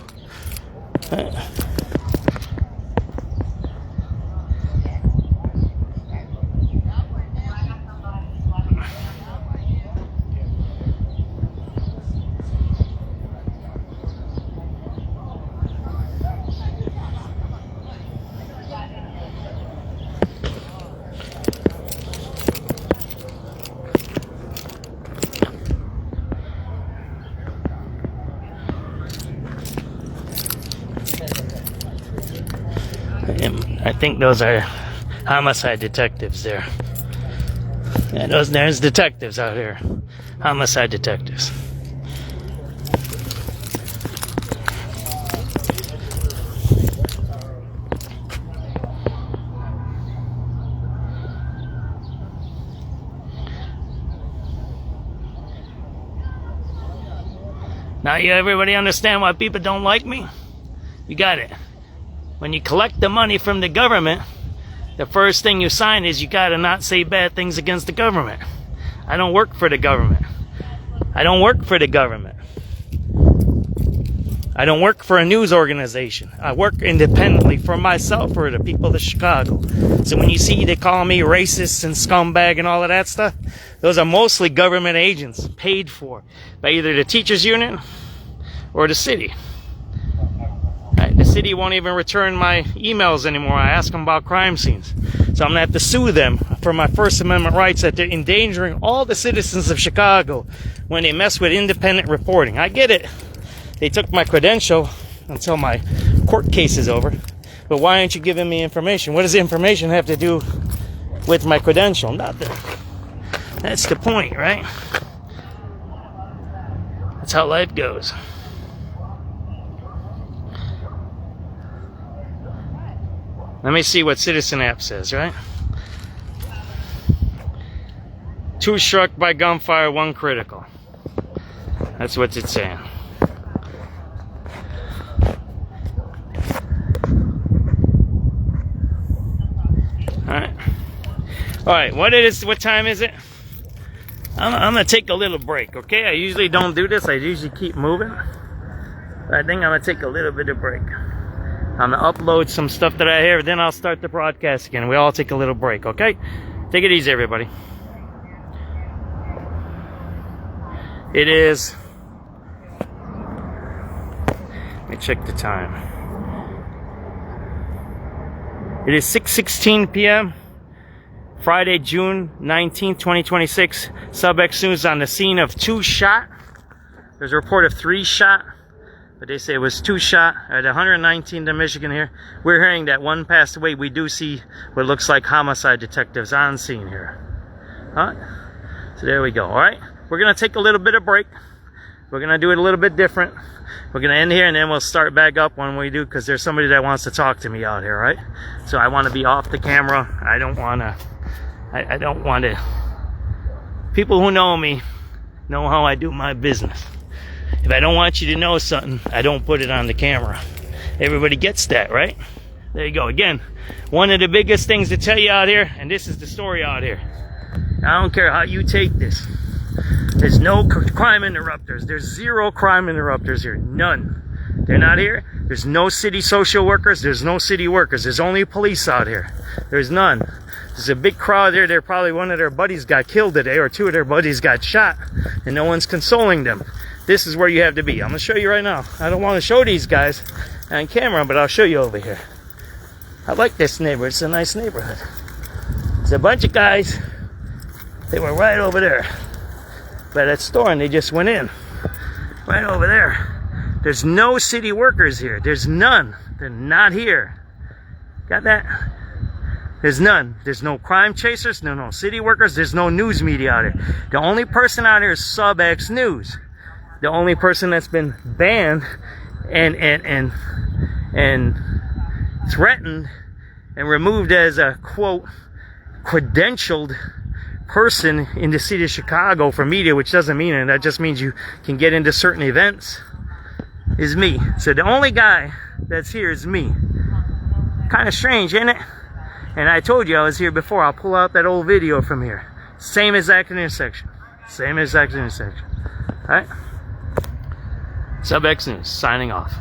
I think those are homicide detectives there. Yeah, there's detectives out here. Homicide detectives. Now everybody understand why people don't like me? You got it. When you collect the money from the government, the first thing you sign is you gotta not say bad things against the government. I don't work for the government. I don't work for the government. I don't work for a news organization. I work independently for myself, for the people of Chicago. So when you see they call me racist and scumbag and all of that stuff, those are mostly government agents paid for by either the teachers union or the city. The city won't even return my emails anymore. I ask them about crime scenes. So I'm going to have to sue them for my First Amendment rights that they're endangering all the citizens of Chicago when they mess with independent reporting. I get it. They took my credential until my court case is over. But why aren't you giving me information? What does the information have to do with my credential? Nothing. That's the point, right? That's how life goes. Let me see what Citizen App says, right? 2 struck by gunfire, 1 critical. That's what it's saying. Alright, what time is it? I'm gonna take a little break, okay? I usually don't do this, I usually keep moving. But I think I'm gonna take a little bit of break. I'm going to upload some stuff that I have, then I'll start the broadcast again. We all take a little break, okay? Take it easy, everybody. It is... Let me check the time. It is 6:16 p.m. Friday, June 19th, 2026. SubX.News on the scene of 2 shot. There's a report of 3 shot, but they say it was 2 shot at 119th in Michigan here. We're hearing that 1 passed away. We do see what looks like homicide detectives on scene here. All right. So there we go. All right. We're going to take a little bit of break. We're going to do it a little bit different. We're going to end here and then we'll start back up when we do, because there's somebody that wants to talk to me out here, right? So I want to be off the camera. I don't want to. People who know me know how I do my business. If I don't want you to know something, I don't put it on the camera. Everybody gets that, right? There you go. Again, one of the biggest things to tell you out here, and this is the story out here. I don't care how you take this. There's no crime interrupters. There's 0 crime interrupters here. None. They're not here. There's no city social workers. There's no city workers. There's only police out here. There's none. There's a big crowd here. They're probably one of their buddies got killed today, or 2 of their buddies got shot, and no one's consoling them. This is where you have to be. I'm going to show you right now. I don't want to show these guys on camera, but I'll show you over here. I like this neighborhood. It's a nice neighborhood. It's a bunch of guys. They were right over there by that store, and they just went in. Right over there. There's no city workers here. There's none. They're not here. Got that? There's none. There's no crime chasers. No city workers. There's no news media out here. The only person out here is SubX.News. The only person that's been banned and threatened and removed as a, quote, credentialed person in the city of Chicago for media, which doesn't mean it. That just means you can get into certain events, is me. So the only guy that's here is me. Kind of strange, ain't it? And I told you I was here before. I'll pull out that old video from here. Same exact intersection. Same exact intersection. All right? SubX.News signing off.